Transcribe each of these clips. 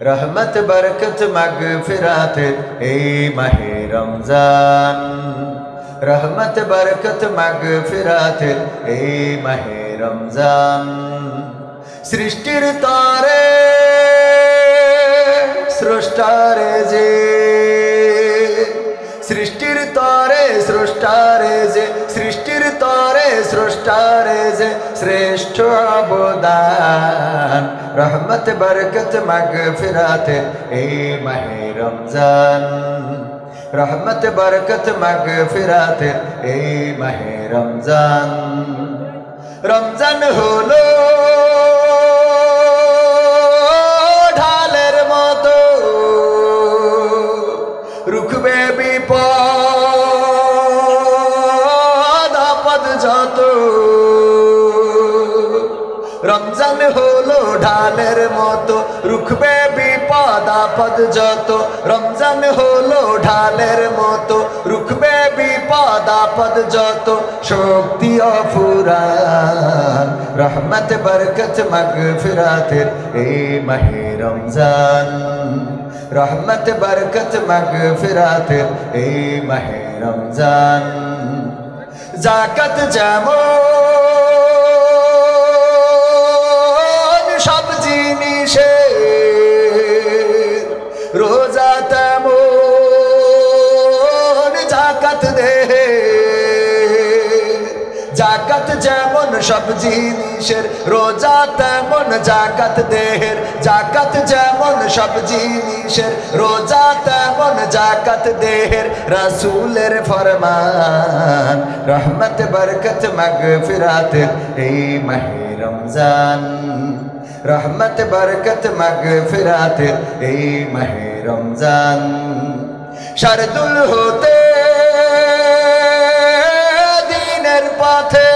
रहमत बरकत मगफिरात ए माहे रमजान, रहमत बरकत मगफिरात ए माहे रमजान। सृष्टिर तारे स्रष्टारे जे, सृष्टिर तारे स्रष्टारे जे, सृष्टिर तारे स्रष्टारे जे श्रेष्ठ अवदान। रहमत बरकत मगफिरात ए माहे रमजान, रहमत बरकत मगफिरात ए माहे रमजान। रमजान हलो ढालेर मतो रुखबे विपद आपद যত। रमजान हलो ढालेर मतो रुखबे विपद आपद যত। रमजान हलो ढालेर मतो रुखबे विपद आपद যত। शक्ति अफुरान रहमत बरकत मगफिरात ए माहे रमजान, रहमत बरकत मगफिरात ए माहे रमजान। जाकत যেমন সব জিনিসের, রোজা তেমন জাকাত দে। জাকাত যেমন সব জিনিসের, রোজা তেমন জাকাত দেহের। জাকাত যেমন সব জিনিসের, রোজা তেমন জাকাত দেহের। রাসূলের ফরমান রহমত বরকত মগফিরাত এই মাহে রমজান, रहमत बरकत मगफिरात ए माहे रमजान। शारदुल होते दीनेर पथे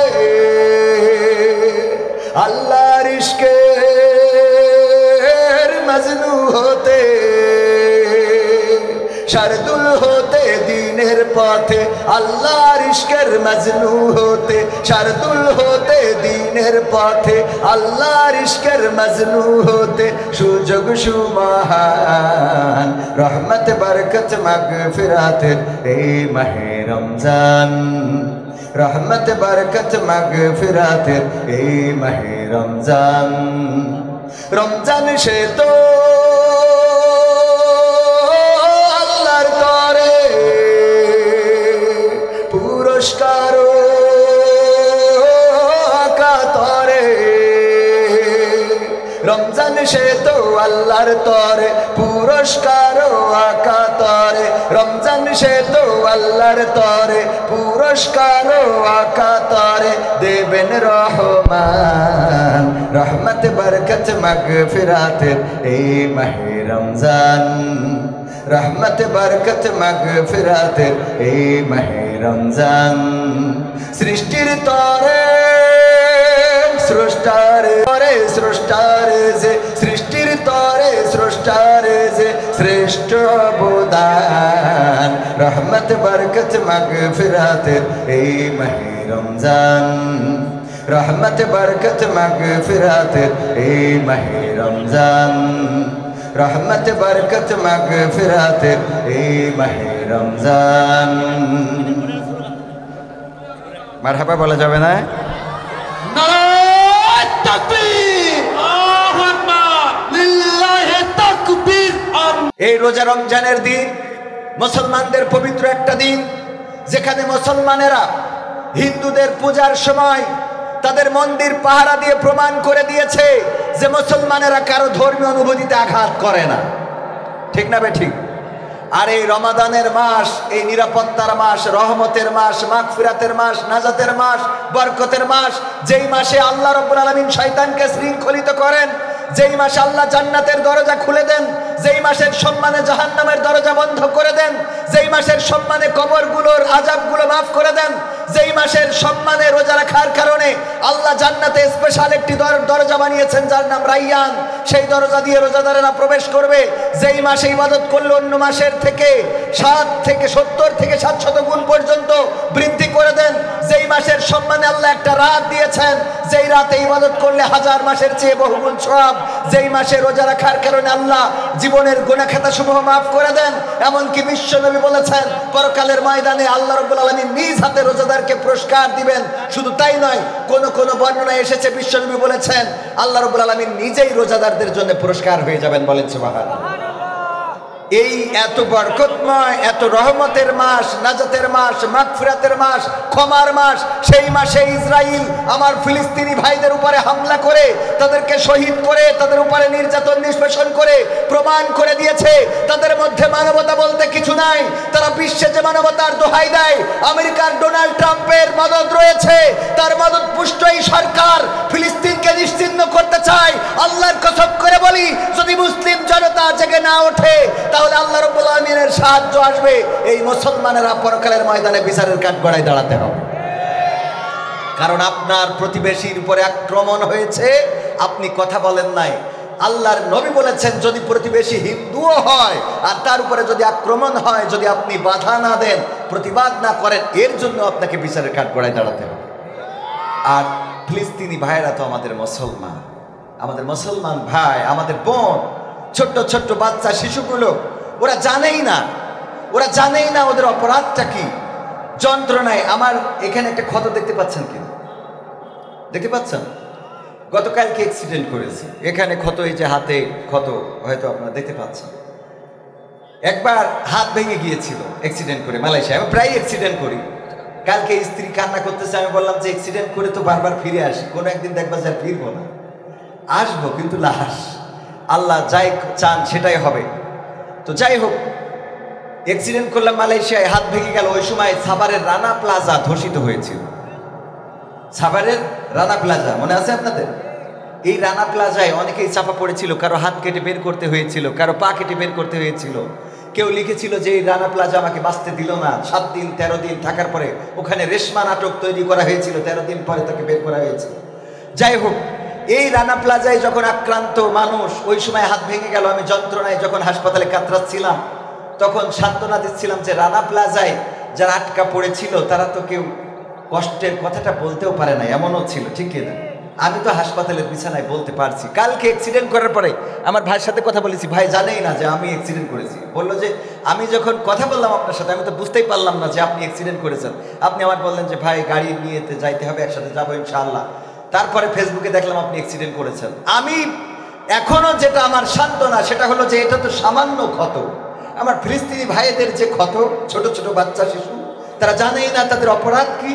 अल्लाहर इश्केर मजनू होते। शारदुल होते दीनेर पथे अल्लाहर इश्केर मजनू होते। शारदुल होते दीनेर पथे अल्लाहर इश्केर मजनू होते। सुजोग सुमहान रहमत बरकत मगफिरात ए माहे रमजान, रहमत बरकत मगफिरात ए माहे रमजान। रमजान से तो अल्लाहर तोरे पुरस्कारो आकातरे। रमजान से तो अल्लाहर तोरे पुरस्कारो आकातरे। रमजान से तो अल्लाहर तोरे पुरस्कारो आकातरे। देबेन रहमान रहमत बरकत मगफिरात ए माहे रमजान, रहमत बरकत मगफिरात ए माहे रमजान। सृष्टिर तारे स्रष्टारे स्रष्टारे जे, सृष्टिर तारे स्रष्टारे जे श्रेष्ठ अवदान। रहमत बरकत मगफिरात ए माहे रमजान, रहमत बरकत मगफिरात ए माहे रमजान। रहमत बरकत मगफिरात ए माहे रमजान। মারহাবা বলা যাবে না? নারায়ে তাকবীর, আল্লাহু আকবার, লিল্লাহি তাকবীর। এই রোজা রমজানের দিন মুসলমানদের পবিত্র একটা দিন, যেখানে মুসলমানেরা হিন্দুদের পূজার সময় তাদের মন্দির পাহারা দিয়ে প্রমাণ করে দিয়েছে যে মুসলমানেরা কারো ধর্মীয় অনুভূতিতে আঘাত করে না। ঠিক না বেঠিক? আর এই রমাদানের মাস, এই নিরাপত্তার মাস, রহমতের মাস, মাগফিরাতের মাস, নাজাতের মাস, বরকতের মাস, যেই মাসে আল্লাহ রাব্বুল আলামিন শয়তানকে শৃঙ্খলিত করেন, যেই মাসে আল্লাহ জান্নাতের দরজা খুলে দেন, যেই মাসের সম্মানে জাহান্নামের দরজা বন্ধ করে দেন, যেই মাসের সম্মানে কবরগুলোর আযাবগুলো মাফ করে দেন, যেই মাসের সম্মানে রোজা রাখার কারণে আল্লাহ জান্নাতে স্পেশাল একটি দরজা বানিয়েছেন যার নাম রাইয়ান, সেই দরজা দিয়ে রোজাদারেরা প্রবেশ করবে। যেই মাসে ইবাদত করলে অন্য মাসের থেকে 70 থেকে 700 গুণ পর্যন্ত বৃদ্ধি করে দেন। যেই মাসের সম্মানে আল্লাহ একটা রাত দিয়েছেন, যেই রাতে ইবাদত করলে 1000 মাসের চেয়ে বহুগুণ সওয়াব, যেই মাসে রোজা রাখার কারণে আল্লাহ জীবনের গুনাহ খাতা সমূহ মাফ করে দেন। এমনকি বিশ্বনবী বলেছেন পরকালের ময়দানে আল্লাহ রাব্বুল আলামিন নিজ হাতে রোজাদারকে পুরস্কার দিবেন। শুধু তাই নয়, কোন কোন বর্ণনায় এসেছে বিশ্বনবী বলেছেন আল্লাহ রাব্বুল আলামিন নিজেই রোজাদারদের জন্য পুরস্কার হয়ে যাবেন। বলেন সুবহানাল্লাহ। এই এত বরকতময়, এত রহমতের মাস, নাজাতের মাস, মাগফিরাতের মাস, ক্ষমার মাস, সেই মাসে ইসরাইল আমার ফিলিস্তিনি ভাইদের উপরে হামলা করে তাদেরকে শহীদ করে তাদের উপরে নির্যাতন নিষ্পেষণ করে প্রমাণ করে দিয়েছে তাদের মধ্যে মানবতা বলতে কিছু নাই। তারা বিশ্বে যে মানবতার দোহাই দেয়, আমেরিকার ডোনাল্ড ট্রাম্পের মদদ রয়েছে, তার মদদ পুষ্ট এই সরকার ফিলিস্তিনকে নিশ্চিহ্ন করতে চায়। আল্লাহর কসম করে বলি, যদি মুসলিম জনতা জেগে না ওঠে তাহলে আল্লাহ রাব্বুল আলামিনের সাহায্য আসবে। এই মুসলমানেরা পরকালের ময়দানে বিচারের কাঠগড়ায় দাঁড়াতে হবে। কারণ আপনার প্রতিবেশীর উপরে আক্রমণ হয়েছে, আপনি কথা বলেন নাই। আল্লাহর নবী বলেছেন যদি প্রতিবেশী হিন্দুও হয় আর তার উপরে যদি আক্রমণ হয়, যদি আপনি বাধা না দেন, প্রতিবাদ না করেন, এর জন্য আপনাকে বিচারের কাঠগড়ায় দাঁড়াতে হবে। আর ফিলিস্তিনি ভাইয়েরা তো আমাদের মুসলমান, আমাদের মুসলমান ভাই, আমাদের বোন, ছোট্ট ছোট্ট বাচ্চা শিশুগুলো, ওরা জানেই না ওদের অপরাধটা কি, যন্ত্রণায়। আমার এখানে একটা ক্ষত দেখতে পাচ্ছেন কিনা? দেখতে পাচ্ছেন? গতকালকে অ্যাক্সিডেন্ট করেছি, এখানে ক্ষত, এই যে হাতে ক্ষত, হয়তো আপনারা দেখতে পাচ্ছেন। একবার হাত ভেঙে গিয়েছিল অ্যাক্সিডেন্ট করে মালয়েশিয়া। আমি প্রায় অ্যাক্সিডেন্ট করি। কালকে স্ত্রী কান্না করতেছে, আমি বললাম যে অ্যাক্সিডেন্ট করে তো বারবার ফিরে আসি, কোনো একদিন দেখবা যে ফিরবো না, আসবো কিন্তু লাশ, আল্লাহ যাই চান সেটাই হবে। তো যাই হোক, অ্যাক্সিডেন্ট করলাম মালয়েশিয়ায়, হাত ভেঙে গেল। ওই সময় সাভারের রানা প্লাজা ধসিত হয়েছিল। সাভারের রানা প্লাজা মনে আছে আপনাদের? এই রানা প্লাজায় অনেকেই চাপা পড়েছিল, কারো হাত কেটে বের করতে হয়েছিল, কারো পা কেটে বের করতে হয়েছিল। কেউ লিখেছিল যে এই রানা প্লাজা আমাকে বাঁচতে দিল না। 7 দিন 13 দিন থাকার পরে ওখানে রেশমা নাটক তৈরি করা হয়েছিল, 13 দিন পরে তাকে বের করা হয়েছিল। যাই হোক, এই রানা প্লাজায় যখন আক্রান্ত মানুষ, ওই সময় হাত ভেঙে গেল, আমি যন্ত্রণায় যখন হাসপাতালে কাতরাচ্ছিলাম, তখন সান্ত্বনা দিচ্ছিলাম যে রানা প্লাজায় যারা আটকা পড়েছিল তারা তো কেউ কষ্টের কথাটা বলতেও পারে না, এমনও ছিল, ঠিক কিনা? আমি তো হাসপাতালের বিছানায় বলতে পারছি। কালকে অ্যাক্সিডেন্ট করার পরে আমার ভাইয়ের সাথে কথা বলেছি, ভাই জানেই না যে আমি অ্যাক্সিডেন্ট করেছি। বললো যে আমি যখন কথা বললাম আপনার সাথে, আমি তো বুঝতেই পারলাম না যে আপনি অ্যাক্সিডেন্ট করেছেন। আপনি আমার বললেন যে ভাই গাড়ি নিয়ে যাইতে হবে, একসাথে যাবো ইনশাআল্লাহ। তারপরে ফেসবুকে দেখলাম আপনি অ্যাক্সিডেন্ট করেছেন। আমি এখনো যেটা আমার সান্ত্বনা সেটা হলো যে এটা তো সামান্য ক্ষত। আমার ফিলিস্তিনি ভাইদের যে ক্ষত, ছোট ছোট বাচ্চা শিশু, তারা জানেই না তাদের অপরাধ কি।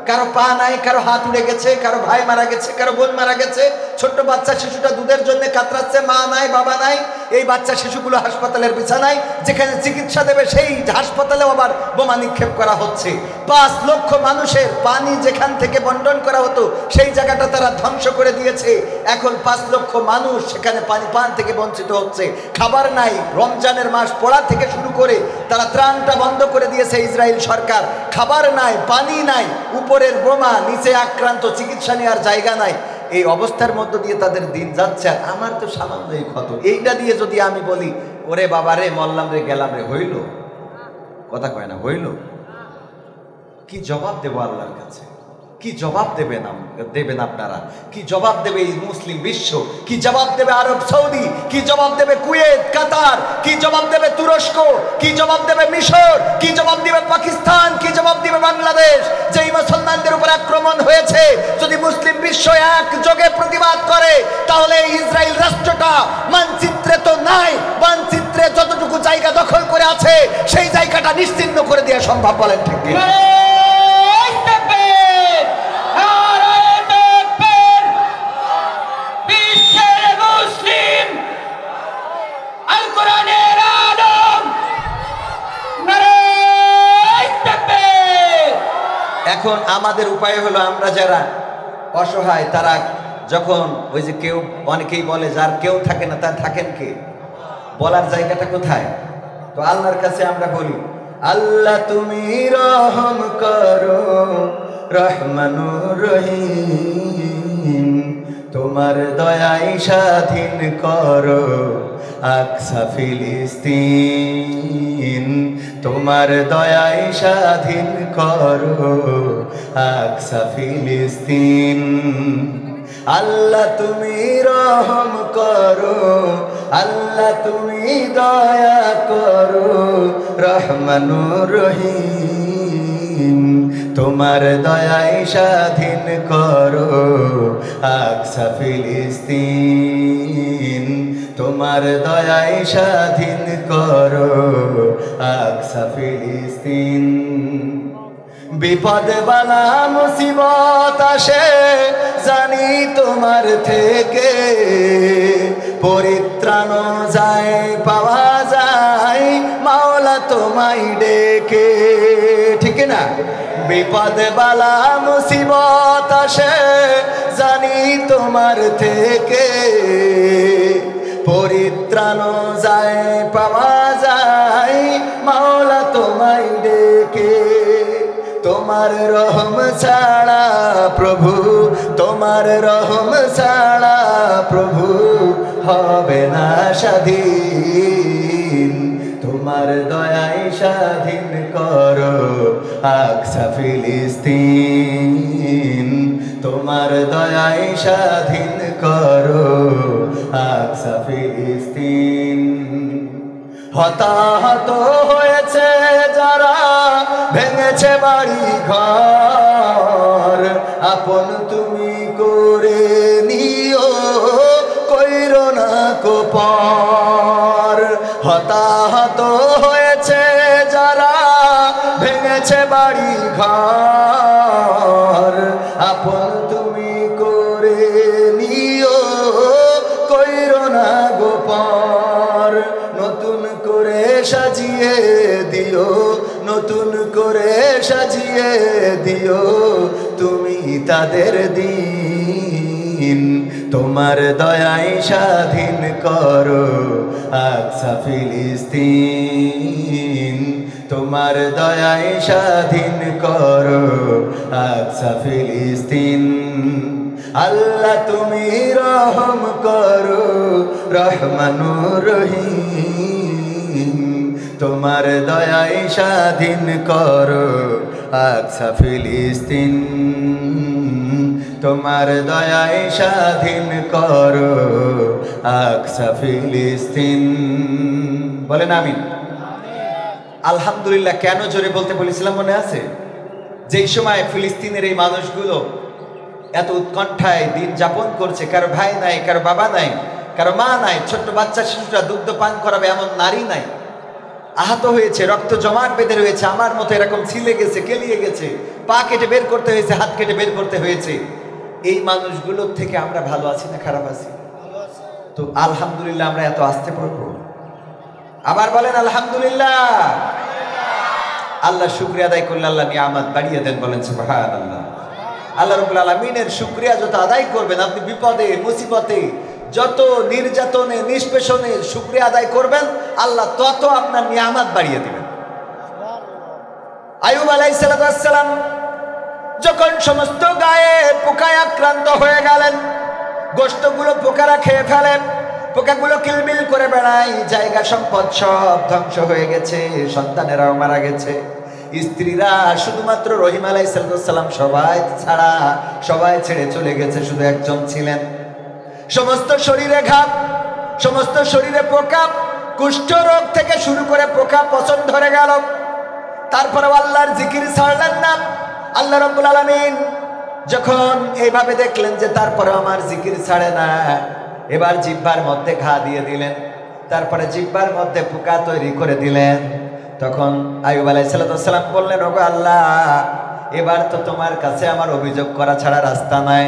কারো পা নাই, কারো হাত উড়ে গেছে, কারো ভাই মারা গেছে, কারো বোন মারা গেছে। ছোট্ট বাচ্চা শিশুটা দুধের জন্য কাতরাচ্ছে, মা নাই, বাবা নাই। এই বাচ্চা শিশুগুলো হাসপাতালের বিছানায়, যেখানে চিকিৎসা দেবে সেই হাসপাতালেও আবার বোমা নিক্ষেপ করা হচ্ছে। 5 লক্ষ মানুষের পানি যেখান থেকে বন্টন করা হতো সেই জায়গাটা তারা ধ্বংস করে দিয়েছে। এখন 5 লক্ষ মানুষ সেখানে পানি পান থেকে বঞ্চিত হচ্ছে। খাবার নাই, রমজানের মাস পড়া থেকে শুরু করে তারা ত্রাণটা বন্ধ করে দিয়েছে ইসরায়েল সরকার। খাবার নাই, পানি নাই, উপরের বোমা, নিচে আক্রান্ত, চিকিৎসা নেওয়ার জায়গা নাই। এই অবস্থার মধ্য দিয়ে তাদের দিন যাচ্ছে। আর আমার তো সামান্য এই ক্ষত, এইটা দিয়ে যদি আমি বলি ওরে বাবা রে, মরলাম রে, গেলাম রে, হইল? কথা কয় না, হইল? কি জবাব দেবো আল্লাহর কাছে? কি জবাব দেবেন আপনারা? কি জবাব দেবে এই মুসলিম বিশ্ব? কি জবাব দেবে আরব সৌদি? কি জবাব দেবে কুয়েত, কাতার? কি জবাব দেবে তুরস্ক? কি জবাব দেবে মিশর? কি জবাব দিবে পাকিস্তান? কি জবাব দিবে বাংলাদেশ? যেই মুসলমানদের উপর আক্রমণ হয়েছে, যদি মুসলিম বিশ্ব একযোগে প্রতিবাদ করে তাহলে ইসরায়েল রাষ্ট্রটা মানচিত্রে তো নাই, মানচিত্রে যতটুকু জায়গা দখল করে আছে সেই জায়গাটা নিশ্চিহ্ন করে দেওয়া সম্ভব। বলেন ঠিক কি? এখন আমাদের উপায় হলো, আমরা যারা অসহায় তারা যখন ওই যে কেউ, অনেকেই বলে যার কেউ থাকে না তার থাকেন কে, বলার জায়গাটা কোথায়? তো আল্লাহর কাছে আমরা বলি, আল্লাহ তুমি রহম করো, রহমানুর রহিম, তোমার দয়ায় স্বাধীন করো আকসা ফিলিস্তিন, তোমার দয়ায় স্বাধীন করো আকসা ফিলিস্তিন। আল্লাহ তুমি রহম করো, আল্লাহ তুমি দয়া করো, রহমানুর রহিম। তোমার দয়ায় স্বাধীন করো আকসা ফিলিস্তিন, তোমার দয়ায় স্বাধীন করো আকসা ফিলিস্তিন। বিপদ বালা মুসিবত আসে জানি তোমার থেকে, পরিত্রাণ যায় পাওয়া যায় মাওলা তোমায় ডেকে, ঠিক না? বিপদ বালা মুসিবত আসে জানি তোমার থেকে, পরিত্রাণ যায় পাওয়া যায় মাওলা তোমায় ডেকে। তোমার রহম ছাড়া প্রভু, তোমার রহম ছাড়া প্রভু হবে না স্বাধীন, তোমার দয়ায় স্বাধীন করো আকসা ফিলিস্তিন, তোমার দয়ায় স্বাধীন করো আকসা ফিলিস্তিন। হতাহত হয়েছে যারা, ভেঙেছে বাড়ি ঘর, আপন তুমি করে নিও কইরো না কোপর। হতাহত হয়েছে যারা, ভেঙেছে বাড়ি ঘর, আপন তুমি করে নিও কইরো না গোপর। নতুন করে সাজিয়ে দিও, নতুন করে সাজিয়ে দিও তুমি তাদের দিন, তোমার দয়ায় স্বাধীন করো আকসা ফিলিস্তিন, তোমার দয়ায় স্বাধীন করো আকসা ফিলিস্তিন। আল্লাহ তুমি রহম করো, রহমানুর রহিম, তোমার দয়ায় স্বাধীন করো আকসা ফিলিস্তিন, তোমার দয়ায় স্বাধীন করো আকসা ফিলিস্তিন। বলেন আমিন। আলহামদুলিল্লাহ কেন জোরে বলতে বলেছিলাম মনে আছে? যেই সময় ফিলিস্তিনের এই মানুষগুলো এত উৎকণ্ঠায় দিন যাপন করছে, কারো ভাই নাই, কারো বাবা নাই, কারো মা নাই, ছোট্ট বাচ্চা শিশুরা দুগ্ধ পান করাবে এমন নারী নাই, আহত হয়েছে, রক্ত জমাট বেঁধে রয়েছে, আমার মতো এরকম ছিলে গেছে, কেলিয়ে গেছে, পা কেটে বের করতে হয়েছে, হাত কেটে বের করতে হয়েছে। এই মানুষগুলোর থেকে আমরা ভালো আছি না খারাপ আছি? তো আলহামদুলিল্লাহ আমরা এত আসতে পারবো? আবার বলেন আলহামদুলিল্লাহ। আল্লাহ শুকরিয়া আদায় করলে আল্লাহ নিয়ামত বাড়িয়ে দেন, বলেন সুবহানাল্লাহ। আল্লাহ রাব্বুল আলামিনের শুকরিয়া যত আদায় করবেন, আপনি বিপদে মুসিবতে যত নির্যাতনে নিষ্পেষণে শুকরিয়া আদায় করবেন, আল্লাহ তত আপনার নিয়ামত বাড়িয়ে দিবেন। আইয়ুব আলাইহিস সালাম যখন সমস্ত গায়ে পোকায় আক্রান্ত হয়ে গেলেন, গোশতগুলো পোকারা খেয়ে ফেলে, পোকাগুলো কিলবিল করে বেড়ায়, জায়গা সম্পদ সব ধ্বংস হয়ে গেছে, সন্তানেরাও মারা গেছে, স্ত্রীরা শুধুমাত্র রহিম আলাইহিস সালাম সবাই ছেড়ে চলে গেছে, শুধু একজন ছিলেন। সমস্ত শরীরে ঘাম, সমস্ত শরীরে পোকা, কুষ্ঠ রোগ থেকে শুরু করে পোকা পচন ধরে গেল। তারপরে আল্লাহর জিকির ছাড়লেন না। আল্লাহ রাব্বুল আলামিন যখন এইভাবে দেখলেন যে তারপরে আমার জিকির ছাড়ে না, এবার জিহ্বার মধ্যে ঘা দিয়ে দিলেন, তারপরে জিহ্বার মধ্যে পোকা তৈরি করে দিলেন। তখন আইয়ুব আলাইহিস সালাম বললেন, ওগো আল্লাহ, এবার তো তোমার কাছে আমার অভিযোগ করা ছাড়া রাস্তা নাই।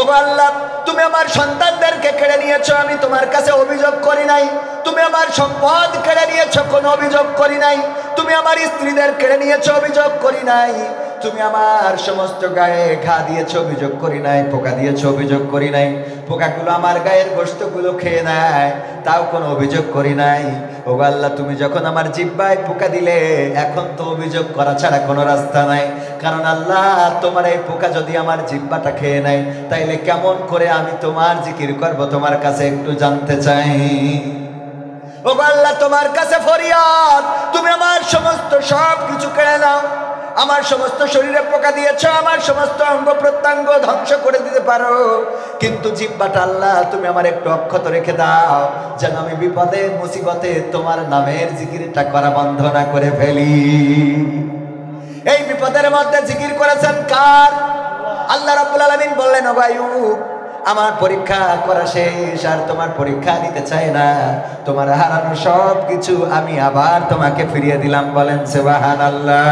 ওগো আল্লাহ, তুমি আমার সন্তানদেরকে কেড়ে নিয়েছো, আমি তোমার কাছে অভিযোগ করি নাই। তুমি আমার সম্পদ কেড়ে নিয়েছো, কোনো অভিযোগ করি নাই। তুমি আমার স্ত্রীদের কেড়ে নিয়েছো, অভিযোগ করি নাই। তুমি আমার সমস্ত গায়ে ঘা দিয়েছো, অভিযোগ করি নাই। পোকা দিয়েছো, অভিযোগ করি নাই। পোকাগুলো আমার গায়ের গোশতগুলো খেয়ে নেয়, তাও কোনো অভিযোগ করি নাই। ওগো আল্লাহ, তুমি যখন আমার জিহ্বায় পোকা দিলে, এখন তো অভিযোগ করা ছাড়া কোনো রাস্তা নাই। কারণ আল্লাহ, তোমার এই পোকা যদি আমার জিহ্বাটা খেয়ে নেয়, তাইলে কেমন করে আমি তোমার জিকির করব, তোমার কাছে একটু জানতে চাই। ওগো আল্লাহ, তোমার কাছে ফরিয়াদ, তুমি আমার সমস্ত সব কিছু কেড়ে নাও। আমার সমস্ত শরীরে পোকা দিয়েছো, আমার সমস্ত অঙ্গ প্রত্যঙ্গ ধ্বংস করে দিতে পারো, কিন্তু জিহ্বাটা আল্লাহ তুমি আমার একটু অক্ষত রেখে দাও, যেন আমি বিপদে মুসিবতে তোমার নামের জিকিরটা করা বন্ধ না করে ফেলি। এই বিপদের মধ্যে জিকির করেছেন কার? আল্লাহ রাব্বুল আলামিন বললেন, ও আইয়ুব, আমার পরীক্ষা করা শেষ, আর তোমার পরীক্ষা নিতে চাই না, তোমার হারানো সব কিছু আমি আবার তোমাকে ফিরিয়ে দিলাম। বলেন সুবহানাল্লাহ।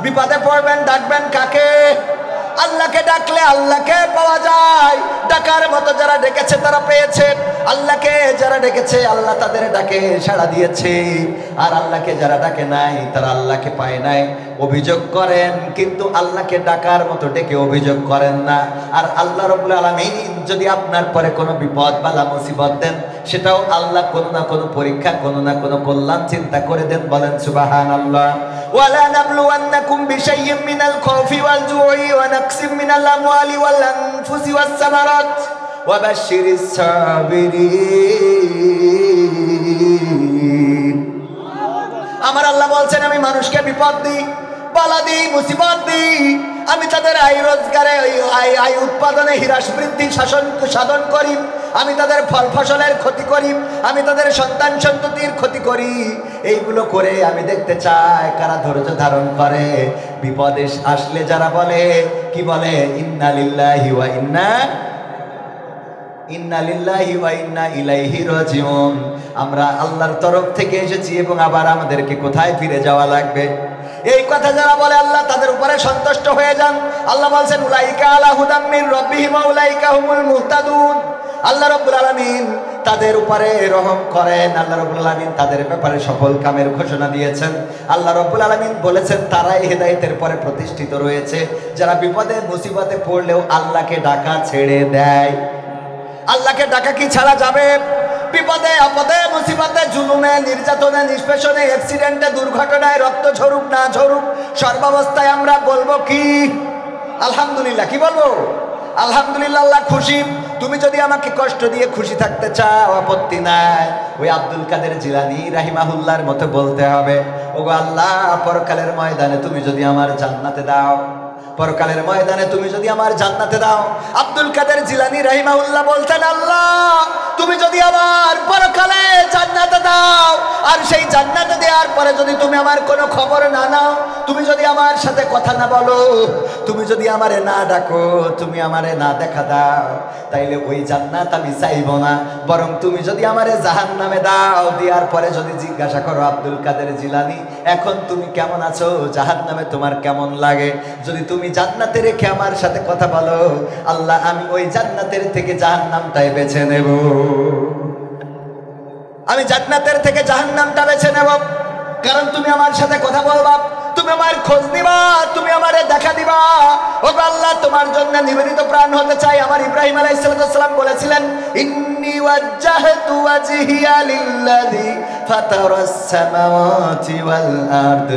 বিপদে পড়বেন, ডাকবেন কাকে? আল্লাহকে ডাকলে আল্লাহকে পাওয়া যায়। ডাকার মতো যারা ডেকেছে তারা পেয়েছে, আল্লাহকে যারা ডেকেছে আল্লাহ তাদের ডাকে সাড়া দিয়েছে, আর আল্লাহকে যারা ডাকে নাই তারা আল্লাহকে পায় নাই। অভিযোগ করেন কিন্তু আল্লাহকে ডাকার মতো ডেকে অভিযোগ করেন না। আর আল্লাহ রাব্বুল আলামিন যদি আপনার পরে কোনো বিপদ বালা মুসিবত দেন, সেটাও আল্লাহ কোনো না কোনো পরীক্ষা, কোনো না কোনো কল্যাণ চিন্তা করে দেন। বলেন সুবহানাল্লাহ। ওয়ালা নাবলুওয়ান্নাকুম বিশাইইম মিনাল খাউফি ওয়াল জুই ওয়া নাকসিম মিনাল আমওয়ালি ওয়াল আনফুসি ওয়াস সামারাত ওয়া বাশশিরিস সাবিরিন। আমার আল্লাহ বলছেন, আমি মানুষকে বিপদ দিই, বালা দিই, মুসিবত দিই, আমি তাদের আয় রোজগারে, আয় উৎপাদনে হ্রাস বৃদ্ধি সাধন করি, আমি তাদের ফল ফসলের ক্ষতি করি, আমি তাদের সন্তান সন্ততির ক্ষতি করি। এইগুলো করে আমি দেখতে চাই কারা ধৈর্য ধারণ করে। বিপদে আসলে যারা বলে, কি বলে? ইন্না লিল্লাহি ওয়া ইন্না ইলাইহি রাজিউন। আমরা আল্লাহর তরফ থেকে এসেছি এবং আবার আমাদেরকে কোথায় ফিরে যাওয়া লাগবে। এই কথা যারা বলে আল্লাহ তাদের উপরে সন্তুষ্ট হয়ে যান। আল্লাহ বলছেন, উলাইকা আলা হুদাম মির রাব্বিহিম ওয়া উলাইকা হুমুল মুহতাদুন। আল্লাহ রাব্বুল আলামিন তাদের উপরে রহম করেন। আল্লাহ রাব্বুল আলামিন তাদের ব্যাপারে সফল কামের ঘোষণা দিয়েছেন। আল্লাহ রাব্বুল আলামিন বলেছেন, তারাই হেদায়েতের পরে প্রতিষ্ঠিত রয়েছে, যারা বিপদে মুসিবতে পড়লেও আল্লাহকে ডাকা ছেড়ে দেয়। আল্লাহকে ডাকা কি ছাড়া যাবে? বিপদে আপদে মুসিবতে, জুলুমে, নির্যাতনে, নিষ্পেষণে, অ্যাক্সিডেন্টে, দুর্ঘটনায়, রক্ত ঝরুক না ঝরুক, সর্বাবস্থায় আমরা বলবো কি? আলহামদুলিল্লাহ। কি বলবো? আলহামদুলিল্লাহ। আল্লাহ খুশি। তুমি যদি আমাকে কষ্ট দিয়ে খুশি থাকতে চাও, আপত্তি নাই। ওই আব্দুল কাদের জিলানী রাহিমাহুল্লাহর মতো বলতে হবে, ওগো আল্লাহ, পরকালের ময়দানে তুমি যদি আমার জান্নাতে দাও, পরকালের ময়দানে তুমি যদি আমার জান্নাতে দাও। আব্দুল কাদের জিলানী রাহিমাহুল্লাহ বলতেন, আল্লাহ, তুমি যদি আমার পরকালে জান্নাতে দাও, আর সেই জান্নাতে দেওয়ার পরে যদি তুমি আমার কোনো খবর না নাও, তুমি যদি আমার সাথে কথা না বলো, তুমি যদি আমারে না ডাকো, তুমি আমারে না দেখা দাও, তাইলে ওই জান্নাত আমি চাইব না। বরং তুমি যদি আমারে জাহান্নামে দাও, দেওয়ার পরে যদি জিজ্ঞাসা করো, আব্দুল কাদের জিলানী, এখন তুমি কেমন আছো? জাহান্নামে তোমার কেমন লাগে? যদি তুমি জান্নাতে রেখে আমার সাথে কথা বলো, আল্লাহ, আমি ওই জান্নাতের থেকে জাহান্নামটাই বেছে নেব। আমি জান্নাতের থেকে জাহান্নামটা বেছে নেব, কারণ তুমি আমার সাথে কথা বলবা, তুমি আমার খোঁজ নিবা, তুমি আমারে দেখা দিবা। ও আল্লাহ, তোমার জন্য নিবেদিত প্রাণ হতে চাই। আমার ইব্রাহিম আলাইহিস সালাম বলেছিলেন, ইন্নী ওয়াজ্জাহতু ওয়াজহিয়া লিল্লাযী ফাতারাস সামাওয়াতি ওয়াল আরদ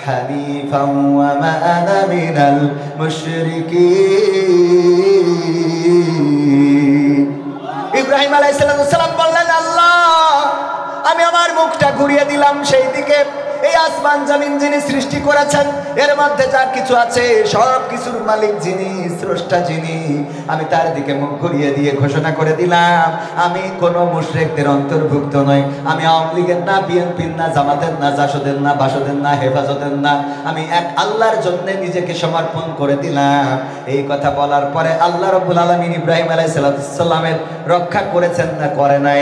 হানিফান ওয়া মা আনা মিনাল মুশরিকিন। ইব্রাহিম আলাইহিস সালাম বললেন, আল্লাহ, আমি আমার মুখটা ঘুরিয়ে দিলাম সেই দিকে। এই আসমান জমিন যিনি সৃষ্টি করেছেন, এর মধ্যে যা কিছু আছে সব কিছুর মালিক যিনি, স্রষ্টা যিনি, আমি তার দিকে মুখ ঘুরিয়ে দিয়ে ঘোষণা করে দিলাম, আমি কোনো মুশরিকদের অন্তর্ভুক্ত নই। আমি আওয়ামী লীগের না, বিএনপির না, জামাতের না, জাসদের না, বাসদের না, হেফাজতের না, আমি এক আল্লাহর জন্য নিজেকে সমর্পণ করে দিলাম। এই কথা বলার পরে আল্লাহ রাব্বুল আলামিন ইব্রাহিম আলাইহিস সালামের রক্ষা করেছেন না করে নাই?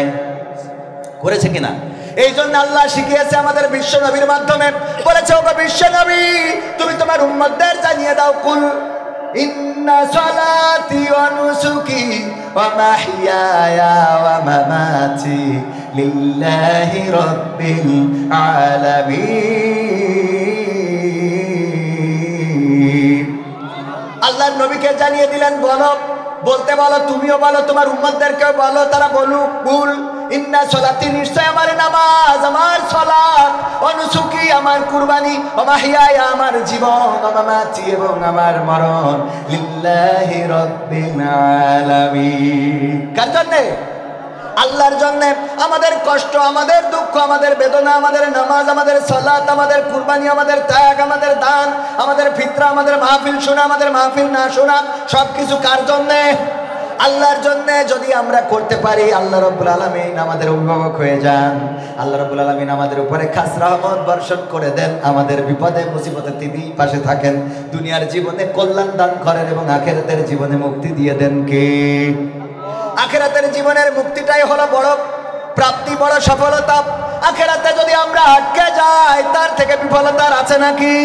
করেছে কিনা? এই জন্য আল্লাহ শিখিয়েছে আমাদের বিশ্ব নবীর মাধ্যমে, বলেছে, ওগো বিশ্ব নবী, তুমি তোমার উম্মতদের জানিয়ে দাও, কুল ইন্না সালাতি ওয়া নুসুকি ওয়া মাহইয়ায়া ওয়া মামাতি লিল্লাহি রাব্বিল আলামিন। আল্লাহর নবীকে জানিয়ে দিলেন, বলতে বলো, তুমিও বলো, তোমার উম্মতদেরকেও বলো, তারা বলুক, কুল ইন্না সলাতি, নিশ্চয় আমার নামাজ, আমার সলাত, অনুসুকি আমার কুরবানি, ও মাহইয়ায়া আমার জীবন, ও মামাতি এবং আমার মরণ, লিল্লাহি রাব্বিল আলামিন। কার জন্য? আল্লাহর জন্য আমাদের কষ্ট, আমাদের দুঃখ, আমাদের বেদনা, আমাদের নামাজ, আমাদের সালাত, আমাদের কুরবানি, আমাদের ত্যাগ, আমাদের দান, আমাদের ফিতরা, আমাদের মাহফিল শোনা, আমাদের মাহফিল না শোনা, সবকিছু কার জন্যে? আল্লাহর জন্যে। যদি আমরা করতে পারি, আল্লাহ রাব্বুল আলামিন আমাদের অভিভাবক হয়ে যান, আল্লাহ রাব্বুল আলামিন আমাদের উপরে খাস রহমত বর্ষণ করে দেন, আমাদের বিপদে মুসিবতে তিনি পাশে থাকেন, দুনিয়ার জীবনে কল্যাণ দান করেন এবং আখিরাতের জীবনে মুক্তি দিয়ে দেন কে? আখিরাতের জীবনের মুক্তিটাই হলো বড় প্রাপ্তি, বড় সফলতা। আখিরাতে যদি আমরা আটকে যাই, তার থেকে বিফলতার আছে নাকি?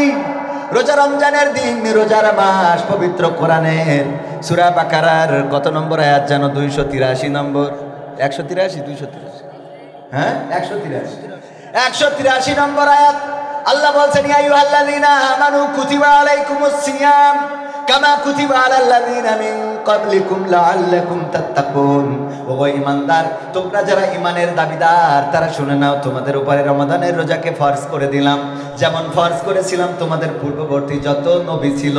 রোজা রমজানের দিন, রোজার মাস, পবিত্র কোরআনের সূরা বাকারার কত নম্বর আয়াত জানো? 283 নম্বর। 183 283, হ্যাঁ 183 নম্বর আয়াত। আল্লাহ বলছেন, ইয়া আইয়ুহাল্লাযীনা আমানু কুতিবা আলাইকুমুস সিয়াম কামা কুতিবা আলাল্লাযীনা মিন ক্বাবলিকুম লাআল্লাকুম তাত্তাকুন। ওগো ঈমানদার, তোমরা যারা ঈমানের দাবিদার, তারা শুনে নাও, তোমাদের উপরে রমাদানের রোজাকে ফরজ করে দিলাম, যেমন ফরজ করেছিলাম তোমাদের পূর্ববর্তী যত নবী ছিল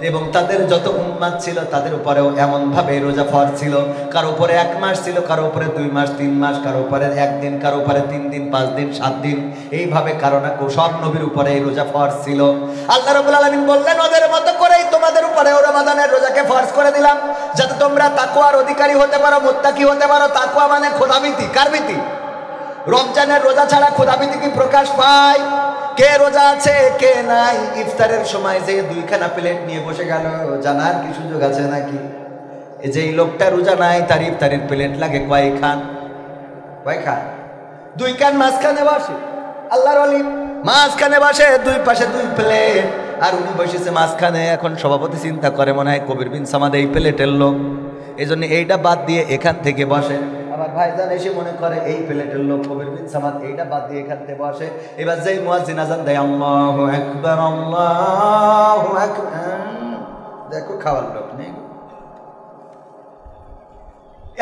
এবং তাদের যত উম্মাত ছিল, তাদের উপরেও এমন ভাবে রোজা ফরজ ছিল। কারো উপরে 1 মাস ছিল, কারো উপরে 2 মাস 3 মাস, কারো উপরে 1 দিন, কারো উপরে 3 দিন 5 দিন 7 দিন, এইভাবে কারো না সব নবীর উপরে এই রোজা ফরজ ছিল। আল্লাহ রাব্বুল আলামিন বললেন, ওদের মতো করেই তোমাদের উপরেও রমাদানের রোজাকে ফরজ করে দিলাম, যাতে তোমরা তাকওয়ার অধিকারী হতে পারো, মুত্তাকি হতে পারো। তাকওয়া মানে খোদাভীতি। কার ভীতি? রমজানের রোজা ছাড়া খোদাভীতি কি প্রকাশ পায়? কে রোজা আছে কে নাই? ইফতারের সময় যে 2খানা প্লেট নিয়ে বসে গেল, জানার কি সুযোগ আছে নাকি? এই যে লোকটা রোজা নাই, তার ইফতারের প্লেট লাগে কয়খান? 2 খান। মাঝখানে বসে আল্লাহর ওলি, মাঝখানে বসে, 2 পাশে 2 প্লেট, আর উনি বসেছে মাঝখানে। এখন সভাপতি চিন্তা করে, মনে হয় কবির বিন সামাদ এই প্লেটের লোক, এই জন্য এইটা বাদ দিয়ে এখান থেকে বসে। আবার ভাইজান এসে মনে করে এই প্লেটের লোক কবির বিন সামাদ, এইটা বাদ দিয়ে এখান থেকে বসে। এবার যেই মুয়াজ্জিন আযান দেয়, আল্লাহু আকবার আল্লাহু আকবার, দেখো খাওয়ার লোক নেই,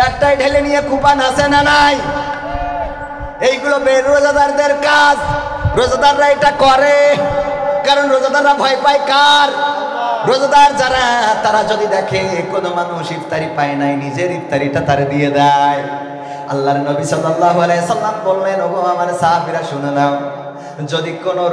একটাই ঢেলে নিয়ে কুপান আছে না নাই? এইগুলো বেরোজাদারদের কাজ। রোজাদাররা এটা করে, কারণ রোজাদাররা ভয় পায় কার? রোজাদার যারা, তারা যদি দেখে কোনো মানুষ ইফতারি পায় নাই, নিজের ইফতারিটা তারে দিয়ে দেয়। আল্লাহর নবী সাল্লাল্লাহু আলাইহি সাল্লাম বললেন, ওগো আমার সাহাবীরা শুনে নাও, যদি কোনো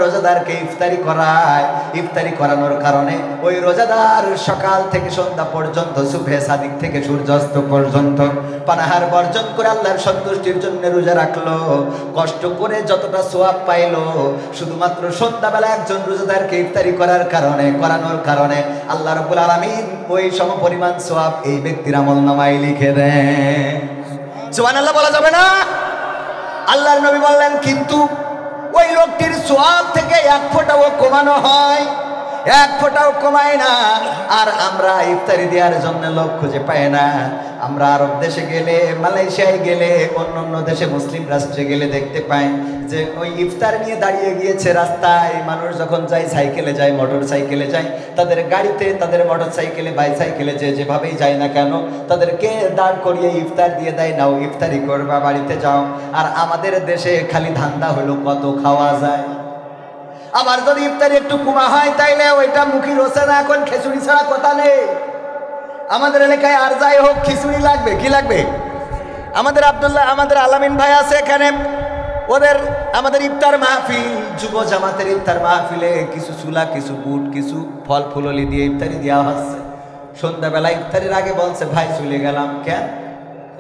রোজাদারকে ইফতারি করায়, ইফতারি করানোর কারণে ওই রোজাদার সকাল থেকে সন্ধ্যা পর্যন্ত, সুবহে সাদিক থেকে সূর্যাস্ত পর্যন্ত পানাহার বর্জন করে আল্লাহর সন্তুষ্টির জন্য রোজা রাখলো, কষ্ট করে যতটা সওয়াব পাইলো, শুধুমাত্র সন্ধ্যাবেলা একজন রোজাদারকে ইফতারি করানোর কারণে আল্লাহ রাব্বুল আলামিন ওই সমপরিমাণ সওয়াব এই ব্যক্তির আমলনামায় লিখে দেন। সুবহানাল্লাহ বলা যাবে না? আল্লাহর নবী বললেন, কিন্তু ওই লোকটির সওয়াব থেকে 1 ফোঁটাও কমানো হয়, 1 ফোঁটাও কমায় না। আর আমরা ইফতারি দেওয়ার জন্য লোক খুঁজে পাই না। আমরা আরব দেশে গেলে, মালয়েশিয়ায় গেলে, অন্য দেশে মুসলিম রাষ্ট্রে গেলে দেখতে পাই যে ওই ইফতার নিয়ে দাঁড়িয়ে গিয়েছে রাস্তায়। মানুষ যখন যায়, সাইকেলে যায়, মোটর সাইকেলে যায়, তাদের গাড়িতে, তাদের মোটর সাইকেলে, বাইসাইকেলে, যেভাবেই যায় না কেন, তাদেরকে দাঁড় করিয়ে ইফতার দিয়ে দেয়, নাও ইফতারি করবা, বাড়িতে যাও। আর আমাদের দেশে খালি ধান্দা হলো কত খাওয়া যায়। আবার যদি ইফতারি একটু কমা হয়, তাইলে ওইটা মুখী রোসে না, এখন খিচুড়ি ছাড়া কথা নেই। আমাদের এলাকায় আর যাই হোক খিচুড়ি লাগবে। কি লাগবে? আমাদের আলামিন ভাই আছে এখানে, আমাদের ইফতার মাহফিল, যুব জামাতের ইফতার মাহফিলে কিছু চুলা, কিছু বুট, কিছু ফল ফুললি দিয়ে ইফতারি দেওয়া হচ্ছে। সন্ধ্যাবেলা ইফতারির আগে বলছে, ভাই চলে গেলাম। কেন?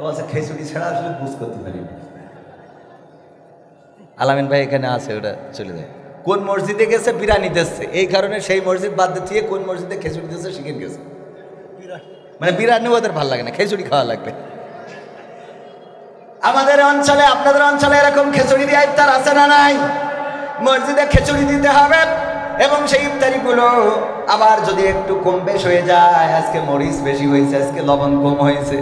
বলছে খিচুড়ি ছাড়া আসলে বুঝ করতে পারি না। আলামিন ভাই এখানে আছে, ওটা চলে যায়। কোন মসজিদে গেছে? বিরিয়ানি দিচ্ছে, এই কারণে সেই মসজিদ বাদ দিয়ে কোন মসজিদে খিচুড়ি দিচ্ছে শিখে গেছে। মানে বিরিয়ানি ওদের ভালো লাগে না, খিচুড়ি খাওয়া লাগবে। আমাদের অঞ্চলে, আপনাদের অঞ্চলে এরকম খিচুড়ি দিয়ে ইফতার আছে না নাই? মসজিদে খিচুড়ি দিতে হবে এবং সেই ইফতারিগুলো আবার যদি একটু কম বেশ হয়ে যায়, আজকে মরিচ বেশি হয়েছে, আজকে লবণ কম হয়েছে,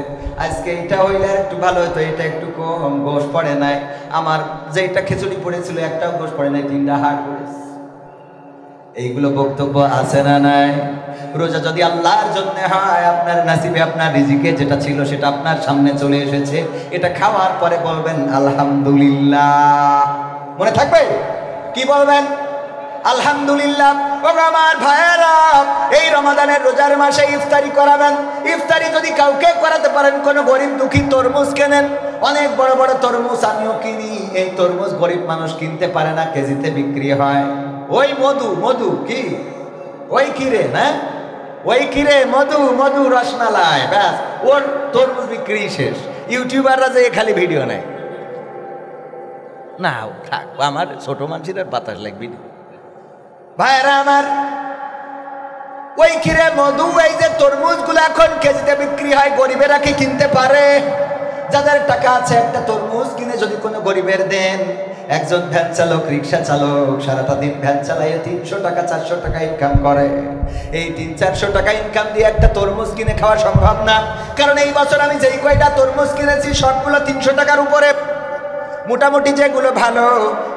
আজকে এটা হইলে একটু ভালো হতো, এটা একটু কম, গোশ পড়ে নাই, আমার যেটা খিচুড়ি পড়েছিল একটাও গোশ পড়ে নাই, 3টা হাড় পড়েছে। এইগুলো বক্তব্য আছে না নাই? রোজা যদি আল্লাহর জন্য হয়, আপনার নাসিবে, আপনার রিজিকে যেটা ছিল সেটা আপনার সামনে চলে এসেছে, এটা খাওয়ার পরে বলবেন আলহামদুলিল্লাহ। মনে থাকবে? কি বলবেন? আলহামদুলিল্লাহ আমার ভাইয়েরা, এই রমাদানের রোজার মাসে ইফতারি করাবেন। ইফতারি যদি কাউকে করাতে পারেন, কোনো গরিব দুঃখী তরমুজ কেনেন। অনেক বড় বড় তরমুজ আমিও কিনি, এই তরমুজ গরিব মানুষ কিনতে পারে না, কেজিতে বিক্রি হয়। ওই মধু কি ওই কিরে না, ওই কিরে মধু রসমালাই, ব্যাস ওর তরমুজ বিক্রি শেষ। ইউটিউবাররা যে খালি ভিডিও নেয় না, থাক আমার ছোট মানুষের আর বাতাস লাগবি না। ভাইরা আমার, ওই কিরে মধু, এই যে তরমুজগুলো এখন কেজিতে বিক্রি হয়, গরিবেরা কি কিনতে পারে? যাদের টাকা আছে একটা তরমুজ কিনে যদি কোনো গরিবের দেন, একজন ভ্যান চালক, রিক্সা চালক সারাটা দিন ভ্যান চালাইয়ে 300 টাকা 400 টাকা ইনকাম করে। এই 300-400 টাকা ইনকাম দিয়ে একটা তরমুজ কিনে খাওয়া সম্ভব না। কারণ এই বছর আমি যেই কয়টা তরমুজ কিনেছি সবগুলো 300 টাকার উপরে। মোটামুটি যেগুলো ভালো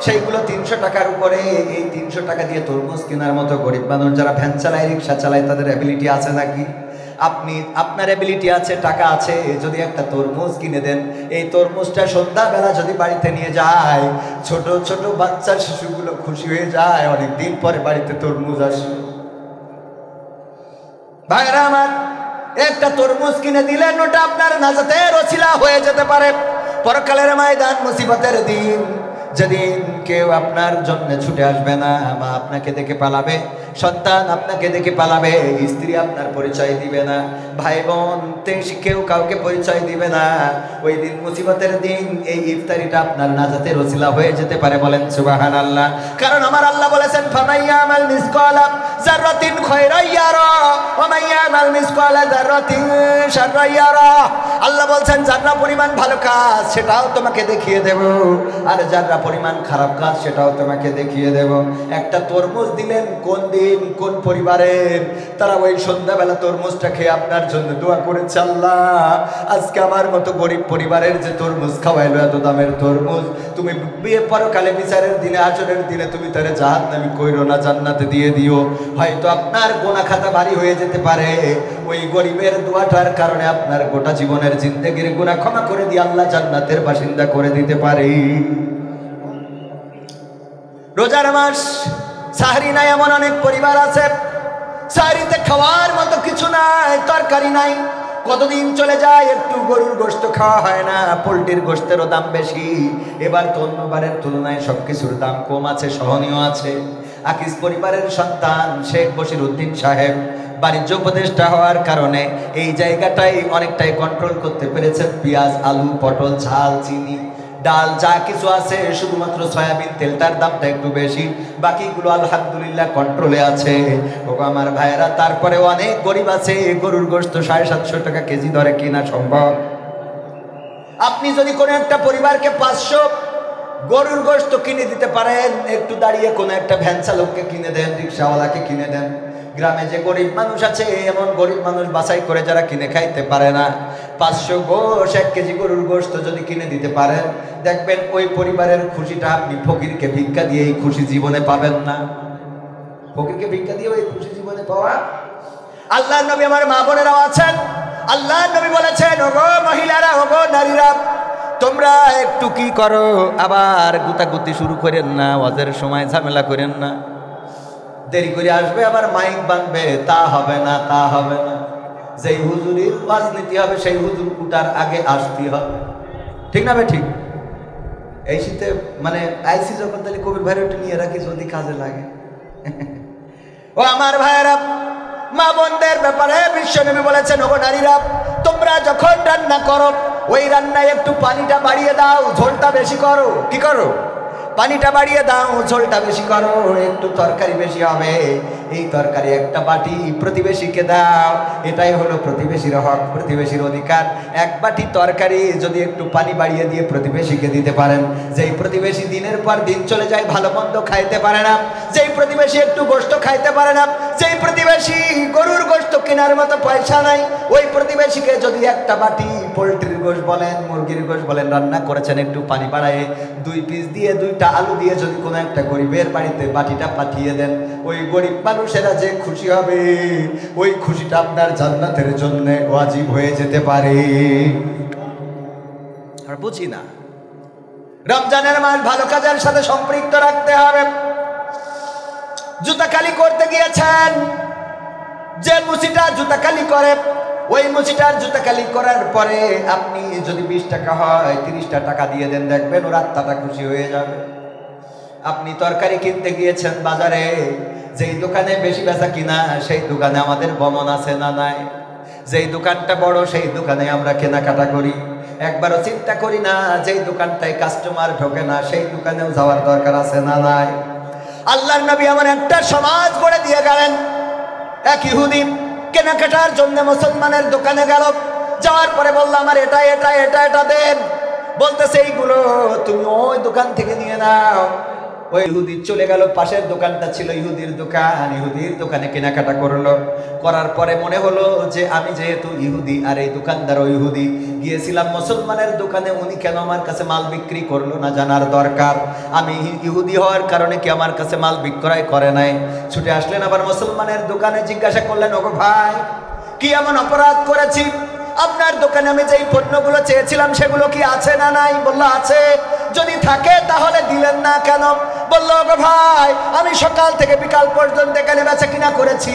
সেইগুলো 300 টাকার উপরে। এই 300 টাকা দিয়ে তরমুজ কেনার মতো গরিব মানুষ যারা ভ্যান চালায়, রিক্সা চালায়, তাদের অ্যাবিলিটি আছে নাকি? আপনার অ্যাবিলিটি আছে, টাকা আছে, যদি একটা তরমুজ কিনে দেন, এই তরমুজটা সন্ধ্যাবেলা যদি বাড়িতে নিয়ে যায়, ছোট ছোট বাচ্চা শিশুগুলো খুশি হয়ে যায়, অনেকদিন পরে বাড়িতে তরমুজ আসে। ভাইরা আমার, একটা তরমুজ কিনে দিলেন, ওটা আপনার নাজাতের ওসিলা হয়ে যেতে পারে। পরকালের ময়দান, মুসিবতের দিন, যেদিন কেউ আপনার জন্য ছুটে আসবে না, মা আপনাকে দেখে পালাবে, সন্তান আপনাকে দেখে পালাবে, স্ত্রী আপনার পরিচয় দিবে না, ভাই বোন কেউ কাউকে পরিচয় দিবে না, ওই দিন মুসিবতের দিন এই ইফতারিটা আপনার নাজাতের ওসিলা হয়ে যেতে পারে। বলেন সুবহানাল্লাহ। কারণ আমার আল্লাহ বলেছেন, ফামাইয়ামাল মিসকালা যাররাতিন খায়রান ইয়ারা ওয়া মাইয়ামাল মিসকালা যাররাতিন শাররান ইয়ারা। আল্লাহ বলছেন, যারা পরিমাণ ভালো কাজ সেটাও তোমাকে দেখিয়ে দেব, আর যারা পরিমাণ খারাপ কাজ সেটাও তোমাকে দেখিয়ে দেব। একটা তরমুজ দিলেন, কোন দিন কোন পরিবারের, তারা ওই সন্ধ্যাবেলা তরমুজটা খেয়ে আপনার জন্য দোয়া করেছে, আল্লাহ আজকে আমার মতো গরিব পরিবারের যে তরমুজ খাওয়াইলো, এত দামের তরমুজ, তুমি বিয়ে পরকালে বিচারের দিনে, আসরের দিনে তুমি তারে জাহান্নামী কইরো না, জান্নাতে দিয়ে দিও। হয়তো আপনার গোনা খাতা ভারী হয়ে যেতে পারে, ওই গরিবের দোয়াটার কারণে আপনার গোটা জীবনের জিন্দেগির গুনাহ ক্ষমা করে দিয়ে আল্লাহ জান্নাতের বাসিন্দা করে দিতে পারে। রোজার মাস, সাহরি নাই এমন অনেক পরিবার আছে, সাহরিতে খাওয়ার মতো কিছু নাই, তরকারি নাই, কতদিন চলে যায়, একটু গরুর গোশত খাওয়া হয় না, পোলট্রির গোশতেরও দাম বেশি। এবার তো অন্যবারের তুলনায় সবকিছুর দাম কম আছে, সহনীয় আছে। আকিস পরিবারের সন্তান শেখ বশিরউদ্দিন সাহেব বাণিজ্য উপদেষ্টা হওয়ার কারণে এই জায়গাটাই অনেকটাই কন্ট্রোল করতে পেরেছেন। পেঁয়াজ, আলু, পটল, ঝাল, চিনি, ডাল যা কিছু আছে, শুধুমাত্র সয়াবিন তেলটার দামটা একটু বেশি, বাকিগুলো আলহামদুলিল্লাহ কন্ট্রোলে আছে। ও আমার ভাইয়েরা, তারপরে অনেক গরিব আছে, গরুর গোশত 750 টাকা কেজি দরে কিনা সম্ভব। আপনি যদি কোনো একটা পরিবারকে 500 গরুর গোশত কিনে দিতে পারেন, একটু দাঁড়িয়ে কোনো একটা ভ্যান চালককে কিনে দেন, রিক্সাওয়ালাকে কিনে দেন। গ্রামে যে গরিব মানুষ আছে, এমন গরিব মানুষ বাছাই করে যারা কিনে খাইতে পারে না, 500 গোশ 1 কেজি গরুর গোশত যদি কিনে দিতে পারেন, দেখবেন ওই পরিবারের খুশিটা আপনি ফকিরকে ভিক্ষা দিয়ে এই খুশি জীবনে পাবেন না। ফকিরকে ভিক্ষা দিয়ে ওই খুশি জীবনে পাওয়া। আল্লাহর নবী, আমার মা বোনেরাও আছেন, আল্লাহর নবী বলেছেন, ওগো মহিলারা, ওগো নারীরা, তোমরা একটু কি করো, আবার গুতাগুতি শুরু করেন না, ওয়াজের সময় ঝামেলা করেন না, দেরি করে আসবে আবার মাইক বানবে, তা হবে না, তা হবে না। যেই হুজুরির রাজনীতি হবে সেই হুজুর কুটার আগে আসতে হবে, ঠিক না? ঠিক। এই শীতে মানে আইসি যখন, তাহলে কবির ভাইয়ের একটু নিয়ে রাখি, যদি কাজে লাগে। ও আমার ভাইয়েরা, মা বোনদের ব্যাপারে বিশ্বনবী বলেছেন, ওগো নারীরা, তোমরা যখন রান্না করো, ওই রান্নায় একটু পানিটা বাড়িয়ে দাও, ঝোলটা বেশি করো। কি করো? পানিটা বাড়িয়ে দাও, ঝোলটা বেশি করো, একটু তরকারি বেশি হবে। এই তরকারি একটা বাটি প্রতিবেশীকে দাও, এটাই হলো প্রতিবেশীর হক, প্রতিবেশীর অধিকার। এক বাটি তরকারি যদি একটু পানি বাড়িয়ে দিয়ে প্রতিবেশীকে দিতে পারেন, যেই প্রতিবেশী দিনের পর দিন চলে যায়, ভালো মন্দ খাইতে পারে না, যেই প্রতিবেশী একটু গোশত খাইতে পারে না, যেই প্রতিবেশী গরুর গোশত কেনার মতো পয়সা নাই, ওই প্রতিবেশীকে যদি একটা বাটি পোলট্রির গোশত বলেন, মুরগির গোশত বলেন, রান্না করেছেন, একটু পানি বাড়ায় 2 পিস দিয়ে, 2টা আলু দিয়ে যদি কোনো একটা গরিবের বাড়িতে বাটিটা পাঠিয়ে দেন, ওই গরিব মানুষেরা যে খুশি হবে, ওই খুশিটা আপনার জান্নাতের জন্য ওয়াজিব হয়ে যেতে পারে। আর বুঝি না, রমজানের মাস ভালো কাজের সাথে সম্পৃক্ত রাখতে হবে। জুতাকালি করতে গিয়েছেন, যে মুচিটা জুতাকালি করে ওই মুচিটার জুতাকালি করার পরে আপনি যদি 20 টাকা হয় 30টা টাকা দিয়ে দেন, দেখবেন ওর আত্মাটা খুশি হয়ে যাবে। আপনি তরকারি কিনতে গিয়েছেন বাজারে, যেই দোকানে বেশি বেচা কিনা সেই দোকানে আমাদের বমন আছে না নাই? যেই দোকানটা বড় সেই দোকানে আমরা কেনাকাটা করি, একবারও চিন্তা করি না যেই দোকানটায় কাস্টমার ঢোকে না সেই দোকানেও যাওয়ার দরকার আছে না নাই? আল্লাহর নবী এমন একটা সমাজ গড়ে দিয়ে গেলেন। এক ইহুদি কেনাকাটার জন্য মুসলমানের দোকানে গেল, যাওয়ার পরে বলল আমার এটা এটা এটা এটা দেন। বলতেছে এইগুলো তুমি ওই দোকান থেকে নিয়ে নাও। ওই ইহুদি চলে গেল, পাশের দোকানটা ছিল ইহুদির দোকান, ইহুদির দোকানে কেনাকাটা করলো। করার পরে মনে হলো যে আমি যেহেতু ইহুদি আর এই দোকানদারও ইহুদি, গিয়েছিলাম মুসলমানের দোকানে, উনি কেন আমার কাছে মাল বিক্রি করলো না জানার দরকার। আমি ইহুদি হওয়ার কারণে কি আমার কাছে মাল বিক্রয় করে নাই? ছুটে আসলেন আবার মুসলমানের দোকানে, জিজ্ঞাসা করলেন ওগো ভাই কি এমন অপরাধ করেছি? আপনার দোকানে আমি যেই পণ্যগুলো চেয়েছিলাম সেগুলো কি আছে না নাই? বললো আছে। যদি থাকে তাহলে দিলেন না কেন? বললো ওগো ভাই আমি সকাল থেকে বিকাল পর্যন্ত এখানে বেচা কিনা করেছি,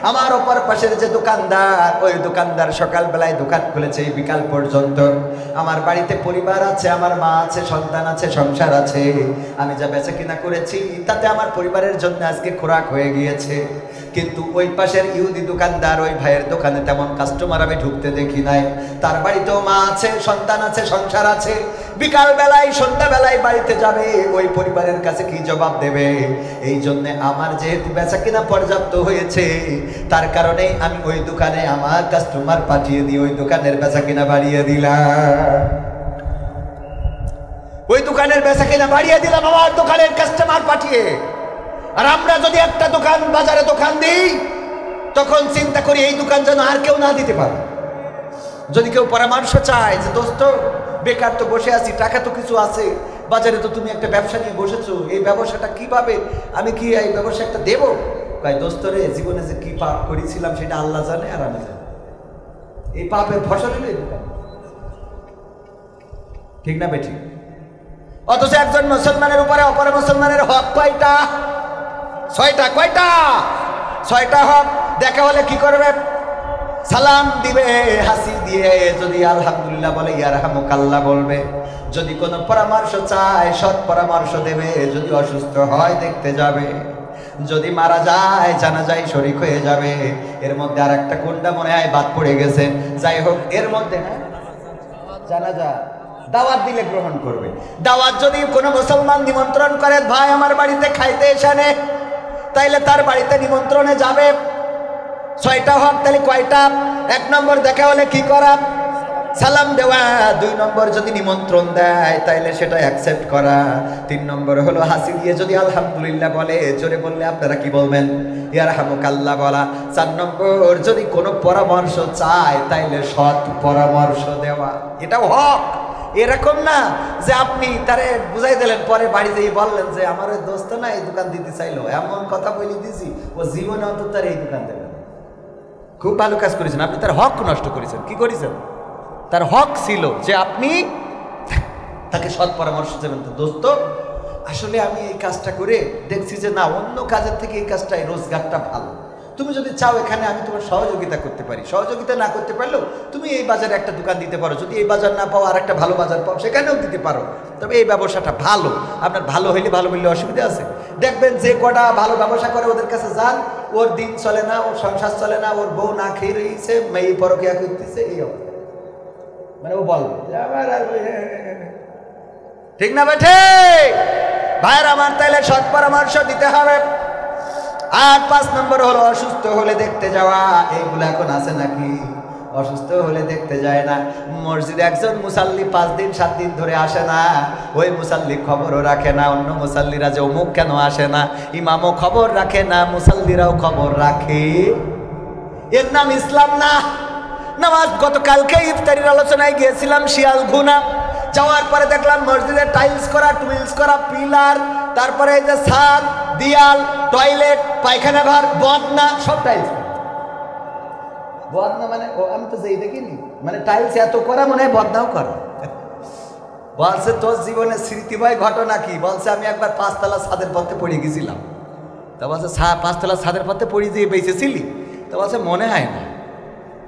আমার অপর পাশের যে দোকানদার ওই দোকানদার সকালবেলায় দোকান খুলেছে বিকাল পর্যন্ত। আমার বাড়িতে পরিবার আছে, আমার মা আছে, সন্তান আছে, সংসার আছে, আমি যা বেচা কিনা করেছি তাতে আমার পরিবারের জন্য আজকে খোরাক হয়ে গিয়েছে। কিন্তু ওই পাশের ইহুদি দোকানদার ওই ভাইয়ের দোকানে তেমন কাস্টমার আমি ঢুকতে দেখি নাই। তার বাড়িতেও মা আছে, সন্তান আছে, সংসার আছে, বিকাল বেলায় সন্ধ্যাবেলায় বাড়িতে যাবে, ওই পরিবারের কাছে কি জবাব দেবে? এই জন্যে আমার যেহেতু বেচা কিনা পর্যাপ্ত হয়েছে তার কারণে আমি ওই দোকানে আমার কাস্টমার পাঠিয়ে দিয়ে ওই দোকানের বেচা কিনা বাড়িয়ে দিলাম। ওই দোকানের বেচা কিনা বাড়িয়ে দিলাম আমার দোকানের কাস্টমার পাঠিয়ে। আর আমরা যদি একটা দোকান বাজারে দোকান দিই তখন চিন্তা করি এই দোকান যেন আর কেউ না দিতে পারে। যদি কেউ পরামর্শ চায় যে দোস্ত বেকার তো বসে আছি, টাকা তো কিছু আছে, বাজারে তো তুমি একটা ব্যবসা নিয়ে বসেছো, এই ব্যবসাটা কিভাবে আমি কি এই ব্যবসা একটা দেবো? কয় দোস্ত রে জীবনে যে কি পাপ করেছিলাম সেটা আল্লাহ জানে আর আমি জানি, এই পাপের ফসল হলো এই দোকান। ঠিক না বেঠিক? অথচ একজন মুসলমানের উপরে অপর মুসলমানের হক কয়টা? 6টা। কয়টা? 6টা হক। দেখা হলে কি করবে? সালাম দিবে হাসি দিয়ে, যদি আলহামদুলিল্লাহ বলে ইয়ারহামুকাল্লাহ বলবে, যদি কোনো পরামর্শ চায় সৎ পরামর্শ দেবে, যদি অসুস্থ হয় দেখতে যাবে, যদি মারা যায় জানাজায় শরীক হয়ে যাবে। এর মধ্যে আর একটা কোনটা মনে হয় বাদ পড়ে গেছে, যাই হোক এর মধ্যে না জানাজা দাওয়াত দিলে গ্রহণ করবে। দাওয়াত যদি কোনো মুসলমান নিমন্ত্রণ করে ভাই আমার বাড়িতে খাইতে এসে, তাইলে তার বাড়িতে নিমন্ত্রণে যাবে। 6টা হক। তাহলে কয়টা? 1 নম্বর দেখা হলে কি করা? সালাম দেওয়া। 2 নম্বর যদি নিমন্ত্রণ দেয় তাইলে সেটা অ্যাকসেপ্ট করা। 3 নম্বর হলো হাসি দিয়ে যদি আলহামদুলিল্লাহ বলে, জোরে বললে আপনারা কি বলবেন? ইয়ারহামুকাল্লাহ বলা। 4 নম্বর যদি কোনো পরামর্শ চায় তাইলে সৎ পরামর্শ দেওয়া, এটাও হক। এরকম না যে আপনি তারে বুঝাই দিলেন পরে বাড়ি যেয়ে বললেন যে আমার ওই দোস্ত না এই দোকান দিতে চাইলো, এমন কথা বলে দিয়েছি ও জীবনে অন্তত তার এই দোকান দেবে। খুব ভালো কাজ করেছেন আপনি, তার হক নষ্ট করেছেন। কি করেছেন? তার হক ছিল যে আপনি তাকে সৎ পরামর্শ দেবেন, তো দোস্ত আসলে আমি এই কাজটা করে দেখছি যে না অন্য কাজের থেকে এই কাজটা এই রোজগারটা ভালো, তুমি যদি চাও এখানে আমি তোমার সহযোগিতা করতে পারি। সহযোগিতা না করতে পারলেও তুমি এই বাজারে একটা দোকান দিতে পারো, যদি এই বাজার না পাও আর একটা ভালো বাজার পাও সেখানেও দিতে পারো, তবে এই ব্যবসাটা ভালো। আপনার ভালো হইলে ভালো বললে অসুবিধা আছে? দেখবেন যে কটা ভালো ব্যবসা করে ওদের কাছে যান, ওর দিন চলে না, ওর সংসার চলে না, ওর বউ না খেয়ে রয়েছে, মেয়ে পরকিয়া করতেছে, এই অবস্থা। মানে ও বলবে ঠিক না বেঠে? ভাইয়ের আমার তাইলে সৎ পরামর্শ দিতে হবে। আর 5 নম্বর হলো অসুস্থ হলে দেখতে যাওয়া। এইগুলো এখন আছে নাকি? অসুস্থ হলে দেখতে যায় না। মসজিদে একজন মুসাল্লি 5 দিন 7 দিন ধরে আসে না, ওই মুসাল্লি খবরও রাখে না অন্য মুসাল্লিরা যে অমুক কেন আসে না। ইমামও খবর রাখে না, মুসাল্লিরাও খবর রাখে। এর নাম ইসলাম না। নামাজ গতকালকে ইফতারির আলোচনায় গিয়েছিলাম শিয়ালঘুনা, যাওয়ার পরে দেখলাম মসজিদে টাইলস করা, টুইলস করা, পিলার, তারপরে এই যে ছাদ, দিয়াল, টয়লেট, পায়খানা ঘর, বদনা সব টাইলস। বদনা মানে আমি তো যেই দেখিনি, মানে টাইলস এত করা মনে হয় বদনাও করা। বলছে তোর জীবনে স্মৃতিময় ঘটনা কি? বলছে আমি একবার 5 তলা ছাদের পথে পড়ে গেছিলাম, তা বলছে 5 তলা ছাদের পথে পড়ি দিয়ে বেঁচেছিলি? তা বলছে মনে হয় না।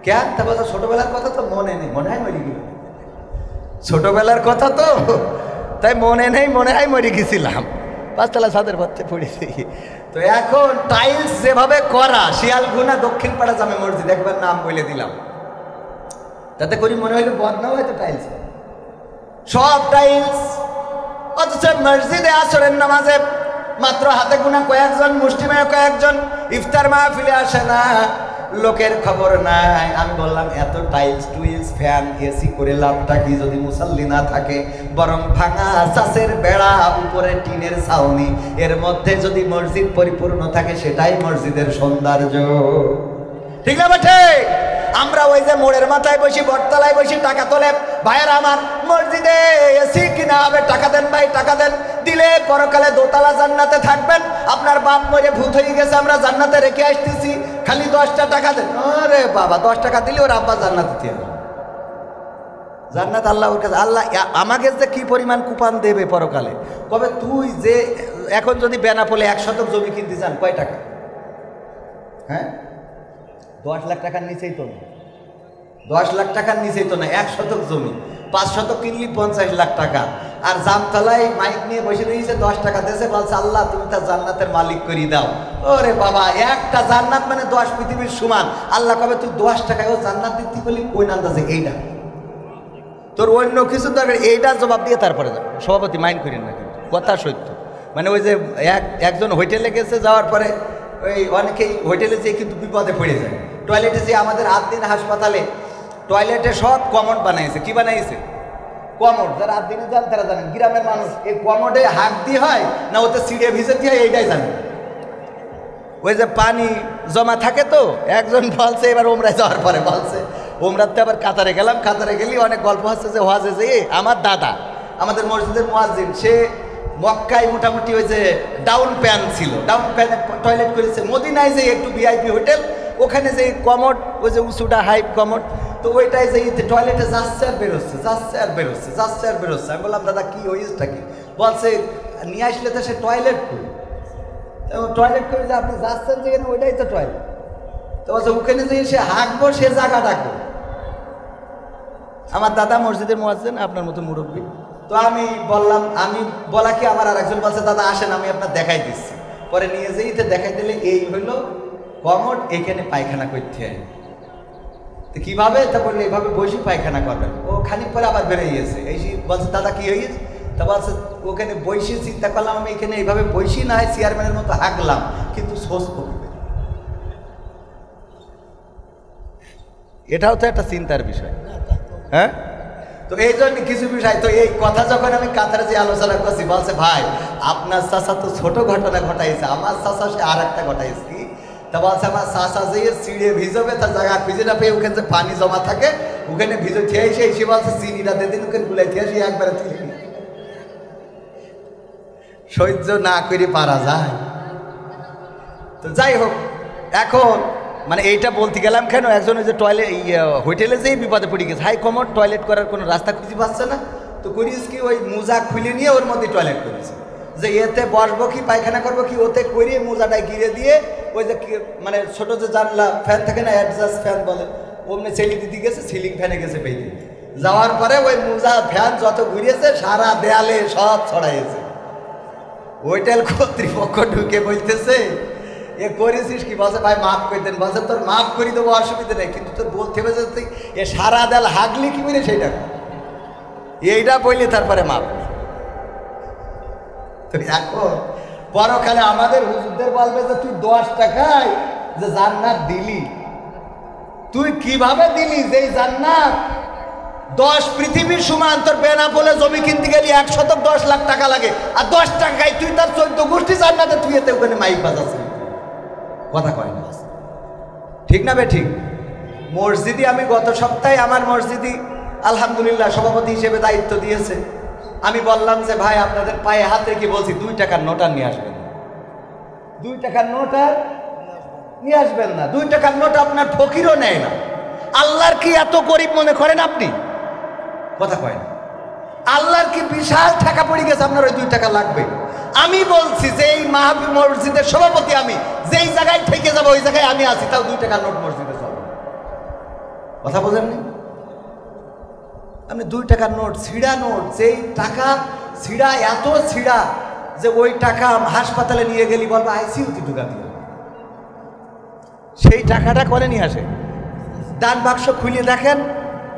কেন? তা বলছে ছোটবেলার কথা তো মনে নেই, মনে হয় মরে গেল। ছোটবেলার কথা তো তাই মনে নেই, মনে হয় মরে গেছিলাম, 5 তলা ছাদের পথে পড়েছি। তো এখন টাইলস যেভাবে করা, শিয়ালগুনা দক্ষিণ পাড়া জামে মসজিদ, একবার নাম বলে দিলাম, তাতে করি মনে হইলো বদনাম হয়তো টাইলস, সব টাইলস। অথচ মসজিদে আসরের নামাজে মাত্র হাতে গোনা কয়েকজন, মুষ্টিমেয় কয়েকজন ইফতার মাহফিলে আসে না, লোকের খবর নাই। আমি বললাম এত টাইলস টুইলস ফ্যান এসি করে লাভটা কি যদি মুসাল্লি না থাকে? বরং ভাঙা চাষের বেড়া, উপরে টিনের ছাউনি, এর মধ্যে যদি মসজিদ পরিপূর্ণ থাকে সেটাই মসজিদের সৌন্দর্য। ঠিক না বেঠে? আমরা ওই যে মোড়ের মাথায় বসি, বটতলায় বসি, টাকা তোলে। ভাইয়ের আমার, মসজিদে এসি কিনা হবে, টাকা দেন ভাই, টাকা দেন, দিলে পরকালে দোতলা জান্নাতে থাকবেন। আপনার বাপ মরে ভূত হয়ে গেছে, আমরা জান্নাতে রেখে আসতেছি, খালি 10টা টাকা দেন। আরে বাবা, 10 টাকা দিলে ওর আব্বা জান্নাতে দিয়ে জান্নাত আল্লাহ ওর কাছে। আল্লাহ আমাকে যে কি পরিমাণ কুপান দেবে পরকালে। কবে তুই যে এখন যদি বেনাপোলে 1 শতক জমি কিনতে চান, কয় টাকা? হ্যাঁ, 10 লাখ টাকার নিচেই তো না, 10 লাখ টাকার নিচেই তো না। 1 শতক জমি 5 শতক কিনলি 50 লাখ টাকা। আর জামতলায় মাইক নিয়ে বসে রয়েছে, 10 টাকা দেশে বলছে আল্লাহ তুমি তার জান্নাতের মালিক করে দাও। ওরে বাবা, একটা জান্নাত মানে 10 পৃথিবীর সমান। আল্লাহ কবে তুই 10 টাকায় ও জান্নাত দিতে বলি, কোন আন্দাজে? এইটা তোর অন্য কিছু দরকার, এইটা জবাব দিয়ে তারপরে যাবে। সভাপতি মাইন্ড করেন না, কিন্তু কথা সত্য। মানে ওই যে একজন হোটেলে গেছে, যাওয়ার পরে ওই অনেকেই হোটেলে যেয়ে কিন্তু বিপদে পড়ে যায়। টয়লেটে যে আমাদের আদ্দিন হাসপাতালে টয়লেটে সব কমোড বানাইছে। কি বানাইছে? কমোড। যারা আদ্দিনে যান তারা জানেন, গ্রামের মানুষ এই কমোডে হাত দিয়ে হয় না ওতে সিঁড়ে ভিজে দিয়ে হয়, এইটাই জানে। ওই যে পানি জমা থাকে। তো একজন বলছে, এবার ওমরায় যাওয়ার পরে বলছে, ওমরাতে আবার কাতারে গেলাম, কাতারে গেলি অনেক গল্প হচ্ছে যে ওয়াজে যে আমার দাদা আমাদের মসজিদের মুয়াজ্জিন, সে মক্কায় মোটামুটি ওই যে ডাউন প্যান ছিল, ডাউন প্যানে টয়লেট করেছে। মদিনায় যে একটু ভিআইপি হোটেল, ওখানে যে কমোড, ওই যে উঁচুটা হাইট কমোড, তো ওইটাই যে টয়লেটে যাচ্ছে আর বেরোচ্ছে, যাচ্ছে আর বেরোচ্ছে, যাচ্ছে আর বেরোচ্ছে। আমি বললাম দাদা কি হয়েছেটা কি? বলছে নিয়ে আসলে তো সে টয়লেট করি, টয়লেট করে যে আপনি যাচ্ছেন যেখানে ওইটাই তো টয়লেট। তো বলছে ওখানে যে সে হাঁকবো সে জায়গা ডাকবো। আমার দাদা মসজিদের মুয়াজ্জিন, আপনার মতো মুরব্বী। তো আমি বললাম, আমি বলা কি আমার আর একজন বলছে দাদা আসেন আমি আপনার দেখাই দিচ্ছি। পরে নিয়ে যেই দেখাই দিলে এই হইল কমোড, এখানে পায়খানা করতে হয়। তো কীভাবে? তা বললে এইভাবে বসে পায়খানা করবেন। ও খানিক পরে আবার বেড়ে গিয়েছে, এই বলছে দাদা কি হয়েছে? তা বলছে ওখানে বসে চিন্তা করলাম আমি এখানে এইভাবে বসি না হয় চেয়ারম্যানের মতো হাঁকলাম, কিন্তু সোজ পড়বে। এটাও তো একটা চিন্তার বিষয়, হ্যাঁ? তো এই জন্য কিছু বিষয়, তো এই কথা যখন আমি কাতারে যে আলোচনা করছি, বলছে ভাই আপনার চাচা তো ছোট ঘটনা ঘটাইছে, আমার চাচা সে আর একটা ঘটাইছে। কি? তা বলছে আমার চাচা যে চিড়ে ভিজবে, তার জায়গা খুঁজে না পেয়ে ওখানে যে পানি জমা থাকে ওখানে ভিজে খেয়ে এসে বলছে চিনিটা দিন ওখানে গুলাই খেয়ে এসে একবারে তুলে নিয়ে সহ্য না করে পারা যায়। তো যাই হোক, এখন মানে এইটা বলতে গেলাম কেন, একজন ওই যে টয়লেট হোটেলে যেই বিপদে পড়ে গেছে, হাই কমোড, টয়লেট করার কোনো রাস্তা খুঁজে পাচ্ছে না। তো করিস কি, ওই মোজা খুলে নিয়ে ওর মধ্যে টয়লেট করেছে, যে এতে বসবো কি পায়খানা করবো কি, ওতে করিয়ে মোজাটায় গিরে দিয়ে ওই যে মানে ছোটো যে জানলা ফ্যান থাকে না, অ্যাডজাস্ট ফ্যান বলে, ওমনি ছেলে দিতে গেছে, সিলিং ফ্যানে গেছে বেরিয়ে যাওয়ার পরে ওই মোজা ফ্যান যত ঘুরিয়েছে সারা দেয়ালে সব ছড়াইছে। হোটেল কর্তৃপক্ষ ঢুকে বলতেছে এ করেছিস কি? বলছে ভাই মাফ করে দেন। বলছে তোর মাফ করি দেবো, অসুবিধা নেই, কিন্তু তোর বলতে হবে যে তুই এ সারা দেয়াল হাগলি কি বলে সেইটা, এইটা বললে তারপরে মাফ। তো এখন পরকালে আমাদের হুজুরদের বলবে যে তুই 10 টাকায় যে জান্নাত দিলি, তুই কিভাবে দিলি? যে জান্নাত 10 পৃথিবীর সমান। তোর বেনাপোলে জমি কিনতে গেলি 1 শতক 10 লাখ টাকা লাগে, আর 10 টাকায় তুই তার 14 গোষ্ঠী জান্নাতে, তুই এতে ওখানে মাইক বাজাচ্ছিস, কথা কয় না, ঠিক না বে ঠিক? মসজিদে আমি গত সপ্তাহে আমার মসজিদে আলহামদুলিল্লাহ সভাপতি হিসেবে দায়িত্ব দিয়েছে। আমি বললাম যে ভাই আপনাদের পায়ে হাত রেখে বলছি 2 টাকার নোট আর নিয়ে আসবেন না, 2 টাকার নোট আর নিয়ে আসবেন না। 2 টাকার নোট আপনার ফকিরও নেয় না। আল্লাহর কি এত গরিব মনে করেন আপনি? কথা কয় না। আল্লাহর কি বিশাল টাকা পড়ে গেছে, আপনার ওই 2 টাকা লাগবে। আমি বলছি যে এই মাহফিল মসজিদের সভাপতি, আমি যেই জায়গায় থেকে যাবো ওই জায়গায় আমি আছি, তাও 2 টাকার নোট মসজিদে চলবে। কথা বোঝেননি? আপনি 2 টাকার নোট, ছিঁড়া নোট, যেই টাকা ছিঁড়া, এত ছিঁড়া যে ওই টাকা হাসপাতালে নিয়ে গেলি বলবো আইসিইউতে ঢুকা দিয়ে, সেই টাকাটা করে নিয়ে আসে। দান বাক্স খুলে দেখেন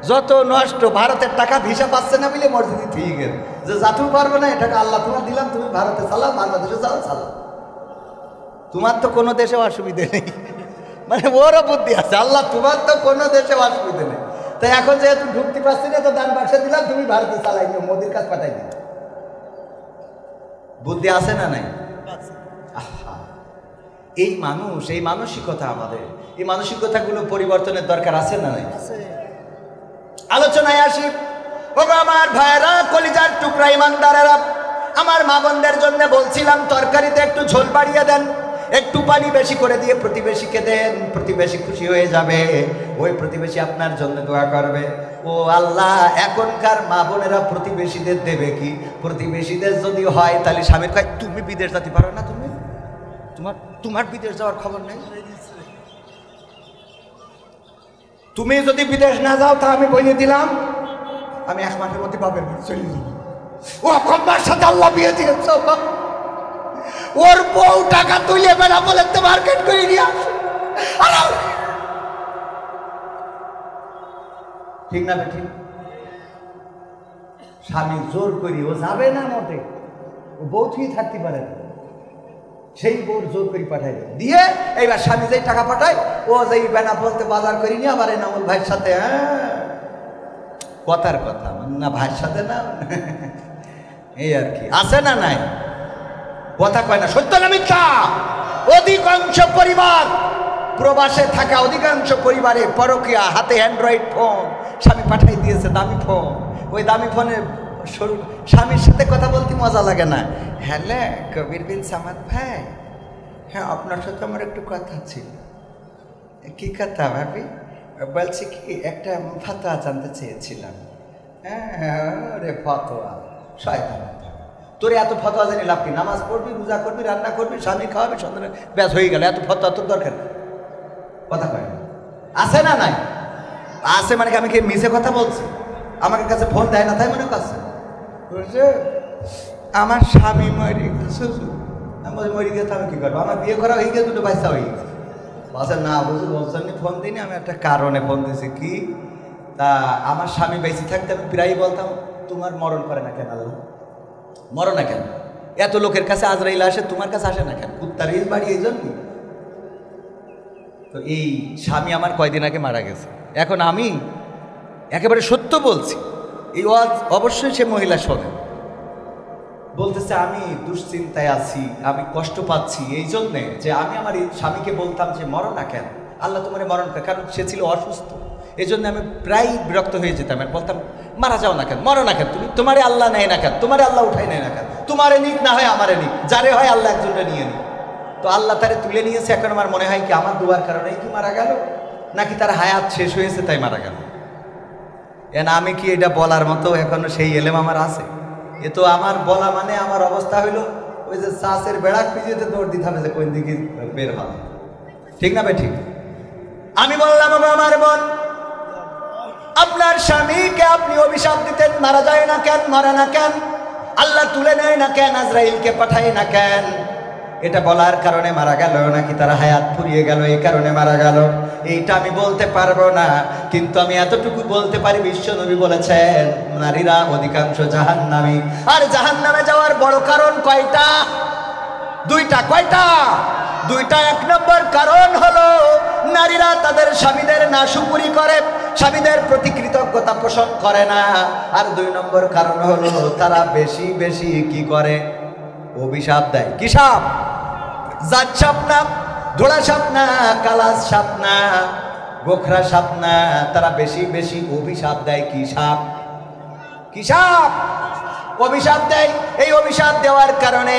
যত নষ্ট, ভারতের টাকা ভিসা পাচ্ছে না বলে মসজিদে ঠিক গেল যে যাতেও পারবে না, এটাকে আল্লাহ তোমার দিলাম, তুমি ভারতে চালাও, বাংলাদেশে চালাও। তোমার তো কোনো দেশে অসুবিধে নেই, মানে ওরও বুদ্ধি আছে, আল্লাহ তোমার তো কোনো দেশে অসুবিধে নেই। তাই এখন যেহেতু ঢুকতে পারছি না, তো দান বাক্স দিলাম, তুমি ভারতে চালাই নিও, মোদির কাজ পাঠাই দিও। বুদ্ধি আছে না নাই? আহা, এই মানুষ, এই মানসিকতা, আমাদের এই মানসিকতাগুলো পরিবর্তনের দরকার আছে না নাই? আলোচনায় আসি। ওগো আমার ভাইয়েরা, কলিজার টুকরা ইমানদারেরা, আমার মা বোনদের জন্য বলছিলাম তরকারিতে একটু ঝোল বাড়িয়ে দেন, একটু পানি বেশি করে দিয়ে প্রতিবেশীকে দেন, প্রতিবেশী খুশি হয়ে যাবে, ওই প্রতিবেশী আপনার জন্য দোয়া করবে। ও আল্লাহ, এখনকার মা বোনেরা প্রতিবেশীদের দেবে কি? প্রতিবেশীদের যদি হয় তাহলে স্বামীর কয় তুমি বিদেশ যেতে পারো না, তোমার বিদেশ যাওয়ার খবর নেই, তুমি যদি বিদেশ না যাও তা আমি বলে দিলাম আমি 1 মাসের মধ্যে বাপের বাড়ি চলে যাব। ও কম্মার সাথে আল্লাহ বিয়ে দিয়েছে, ওর বউ টাকা তুলে বেড়া বলে তো মার্কেট করে নিয়ে আসে, ঠিক না ঠিক? স্বামী জোর করি ও যাবে না মোটে, ও বউ ঠিক থাকতে পারে না, সেই বউর জোর করে পাঠাই দিয়ে এইবার স্বামী যেই টাকা পাঠায়, ও যেই বেনা বলতে বাজার করি নি আমার এনামুল ভাইয়ের সাথে, কথার কথা না ভাইয়ের সাথে না, এই আর কি, আছে না নাই? কথা কয় না, সত্য না মিথ্যা? অধিকাংশ পরিবার, প্রবাসে থাকা অধিকাংশ পরিবারে পরকীয়া, হাতে অ্যান্ড্রয়েড ফোন, স্বামী পাঠাই দিয়েছে দামি ফোন, ওই দামি ফোনে স্বামীর সাথে কথা বলতে মজা লাগে না। হ্যালো কবির বিন সামাদ ভাই, হ্যাঁ আপনার সাথে আমার একটু কথা ছিল। কি কথা ভাবি? বলছি কি একটা ফতোয়া জানতে চেয়েছিলাম। হ্যাঁ রে ফতোয়া, শয়তান, তোর এত ফতোয়া জানি লাভ কি? নামাজ পড়বি, রোজা করবি, রান্না করবি, স্বামী খাওয়াবি, সন্তানের ব্যাস হয়ে গেল, এত ফতোয়া তোর দরকার? কথা কয় না, আছে না নাই? আছে মানে কি আমি কি মিছে কথা বলছি? আমাকে কাছে ফোন দেয় না তাই মনে করছে? বলছে আমার স্বামী মরে গেছে। আমি মরে গেছে আমি কি করবো? আমার বিয়ে করা হয়ে গেছে, 2 বাচ্চা হয়ে গেছে। বলছে না বলছেন ফোন দিইনি, আমি একটা কারণে ফোন দিয়েছি। কি? তা আমার স্বামী বেঁচে থাকতে আমি প্রায়ই বলতাম তোমার মরণ করে না কেন আল্লাহ? মরো না কেন? এত লোকের কাছে আজরাইল আসে, তোমার কাছে আসে না কেন? কুত্তার ইজ বাড়ি এই জন্য। তো এই স্বামী আমার কয়দিন আগে মারা গেছে। এখন আমি একেবারে সত্য বলছি, এই অবশ্যই সে মহিলা শোনে, বলতেছে আমি দুশ্চিন্তায় আছি, আমি কষ্ট পাচ্ছি এই জন্যে যে আমি আমার স্বামীকে বলতাম যে মরো না কেন আল্লাহ তোমার মরণ, কারণ সে ছিল অসুস্থ, এই জন্য আমি প্রায় বিরক্ত হয়ে যেতাম, আর বলতাম মারা যাও না কেন, মরো না কেন, তুমি তোমারে আল্লাহ নেয় না কেন, তোমারে আল্লাহ উঠাই নেয় না কেন, তোমারে নিক না হয় আমারে নিক, যারে হয় আল্লাহ একজনটা নিয়ে নিক। তো আল্লাহ তারে তুলে নিয়েছে। এখন আমার মনে হয় কি আমার দুয়ার কারণেই কি মারা গেল, নাকি তার হায়াত শেষ হয়েছে তাই মারা গেল? আমি কি এটা বলার মতো এখনো সেই এলেম আমার আছে? এ তো আমার বলা মানে আমার অবস্থা হইলো ওই যে চাষের বেড়া খুঁজেতে দৌড় দিতে হবে যে কোন দিকে বের হবে, ঠিক না ভাই? ঠিক। আমি বললাম আমার বোন, আপনার স্বামীকে আপনি অভিশাপ দিতেন, মারা যায় না কেন, মরে না কেন, আল্লাহ তুলে নেয় না কেন, আজরাইলকে পাঠায় না কেন? এটা বলার কারণে মারা গেল নাকি তার হায়াত ফুরিয়ে গেল এই কারণে মারা গেল, এইটা আমি বলতে পারবো না। কিন্তু আমি এতটুকু বলতে পারি, বিশ্ব নবী বলেছেন নারীরা অধিকাংশ জাহান্নামী। আর জাহান্নামে যাওয়ার বড় কারণ কয়টা? 2টা। কয়টা? 2টা। 1 নম্বর কারণ হলো নারীরা তাদের স্বামীদের নাশুকুরি করে, স্বামীদের প্রতি কৃতজ্ঞতা পোষণ করে না। আর 2 নম্বর কারণ হলো তারা বেশি বেশি কি করে? অভিশাপ দেয়। কি সাপ? জাত সাপ না, ধোড়া সাপ না, কালাস সাপ না, গোখরা সাপ না, তারা বেশি বেশি অভিশাপ দেয়। কি সাপ? কি সাপ? অভিশাপ দেয়। এই অভিশাপ দেওয়ার কারণে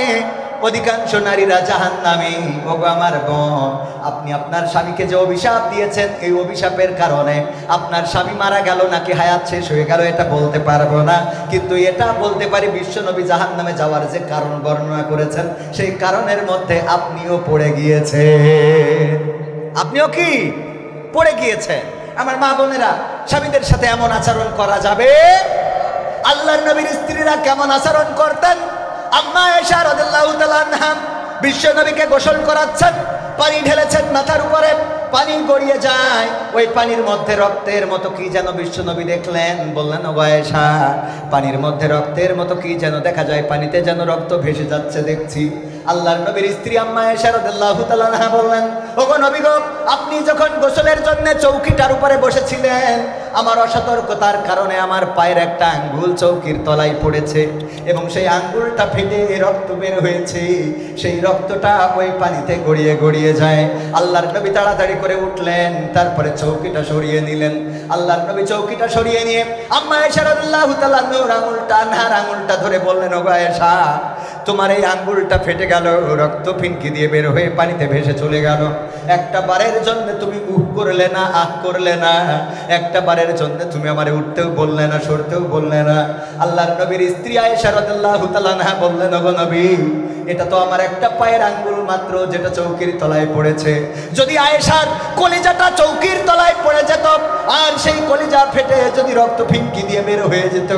অধিকাংশ নারীরা জাহান্নামী। ওগো আমার বোন, আপনি আপনার স্বামীকে যে অভিশাপ দিয়েছেন, এই অভিশাপের কারণে আপনার স্বামী মারা গেল নাকি হায়াত শেষ হয়ে গেল এটা বলতে পারবো না, কিন্তু এটা বলতে পারি বিশ্বনবী জাহান্নামে যাওয়ার যে কারণ বর্ণনা করেছেন, সেই কারণের মধ্যে আপনিও পড়ে গিয়েছেন। আপনিও কি পড়ে গিয়েছেন? আমার মা বোনেরা, স্বামীদের সাথে এমন আচরণ করা যাবে? আল্লাহর নবীর স্ত্রীরা কেমন আচরণ করতেন? আম্মা আয়েশা রাদিয়াল্লাহু তাআলা আনহা বিশ্ব নবীকে গোসল করাচ্ছেন, পানি ঢেলেছেন মাথার উপরে, পানি গড়িয়ে যায়, ওই পানির মধ্যে রক্তের মতো কি যেন বিশ্ব নবী দেখলেন। বললেন, ও আয়েশা, পানির মধ্যে রক্তের মতো কি যেন দেখা যায়, পানিতে যেন রক্ত ভেসে যাচ্ছে দেখছি। আল্লাহর নবীর স্ত্রী আম্মা আয়েশা রাদিয়াল্লাহু তাআলা আনহা বললেন, ওগো নবী গো, আপনি যখন গোসলের জন্য চৌকিটার উপরে বসেছিলেন, আমার অসতর্কতার কারণে আমার পায়ের একটা আঙ্গুল চৌকির তলায় পড়েছে এবং সেই আঙ্গুলটা ফেটে রক্ত বের হয়েছে। সেই রক্তটা ওই পানিতে গড়িয়ে গড়িয়ে যায়। আল্লাহর নবী তাড়াতাড়ি করে উঠলেন, তারপরে চৌকিটা সরিয়ে নিলেন। আল্লাহর নবী চৌকিটা সরিয়ে নিয়ে আম্মা আয়েশা রাদিয়াল্লাহু তাআলা আনহার আঙ্গুলটা, আনহার আঙ্গুলটা ধরে বললেন, ওগো আয়েশা, তোমার এই আঙ্গুলটা ফেটে গেল, রক্ত ফিনকি দিয়ে বের হয়ে পানিতে ভেসে চলে গেল। একটা বারের জন্য তুমি উহ করলে না, আহ করলে না, একটা বারের জন্য তুমি আমারে উঠতেও বললে না, সরতেও বললে না। আল্লাহর নবীর স্ত্রী আয়েশা রাদিয়াল্লাহু তাআলা আনহা বললেন, ওগো নবী, এটা তো আমার একটা পায়ের আঙ্গুল মাত্র, যেটা চৌকির তলায় পড়েছে। যদি আয়েশার কলিজাটা চৌকির তলায় পড়ে যেত আর সেই কলিজা ফেটে যদি রক্ত ফিনকি দিয়ে বের হয়ে যেত,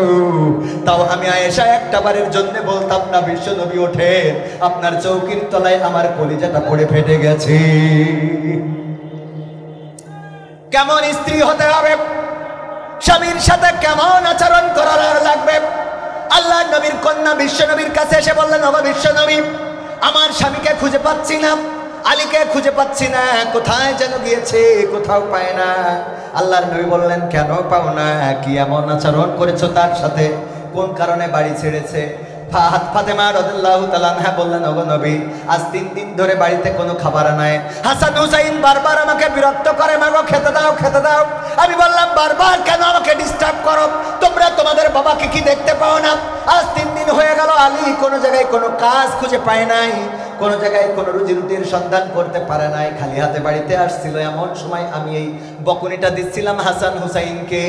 তাও আমি আয়েশা একটা বারের জন্য বলতাম না, বিশ্ব নবী ওঠেন, আপনার চৌকির তলায় আমার কলিজাটা পড়ে ফেটে গেছে। কেমন স্ত্রী হতে হবে, স্বামীর সাথে কেমন আচরণ করা লাগবে। আল্লাহ নবীর কন্যা বিশ্ব নবীর কাছে এসে বললেন, ওগো বিশ্ব নবী, আমার স্বামীকে খুঁজে পাচ্ছি না, আলীকে খুঁজে পাচ্ছি না, কোথায় যেন গিয়েছে, কোথাও পায় না। আল্লাহর নবী বললেন, কেন পাও না? কি এমন আচরণ করেছো তার সাথে? কোন কারণে বাড়ি ছেড়েছে? ফাতেমা রাদিয়াল্লাহু তাআলা আনহা বললেন, ওগো নবী, আজ 3 দিন ধরে বাড়িতে কোনো খাবার নাই। হাসান হুসাইন বারবার আমাকে বিরক্ত করে, মাগো খেতে দাও, খেতে দাও। আমি বললাম, বারবার কেন আমাকে ডিস্টার্ব করো? তোমরা তোমাদের বাবাকে কি দেখতে পাও না? আজ 3 দিন হয়ে গেল, আলী কোনো জায়গায় কোনো কাজ খুঁজে পায় নাই, কোনো জায়গায় কোনো রুজি রুটির সন্ধান করতে পারে নাই, খালি হাতে বাড়িতে আসছিল। এমন সময় আমি এই বকুনিটা দিচ্ছিলাম হাসান হুসাইনকে।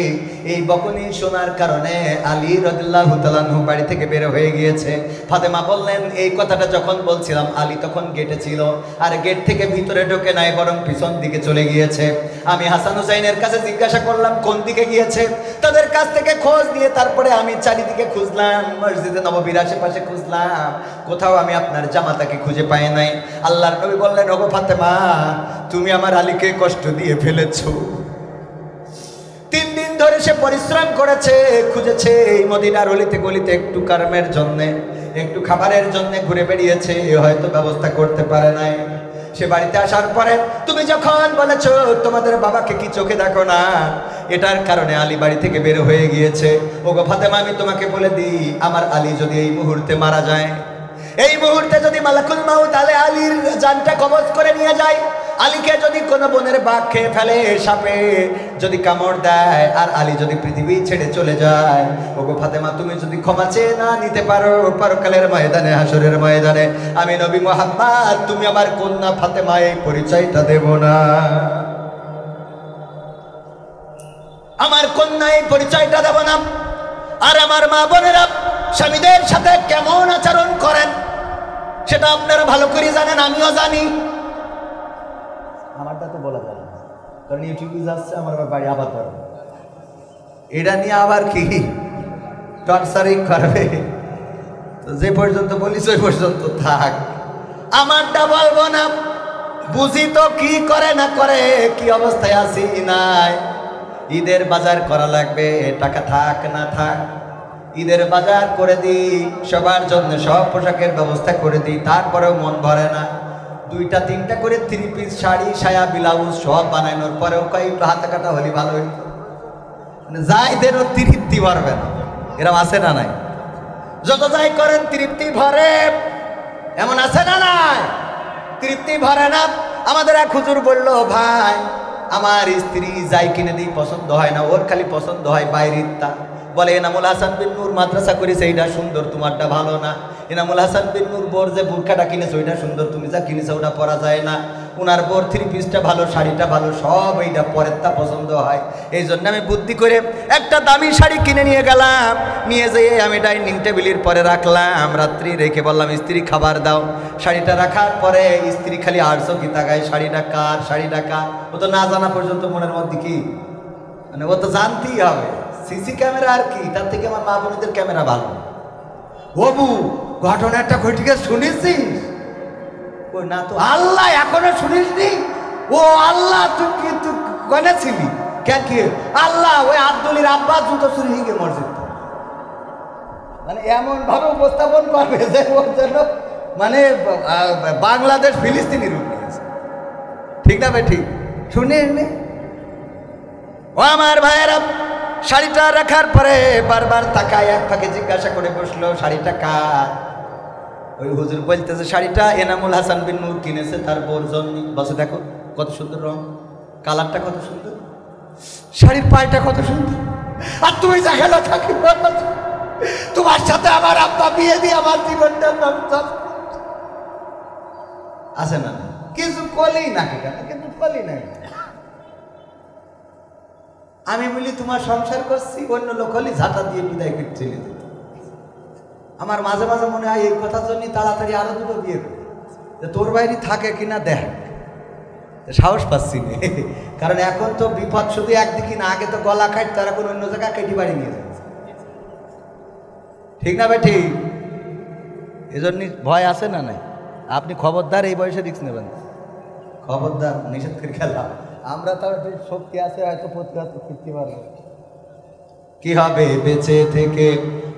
এই বকুনি শোনার কারণে আলী রাদিয়াল্লাহু তাআলা আনহু বাড়ি থেকে বের হয়ে গিয়েছে। ফাতেমা বললেন, এই কথাটা যখন বলছিলাম, আলী তখন গেটে ছিল, আর গেট থেকে ভিতরে ঢোকে নাই, বরং পিছন দিকে চলে গিয়েছে। আমি হাসান হুসাইনের কাছে জিজ্ঞাসা করলাম কোন দিকে গিয়েছে। তাদের কাছ থেকে খোঁজ নিয়ে তারপরে আমি চারিদিকে খুঁজলাম, মসজিদে নববীর আশেপাশে খুঁজলাম, কোথাও আমি আপনার জামাতাকে খুঁজে পাই নাই। আল্লাহর নবী বললেন, ওগো ফাতেমা, তুমি আমার আলীকে কষ্ট দিয়ে ফেলেছো। 3 দিন ধরে সে পরিশ্রম করেছে, খুঁজেছে, এই মদিনার অলিতে গলিতে একটু কারমের জন্য, একটু খাবারের জন্য ঘুরে বেরিয়েছে, হয়তো ব্যবস্থা করতে পারে নাই। সে বাড়িতে আসার পরে তুমি যখন বলেছো তোমাদের বাবাকে কি চোখে দেখো না, এটার কারণে আলী বাড়ি থেকে বের হয়ে গিয়েছে। ওগো ফাতেমা, আমি তোমাকে বলে দিই, আমার আলী যদি এই মুহূর্তে মারা যায়, এই মুহূর্তে যদি মালাকুল মাউত আলীর জানটা কবজ করে নিয়ে যায়, আলীকে যদি কোনো বনের বাঘ খেয়ে ফেলে, সাপে যদি কামড় দেয়, আর আলী যদি পৃথিবী ছেড়ে চলে যায়, ওগো ফাতেমা, তুমি যদি ক্ষমা চেয়ে না নিতে পারো পরকালের ময়দানে, হাসরের ময়দানে, আমি নবী মুহাম্মদ, তুমি আমার কন্যা ফাতেমা এই পরিচয়টা দেব না। আমার কন্যা এই পরিচয়টা দেব না। আর আমার মা বোনেরা স্বামীদের সাথে কেমন আচরণ করেন সেটা আপনারা ভালো করে জানেন, আমিও জানি। আমারটা তো বলা যাবে না, কারণ ইউটিউবে যাচ্ছে, আমার বাড়ি আবার করবে, এটা নিয়ে আবার কি টর্চারিং করবে। তো যে পর্যন্ত বলিস ওই পর্যন্ত থাক, আমারটা বলবো না। বুঝি তো কি করে না করে, কি অবস্থায় আছি নাই। ঈদের বাজার করা লাগবে, টাকা থাক না থাক, ঈদের বাজার করে দিই, সবার জন্য সব পোশাকের ব্যবস্থা করে দিই, তারপরেও মন ভরে না। 2টা 3টা করে 3 পিস শাড়ি, সায়া, ব্লাউজ সব বানানোর পরেও কই একটু হাতে কাটা হলে ভালো হইতো, মানে যাই দেন তৃপ্তি ভরবে না। এরকম আছে না নাই? যত যাই করেন তৃপ্তি ভরে, এমন আছে না নাই? তৃপ্তি ভরে না। আমাদের এক হুজুর বলল, ভাই আমার স্ত্রী যাই কিনে দিই পছন্দ হয় না, ওর খালি পছন্দ হয় বাইরের তা। বলে এনামুল হাসান বিন নূর মাদ্রাসা করেছে, এইটা সুন্দর, তোমারটা ভালো না। এনামুল হাসান বিন নূর বোর যে বুরকাটা কিনেছে ওইটা সুন্দর, তুমি যা কিনেছো ওটা পরা যায় না। ওনার বোর 3 পিসটা ভালো, শাড়িটা ভালো, সব এইটা পরের তা পছন্দ হয়। এই জন্য আমি বুদ্ধি করে একটা দামি শাড়ি কিনে নিয়ে গেলাম, নিয়ে যেয়ে আমি ডাইনিং টেবিলের পরে রাখলাম। রাত্রি রেখে বললাম স্ত্রী খাবার দাও। শাড়িটা রাখার পরে স্ত্রী খালি আড়ছো কি তাকায়, শাড়িটা কার, শাড়িটা কার। ও তো না জানা পর্যন্ত মনের মধ্যে কি মানে ও তো জানতেই হবে। সিসি ক্যামেরা আর কি, তার থেকে আমার মা বোনদের ক্যামেরা ভালো। বাবু ঘটনা একটা ঘটিকে শুনেছিস? ওই না তো। আল্লাহ এখনো শুনিসনি? ও আল্লাহ তুই কি তুই কনে ছিলি? কে কি আল্লাহ? ওই আব্দুলির আব্বাস জুতো চুরি হয়ে গিয়ে মসজিদ। মানে এমন ভাবে উপস্থাপন করবে যে ওর জন্য মানে বাংলাদেশ ফিলিস্তিনি রূপ নিয়েছে। ঠিক না ভাই? ঠিক শুনে নে। ও আমার ভাইয়েরা, শাড়িটা রাখার পরে বারবার তাকায়, এক ফাঁকে জিজ্ঞাসা করে বসলো শাড়িটা কার। ওই হুজুর বলতেছে শাড়িটা এনামুল হাসান বিন নূর কিনেছে তার বোর জন্য। বসে দেখো কত সুন্দর রং, কালারটা কত সুন্দর, শাড়ির পায়টা কত সুন্দর। আর তুমি যেখানে থাকি তোমার সাথে আমার আব্বা বিয়ে দিয়ে আমার জীবনটা আছে না, কিছু কলেই না, কিন্তু কলি নাই। আমি বলি তোমার সংসার করছি, অন্য লোক হলে ঝাঁটা দিয়ে বিদায় করে চলে যেত। আমার মাঝে মাঝে মনে হয় এই কথার জন্যই তাড়াতাড়ি আরো দুটো বিয়ে করি, তোর বাইরে থাকে কিনা দেখ। সাহস পাচ্ছি না, কারণ এখন তো বিপদ শুধু একদিকে না, আগে তো গলা খাট, তারা কোনো অন্য জায়গায় কেটে বাড়ি নিয়ে যাচ্ছে। ঠিক না ভাই? ঠিক। এজন্য ভয় আছে না নাই? আপনি খবরদার এই বয়সে রিস্ক নেবেন, খবরদার, নিষেধ করে খেলাম। আমরা তার শক্তি আছে, হয়তো প্রতিবাদ করতে পারবো। কি হবে বেঁচে থেকে?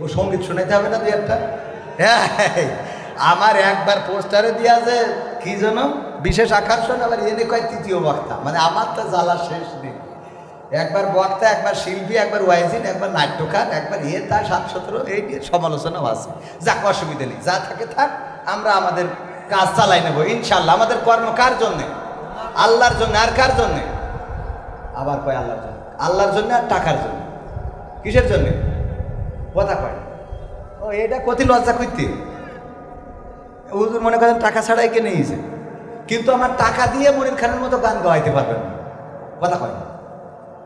ও সঙ্গীত শোনাইতে হবে না দুই একটা? আমার একবার পোস্টারে দিয়া যে কি যেন বিশেষ আকর্ষণ, আবার এনে কয় তৃতীয় বক্তা। মানে আমার তো জ্বালা শেষ নেই। একবার বক্তা, একবার শিল্পী, একবার ওয়াইজিন, একবার নাট্যকার, একবার তার 7-17 এই নিয়ে সমালোচনাও আছে। যাক, অসুবিধা নেই, যা থাকে থাক, আমরা আমাদের কাজ চালাই নেবো ইনশাল্লাহ। আমাদের কর্ম কার জন্যে? আল্লাহর জন্য। আর কার জন্যে? আবার কয় আল্লাহর জন্য। আল্লাহর জন্য আর টাকার জন্য। কিসের জন্যে? কথা কয় ও এটা কতি লজ্জা করতে। হুজুর মনে করেন টাকা ছাড়াই কে নিয়েছে, কিন্তু আমার টাকা দিয়ে মনির খানের মতো গান গাইতে পারবেন না। কথা কয়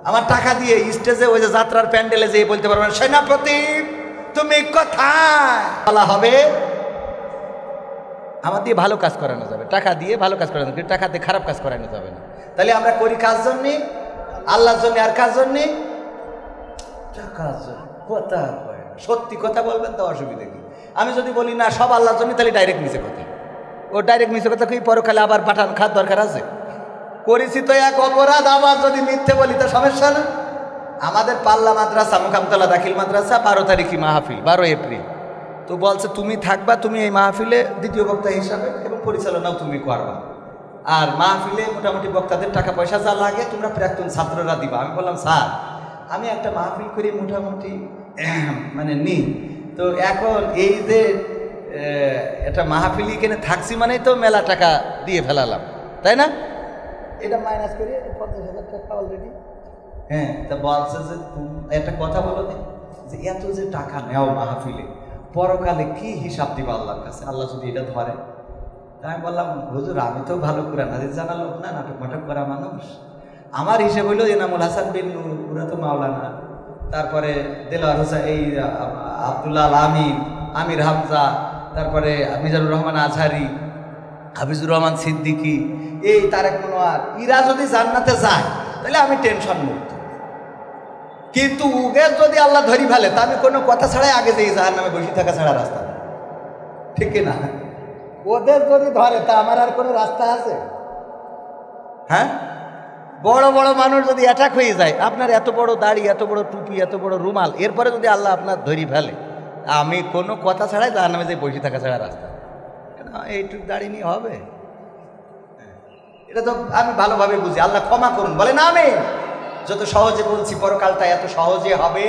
আমার টাকা দিয়ে স্টেজে ওই যে যাত্রার প্যান্ডেলে যেয়ে বলতে পারবেন সেনাপতি তুমি কোথায় বলা হবে। আমার দিয়ে ভালো কাজ করানো যাবে, টাকা দিয়ে ভালো কাজ করানো, কিন্তু টাকা দিয়ে খারাপ কাজ করানো যাবে না। তাহলে আমরা করি কাজ জন্যে, আল্লাহর জন্য। আর কাজ জন্যে? টাকার জন্য। কথা কয় সত্যি কথা বলবেন তো অসুবিধা কি? আমি যদি বলি না সব আল্লাহর জন্য, তাহলে ডাইরেক্ট মিশে কথা। ও ডাইরেক্ট মিশে কথা কি পরকালে আবার পাঠান খাত দরকার আছে? করেছি তো এক অপরাধ, আবার যদি মিথ্যে বলি তো সমস্যা না। আমাদের পাল্লা মাদ্রাসা, মুকামতলা দাখিল মাদ্রাসা 12 তারিখে মাহফিল, 12 এপ্রিল। তো বলছে তুমি থাকবা, তুমি এই মাহফিলে দ্বিতীয় বক্তা হিসাবে, এবং পরিচালনাও তুমি করবা। আর মাহফিলে মোটামুটি বক্তাদের টাকা পয়সা যা লাগে তোমরা প্রাক্তন ছাত্ররা দিবা। আমি বললাম স্যার আমি একটা মাহফিল করি মোটামুটি মানে নিই, তো এখন এই যে একটা মাহফিলি এখানে থাকছি মানে তো মেলা টাকা দিয়ে ফেলালাম, তাই না? এটা মাইনাস করে 50,000 টাকা অলরেডি। হ্যাঁ, তা বলছে যে একটা কথা বলো যে এত যে টাকা নেও মাহফিলে, পরকালে কি হিসাব দিবা আল্লাহর কাছে, আল্লাহ যদি এটা ধরে? তাই আমি বললাম হুজুর আমি তো ভালো কোরআন হাদিস জানা লোক না, নাটক মাটক করা মানুষ। আমার হিসেব হইল এনামুল হাসান বিন নূর, ওরা তো মাওলানা, তারপরে দেলোয়ার হোসেন, এই আব্দুল্লাহ আল আমিন, আমির হামজা, তারপরে মিজানুর রহমান আজহারি, হাফিজুর রহমান সিদ্দিকী, এই তারেক মনোয়ার, এরা যদি জান্নাতে যায় তাহলে আমি টেনশন মুক্ত। কিন্তু উগে যদি আল্লাহ ধরি ফেলে তা আমি কোনো কথা ছাড়াই আগে যেই জাহান্নামে বসে থাকা ছাড়া রাস্তা নেই। ঠিক না? ওদের যদি ধরে তা আমার আর কোনো রাস্তা আছে? হ্যাঁ, বড় বড় মানুষ যদি অ্যাটাক হয়ে যায়, আপনার এত বড় দাড়ি, এত বড় টুপি, এত বড় রুমাল, এরপরে যদি আল্লাহ আপনার ধরি ফেলে, আমি কোনো কথা ছাড়াই জাহান্নামে যে বসে থাকা ছাড়া রাস্তা না। এইটুক দাড়ি নিয়ে হবে? এটা তো আমি ভালোভাবে বুঝি। আল্লাহ ক্ষমা করুন, বলে না আমি যত সহজে বলছি পরকালটা এত সহজে হবে।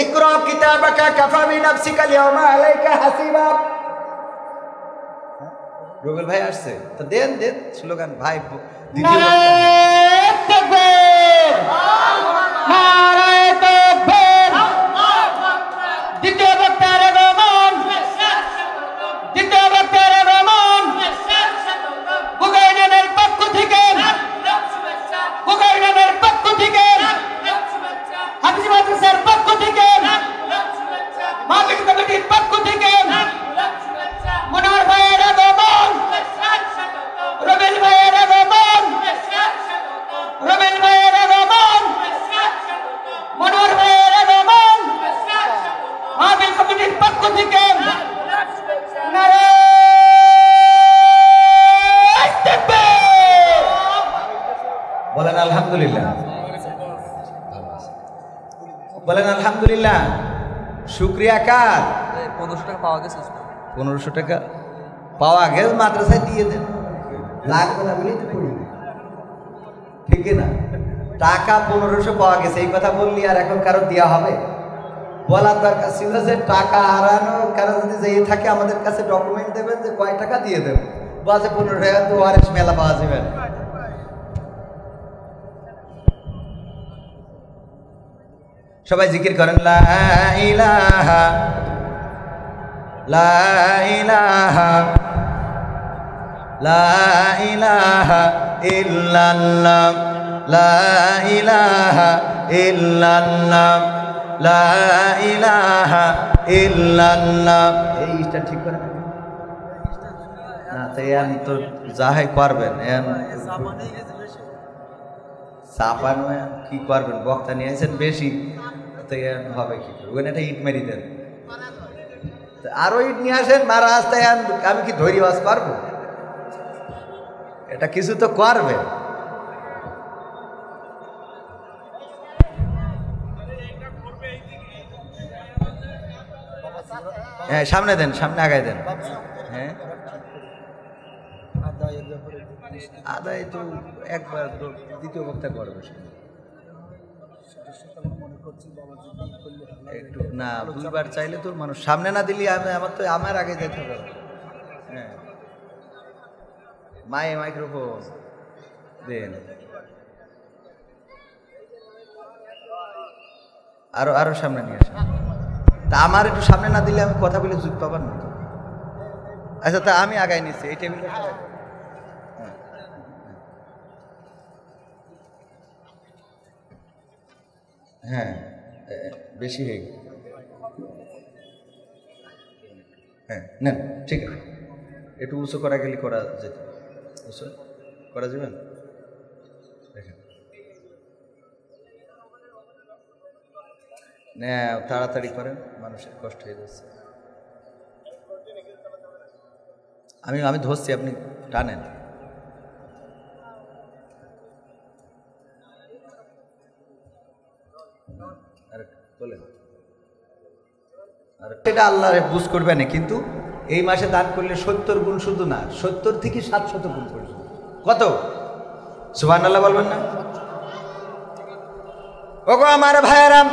ইকরা কিতাবাকা কাফা বিনাফসিকা আল-ইয়াওমা আলাইকা হাসিবা। রুবেল ভাই আসছে তো দেন দেন স্লোগান ভাই। দ্বিতীয় নারায়ে তাকবীর, নারায়ে তাকবীর, আলহামদুলিল্লাহ, বলেন আলহামদুলিল্লাহ। শুক্রিয়া কার? 1500 টাকা পাওয়া গেছে। 1500 টাকা পাওয়া গেল, মাদ্রাসায় দিয়ে দেন, লাগবে না বলেই তো পড়ি, ঠিক না? টাকা 1500 পাওয়া গেছে, এই কথা বললি আর এখন কারো দেওয়া হবে? বলার দরকার ছিল যে টাকা হারানো কারো যদি যেয়ে থাকে আমাদের কাছে ডকুমেন্ট দেবেন যে কয় টাকা দিয়ে দেবেন, বলছে 15 টাকা তো ওয়ারেস মেলা পাওয়া যাবে না। সবাই জিকির করেন লা ইলাহা লা ইলাহা লা ইলাহা ইল্লাল্লাহ লা ইলাহা ইল্লাল্লাহ লা ইলাহা ইল্লাল্লাহ। এইটা ঠিক করে না, তাই আমি তো যাহাই পারবেন চাপানো কি করবেন, বক্তা নিয়ে আসেন বেশি, তাই হবে কি ওখানে একটা ইট মেরি দেন, আরো ইট নিয়ে আসেন মারা আসতে, আমি কি ধৈর্য বাস পারবো? এটা কিছু তো করবে। হ্যাঁ সামনে দেন, সামনে আগায় দেন। হ্যাঁ আদায় তো একবার দ্বিতীয় বক্তা করবে, একটু না দুইবার চাইলে তোর মানুষ সামনে না দিলি আমার তো আমার আগে যেতে হবে। হ্যাঁ মাইক্রোফোন দেন, আরো সামনে নিয়ে আসেন। তা আমার একটু সামনে না দিলে আমি কথা বলে জুত পাবার না। আচ্ছা তা আমি আগাই নিচ্ছি এই টেবিলটা। হ্যাঁ বেশি হয়ে গেল, হ্যাঁ নেন ঠিক আছে, একটু উঁচু করা গেলে করা যেত, উঁচু করা যাবে না? দেখেন না, তাড়াতাড়ি করেন, মানুষের কষ্ট হয়ে যাচ্ছে। আমি ধরছি, আপনি টানেন। এটা আল্লাহরে বুঝ করবে না, কিন্তু এই মাসে দান করলে 70 গুণ, শুধু না 70 থেকে 700 গুণ পর্যন্ত। কত? সুবহানাল্লাহ বলবেন না? ওগো আমার ভাইয়েরাম,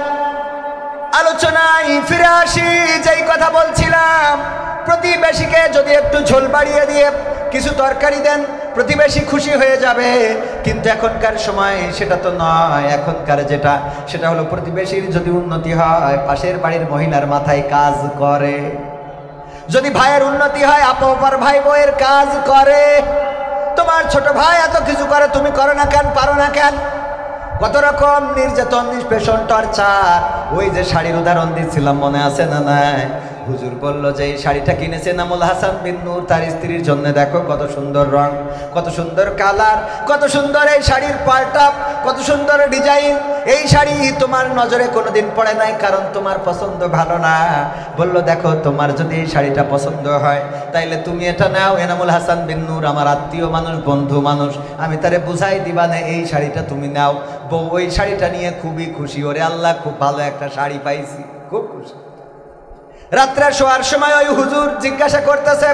আলোচনায় ফিরে আসি। যেই কথা বলছিলাম, প্রতিবেশীকে যদি একটু ঝোল বাড়িয়ে দিয়ে কিছু তরকারি দেন, প্রতিবেশী খুশি হয়ে যাবে। কিন্তু এখনকার সময় সেটা তো নয়। এখনকার যেটা, সেটা হলো প্রতিবেশীর যদি উন্নতি হয়, পাশের বাড়ির মহিলার মাথায় কাজ করে। যদি ভাইয়ের উন্নতি হয়, আপর ভাই বউয়ের কাজ করে। তোমার ছোট ভাই এত কিছু করে, তুমি করো না কেন, পারো না কেন? কত রকম নির্যাতন, নিষ্পেষণ, টর্চার। ওই যে শাড়ির উদাহরণ দিচ্ছিলাম, মনে আছে না? নাই হুজুর বলল যে এই শাড়িটা কিনেছে নামুল হাসান বিন নূর তার স্ত্রীর জন্য। দেখো কত সুন্দর রং, কত সুন্দর কালার, কত সুন্দর এই শাড়ির পাল্টা, কত সুন্দর ডিজাইন। এই শাড়ি তোমার নজরে কোনোদিন পড়ে নাই, কারণ তোমার পছন্দ ভালো না। বলল দেখো তোমার যদি এই শাড়িটা পছন্দ হয়, তাইলে তুমি এটা নাও। এনামুল হাসান বিন নূর আমার আত্মীয় মানুষ, বন্ধু মানুষ, আমি তারে বুঝাই দিবা না, এই শাড়িটা তুমি নাও। বউ ওই শাড়িটা নিয়ে খুবই খুশি। ওরে আল্লাহ, খুব ভালো একটা শাড়ি পাইছি, খুব খুশি। রাত্রে শোয়ার সময় ওই হুজুর জিজ্ঞাসা করতেছে,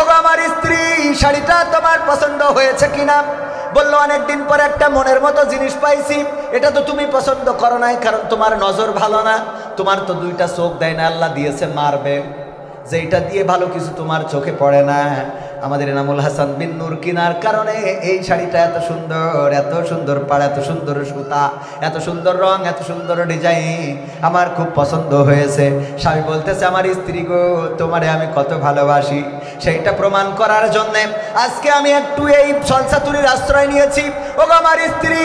ওগো আমার স্ত্রী, শাড়িটা তোমার পছন্দ হয়েছে কিনা? বললো অনেকদিন পরে একটা মনের মতো জিনিস পাইছি। এটা তো তুমি পছন্দ করো নাই, কারণ তোমার নজর ভালো না। তোমার তো দুইটা চোখ দেয় না, আল্লাহ দিয়েছে মারবে, যেটা দিয়ে ভালো কিছু তোমার চোখে পড়ে না। আমাদের এনামুল হাসান বিন নূর কিনার কারণে এই শাড়িটা এত সুন্দর, এত সুন্দর পাড়, এত সুন্দর সুতা, এত সুন্দর রং, এত সুন্দর ডিজাইন, আমার খুব পছন্দ হয়েছে। স্বামী বলতেছে, আমার স্ত্রী গো, তোমারে আমি কত ভালোবাসি। সেইটা প্রমাণ করার জন্যে আজকে আমি একটু এই সলসাতুরির আশ্রয় নিয়েছি। ওগো আমার স্ত্রী,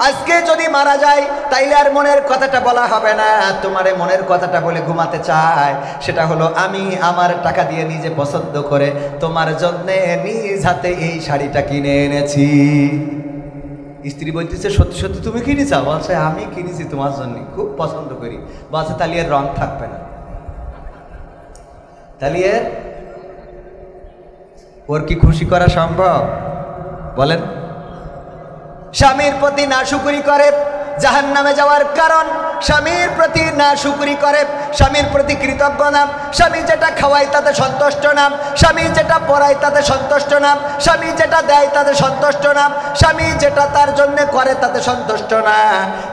আজকে যদি মারা যায়, তাইলে আর মনের কথাটা বলা হবে না। তোমারে মনের কথাটা বলে ঘুমাতে চায়। সেটা হলো আমি আমার টাকা দিয়ে নিজে পছন্দ করে তোমার জন্য নিজ হাতে এই শাড়িটা কিনে এনেছি। স্ত্রী বলতেছে, সত্যি সত্যি তুমি কিনেছ? বলছে, আমি কিনেছি তোমার জন্য, খুব পছন্দ করি। বলছে, তাহলে এর রং থাকবে না, তাহলে এর ওর কি খুশি করা সম্ভব? বলেন। স্বামীর প্রতি নাশুকরি করে জাহান্নামে যাওয়ার কারণ, স্বামীর প্রতি নাশুকরি করে, স্বামীর প্রতি কৃতজ্ঞ না, স্বামী যেটা খাওয়ায় তাতে সন্তুষ্ট না, স্বামী যেটা পড়ায় তাতে সন্তুষ্ট না, স্বামী যেটা দেয় তাতে সন্তুষ্ট না, স্বামী যেটা তার জন্য করে তাতে সন্তুষ্ট না,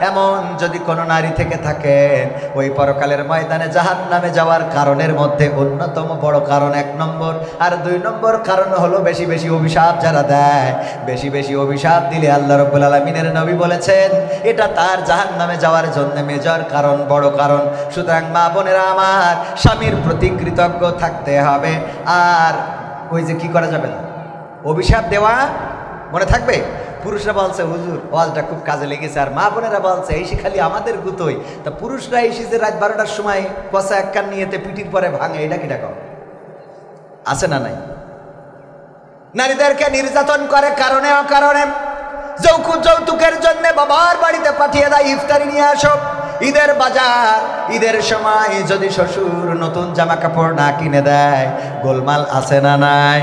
এমন যদি কোনো নারী থেকে থাকেন, ওই পরকালের ময়দানে জাহান্নামে যাওয়ার কারণের মধ্যে অন্যতম বড় কারণ 1 নম্বর। আর 2 নম্বর কারণ হলো বেশি বেশি অভিশাপ যারা দেয়। বেশি বেশি অভিশাপ দিলে আল্লাহ রাব্বুল আলামিনের নবী বলেছেন এটা তার জাহান্নামে যাওয়ার জন্য মেজর কারণ, বড় কারণ। সুতরাং মা বোনেরা আমার, স্বামীর প্রতি কৃতজ্ঞ থাকতে হবে। আর ওই যে কি করা যাবে না, অভিশাপ দেওয়া মনে থাকবে। পুরুষরা বলছে হুজুর ওয়াজটা খুব কাজে লেগেছে, আর মা বোনেরা বলছে এই খালি আমাদের গুতোই। তা পুরুষরা এসে যে রাত 12টার সময় কষা এক কান নিয়েতে পিটির পরে ভাঙে, এটা কি ডাক আছে না নাই? নারীদেরকে নির্যাতন করে কারণে অকারণে। যৌতুকের জন্য বাবার বাড়িতে পাঠিয়ে দেয় ইফতারি নিয়ে আসো। ঈদের বাজার, ঈদের সময় যদি শ্বশুর নতুন জামা কাপড় না কিনে দেয়, গোলমাল আছে না নাই?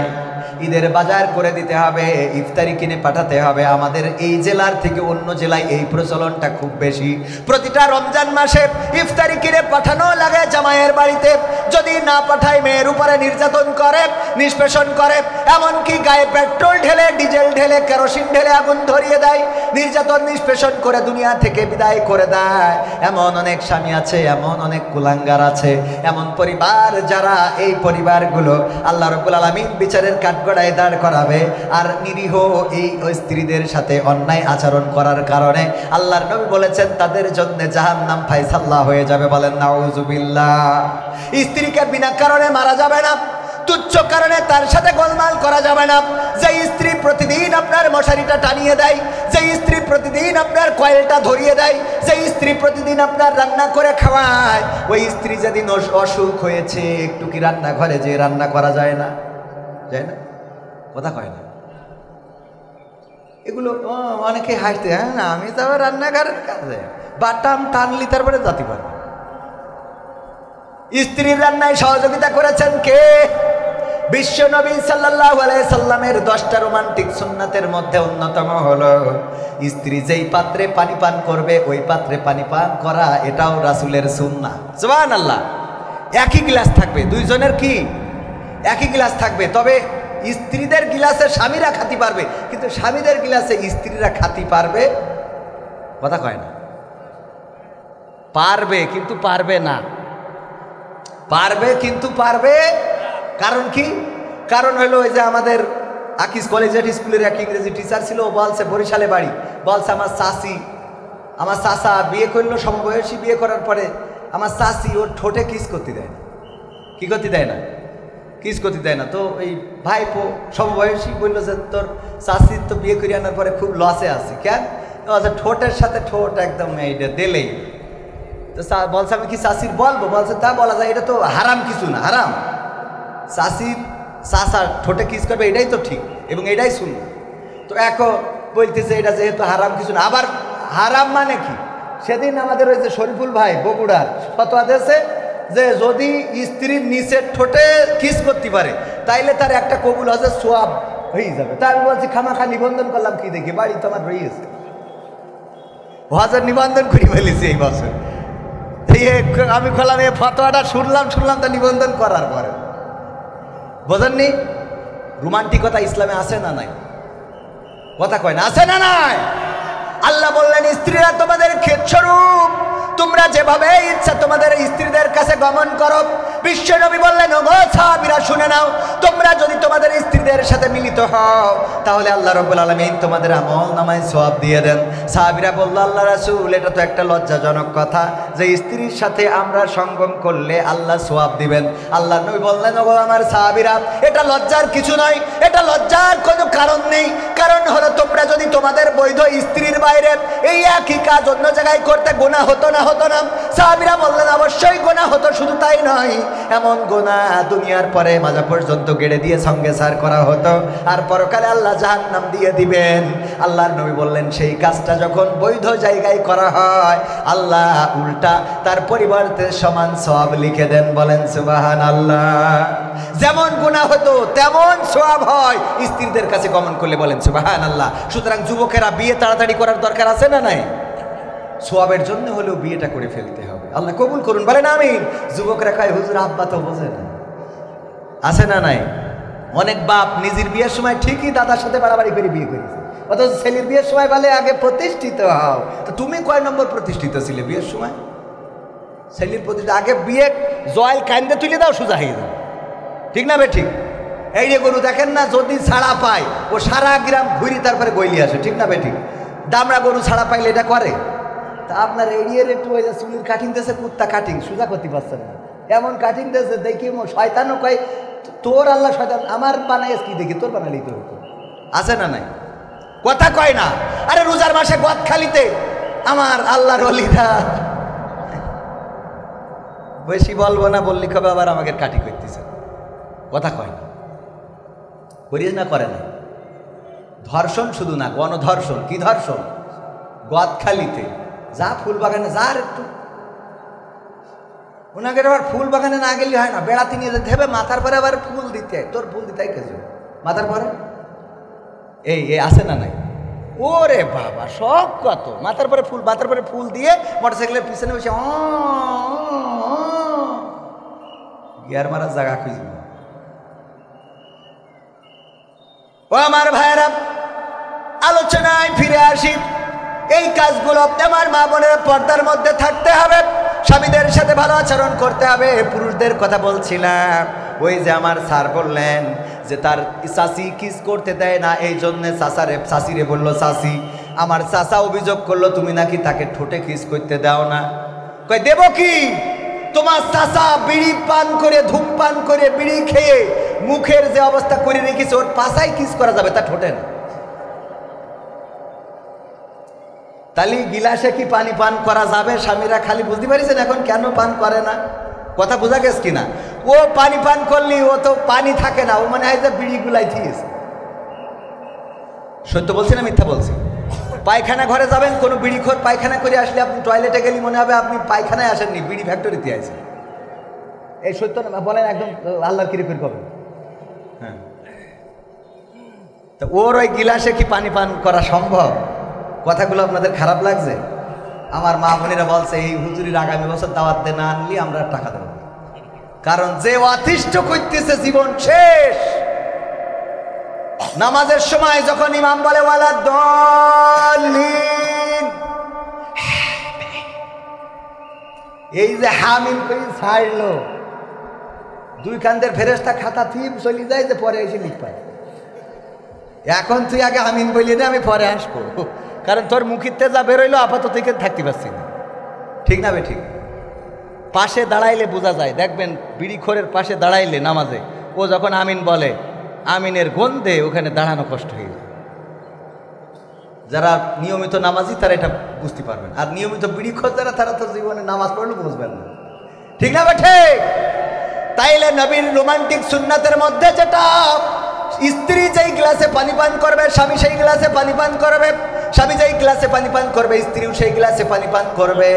ঈদের বাজার করে দিতে হবে, ইফতারি কিনে পাঠাতে হবে। আমাদের এই জেলার থেকে অন্য জেলায় এই প্রচলনটা খুব বেশি। প্রতিটা রমজান মাসে ইফতারি কিনে পাঠানো লাগে জামাইয়ের বাড়িতে। যদি না পাঠায় মেয়ের উপরে নির্যাতন করে, নিষ্পেষণ করে, এমনকি গায়ে পেট্রোল ঢেলে, ডিজেল ঢেলে, কেরোসিন ঢেলে আগুন ধরিয়ে দেয়, নির্যাতন নিষ্পেষণ করে দুনিয়া থেকে বিদায় করে দেয়। এমন অনেক স্বামী আছে, এমন অনেক কুলাঙ্গার আছে, এমন পরিবার যারা এই পরিবারগুলো আল্লাহ রাব্বুল আলামিন বিচারের কাঠগড়ায় দাঁড় করাবে। আর নিরীহ এই স্ত্রীদের সাথে অন্যায় আচরণ করার কারণে আল্লাহর নবী বলেছেন তাদের জন্য জাহান্নাম ফায়সাল্লাহ হয়ে যাবে। বলেন নাউজুবিল্লাহ। স্ত্রীকে বিনা কারণে মারা যাবে না, তুচ্ছ কারণে তার সাথে গোলমাল করা যাবে না। যে স্ত্রী প্রতিদিন আপনার মশারিটা টানিয়ে দেয়, যে স্ত্রী প্রতিদিন আপনার কয়েলটা ধরিয়ে দেয়, যে স্ত্রী প্রতিদিন আপনার রান্না করে খাওয়ায়, ওই স্ত্রী যেদিন অসুখ হয়েছে একটু কি রান্নাঘরে যে রান্না করা যায় না? যায় না? কথা কয় না। এগুলো অনেকে হাসতে, হ্যাঁ না আমি তো আবার রান্নাঘরের কাজে বাটাম টানলি তারপরে জাতি পারবে। স্ত্রীর রান্নায় সহযোগিতা করেছেন কে? বিশ্ব নবী সাল্লাল্লাহু আলাইহি সাল্লামের 10টা রোমান্টিক সুন্নাতের মধ্যে অন্যতম হলো স্ত্রী যেই পাত্রে পানি পান করবে ওই পাত্রে পানি পান করা, এটাও রাসূলের সুন্নাহ। সুবহানাল্লাহ। একই গ্লাস থাকবে, দুইজনের কি একই গ্লাস থাকবে, তবে স্ত্রীদের গ্লাসে স্বামীরা খাতি পারবে, কিন্তু স্বামীদের গ্লাসে স্ত্রীরা খাতি পারবে। কথা কয় না। পারবে কিন্তু পারবে না, পারবে কিন্তু পারবে। কারণ কি? কারণ হলো ওই যে আমাদের আকিস কলেজিয়েট স্কুলের এক ইংরেজি টিচার ছিল, ও বলছে বরিশালে বাড়ি, বলছে আমার চাচা বিয়ে করলো, সমবয়সী বিয়ে করার পরে আমার চাচি ওর ঠোঁটে কিস করতে দেয় না। কি করতে দেয় না? কিস করতে দেয় না। তো এই ভাইপো সমবয়সী বললো যে তোর চাচির তো বিয়ে করে আনার পরে খুব লসে আছে। কেন? ঠোঁটের সাথে ঠোঁট একদম এইটা দিলেই। তো বলছে আমি কি চাচির বলবো? বলছে তা বলা যায়, এটা তো হারাম কিছু না, হারাম। চাচির চাচা ঠোঁটে কিস করবে এটাই তো ঠিক এবং এটাই শুনবে। তো এখন বলতেছে এটা যেহেতু হারাম কিছু না। আবার হারাম মানে কি? সেদিন আমাদের ওই যে শরীফুল ভাই বগুড়ার ফতোয়া দিয়েছে যে যদি স্ত্রীর নিচের ঠোঁটে কিস করতে পারে তাইলে তার একটা কবুল হজের সোয়াব হয়ে যাবে। তা আমি বলছি খামাখা নিবন্ধন করলাম, কি দেখি বাড়ি তো আমার রয়েছে, হজের নিবন্ধন করে ফেলেছি এই বছর। আমি খোলাম এই ফতোয়াটা, শুনলাম তা নিবন্ধন করার পরে। বোঝেননি? রোমান্টিকতা ইসলামে আছে না নাই? কথা কয় না, আছে না নাই? আল্লাহ বললেন স্ত্রীরা তোমাদের ক্ষেতস্বরূপ, তোমরা যেভাবে ইচ্ছা তোমাদের স্ত্রীদের কাছে গমন করো। বিশ্ব নবী বললেন ওগো সাহাবীরা শুনে নাও, তোমরা যদি তোমাদের স্ত্রীদের সাথে মিলিত হও তাহলে আল্লাহ রাব্বুল আলামিন তোমাদের আমল নামায় সওয়াব দিয়ে দেন। সাহাবীরা বলল আল্লাহ রাসূল এটা তো একটা লজ্জাজনক কথা যে স্ত্রীর সাথে আমরা সঙ্গম করলে আল্লাহ সওয়াব দিবেন। আল্লাহ নবী বললেন ওগো আমার সাহাবীরা এটা লজ্জার কিছু নয়, এটা লজ্জার কোনো কারণ নেই। কারণ হলো তোমরা যদি তোমাদের বৈধ স্ত্রীর বাইরে এই একই কাজ অন্য জায়গায় করতে গুনাহ হতো না? সাহাবীরা বললেন অবশ্যই গুনাহ হতো, শুধু তাই নয় এমন গুনাহ দুনিয়ার পরে মাজা পর্যন্ত গেড়ে দিয়ে সঙ্গে সার করা হতো। আর পরকালে আল্লাহ জাহান্নাম দিয়ে দিবেন। আল্লাহর নবী বললেন সেই কাজটা যখন বৈধ জায়গায় করা হয় আল্লাহ উল্টা তার পরিবর্তে সমান সওয়াব লিখে দেন। বলেন সুবহানাল্লাহ। যেমন গুনাহ হতো তেমন সওয়াব হয় স্ত্রীদের কাছে গমন করলে। বলেন সুবহানাল্লাহ। সুতরাং যুবকেরা বিয়ে তাড়াতাড়ি করার দরকার আছে না নাই? সওয়াবের জন্য হলেও বিয়েটা করে ফেলতে হবে। আল্লাহ কবুল করুন। বলেন আমিন। যুবকরা কয় হুজুর আব্বা তো বোঝে না, আছে না নাই? অনেক বাপ নিজের বিয়ের সময় ঠিকই দাদার সাথে বাড়াবাড়ি করে বিয়ে করেছে, অথচ ছেলের বিয়ের সময় বলে আগে প্রতিষ্ঠিত হও। তো তুমি কয় নম্বর প্রতিষ্ঠিত ছিলে বিয়ের সময়? ছেলের প্রতিষ্ঠিত আগে বিয়ে জয়েল কান্দে তুলে দাও, সোজা হয়ে যাও। ঠিক না বে ঠিক? এই যে গরু দেখেন না, যদি ছাড়া পায় ও সারা গ্রাম ঘুরি তারপরে গইলি আসে। ঠিক না বে ঠিক? দামড়া গরু ছাড়া পাইলে এটা করে। তা আপনার এরিয়ার একটু ওই যে চুলির কাটিং দিয়েছে, কুত্তা কাটিং সোজা করতে পারছে না, এমন কাটিং দিয়েছে দেখি শয়তানও কয় তোর আল্লাহ শয়তান আমার বানাইস কি দেখি তোর বানালি তো হতো। আছে না নাই? কথা কয় না। আরে রোজার মাসে গদখালিতে আমার আল্লাহর ওলিরা, বেশি বলবো না, বললি কবে আবার আমাকে কাটি করতেছে। কথা কয় না, করিস না, করে না। ধর্ষণ শুধু না, গণধর্ষণ। কি ধর্ষণ? গদখালিতে যা ফুল বাগানে যা, আর একটু ওনাকে আবার ফুল বাগানে না গেলে হয় না, বেড়াতে নিয়ে যেতে হবে, মাথার পরে আবার ফুল দিতে। তোর ফুল দিতে কেছে মাথার পরে? এই আসে না নাই? ওরে বাবা সব কত মাথার পরে ফুল, মাথার পরে ফুল দিয়ে মোটরসাইকেলের পিছনে বসে গিয়ার মারার জায়গা খুঁজবে। ও আমার ভাইরা, আলোচনায় ফিরে আসি। এই কাজগুলো আমার মা বোনের পর্দার মধ্যে থাকতে হবে, স্বামীদের সাথে ভালো আচরণ করতে হবে। পুরুষদের কথা বলছিলাম, ওই যে আমার স্যার বললেন যে তার চাচি কিস করতে দেয় না, এই জন্যে চাচিরে বললো চাচি। আমার চাচা অভিযোগ করলো তুমি নাকি তাকে ঠোঁটে কিস করতে দাও না। কই দেব কি? তোমার চাচা বিড়ি পান করে, ধূমপান করে, বিড়ি খেয়ে মুখের যে অবস্থা করে রেখেছে, ওর পাশায় কিস করা যাবে, তা ঠোঁটে না। তালি গিলাসে কি পানি পান করা যাবে? স্বামীরা খালি বুঝতে পারিছেন এখন কেন পান করে না? কথা বোঝা গেছে কিনা? ও পানি পান করলি ও তো পানি থাকে না, ও মনে হয় যে বিড়ি গুলাই থিয়েছে। সত্য বলছি না মিথ্যা বলছি? পায়খানা ঘরে যাবেন, কোনো বিড়িখোর পায়খানা করে আসলে আপনি টয়লেটে গেলে মনে হবে আপনি পায়খানায় আসেননি, বিড়ি ফ্যাক্টরিতে আছেন। এই সত্য না বলেন? একদম আল্লাহর কিরে করে পাবেন। হ্যাঁ, তো ওর ওই গিলাসে কি পানি পান করা সম্ভব? কথাগুলো আপনাদের খারাপ লাগছে? আমার মা বোনেরা বলছে এই হুজুরির আগামী বছর দাওয়াত দে, না আনলি আমরা টাকা দেব। কারণ যে অতিষ্ঠ করতেছে জীবন শেষ। নামাজের সময় যখন ইমাম বলে ওয়ালা দলিন, এই যে হামিম কই ছাড়লো, দুই কান্দের ফেরেশতা খাতা থিপ চলে যায় যে পরে এসে লিখ পায়। এখন তুই আগে আমিন বলি না, আমি পরে আসবো, কারণ তোর মুখিতে যা বেরোইলো আপাতত থেকে থাকতে পারছি না। ঠিক না বে ঠিক? পাশে দাঁড়াইলে বোঝা যায়, দেখবেন বিড়িখোরের পাশে দাঁড়াইলে নামাজে ও যখন আমিন বলে, আমিনের গন্ধে ওখানে দাঁড়ানো কষ্ট হয়ে যায়। যারা নিয়মিত নামাজি তারা এটা বুঝতে পারবেন, আর নিয়মিত বিড়িখোর যারা তারা তো জীবনে নামাজ পড়লেও বুঝবেন না। ঠিক না বে ঠিক? তাইলে নবীর রোমান্টিক সুন্নাতের মধ্যে যেটা, স্ত্রী যেই গ্লাসে পানি পান করবে স্বামী সেই গ্লাসে পানি পান করবে, স্বামী যেই গ্লাসে পানি পান করবে স্ত্রীও সেই গ্লাসে পানি পান করবে।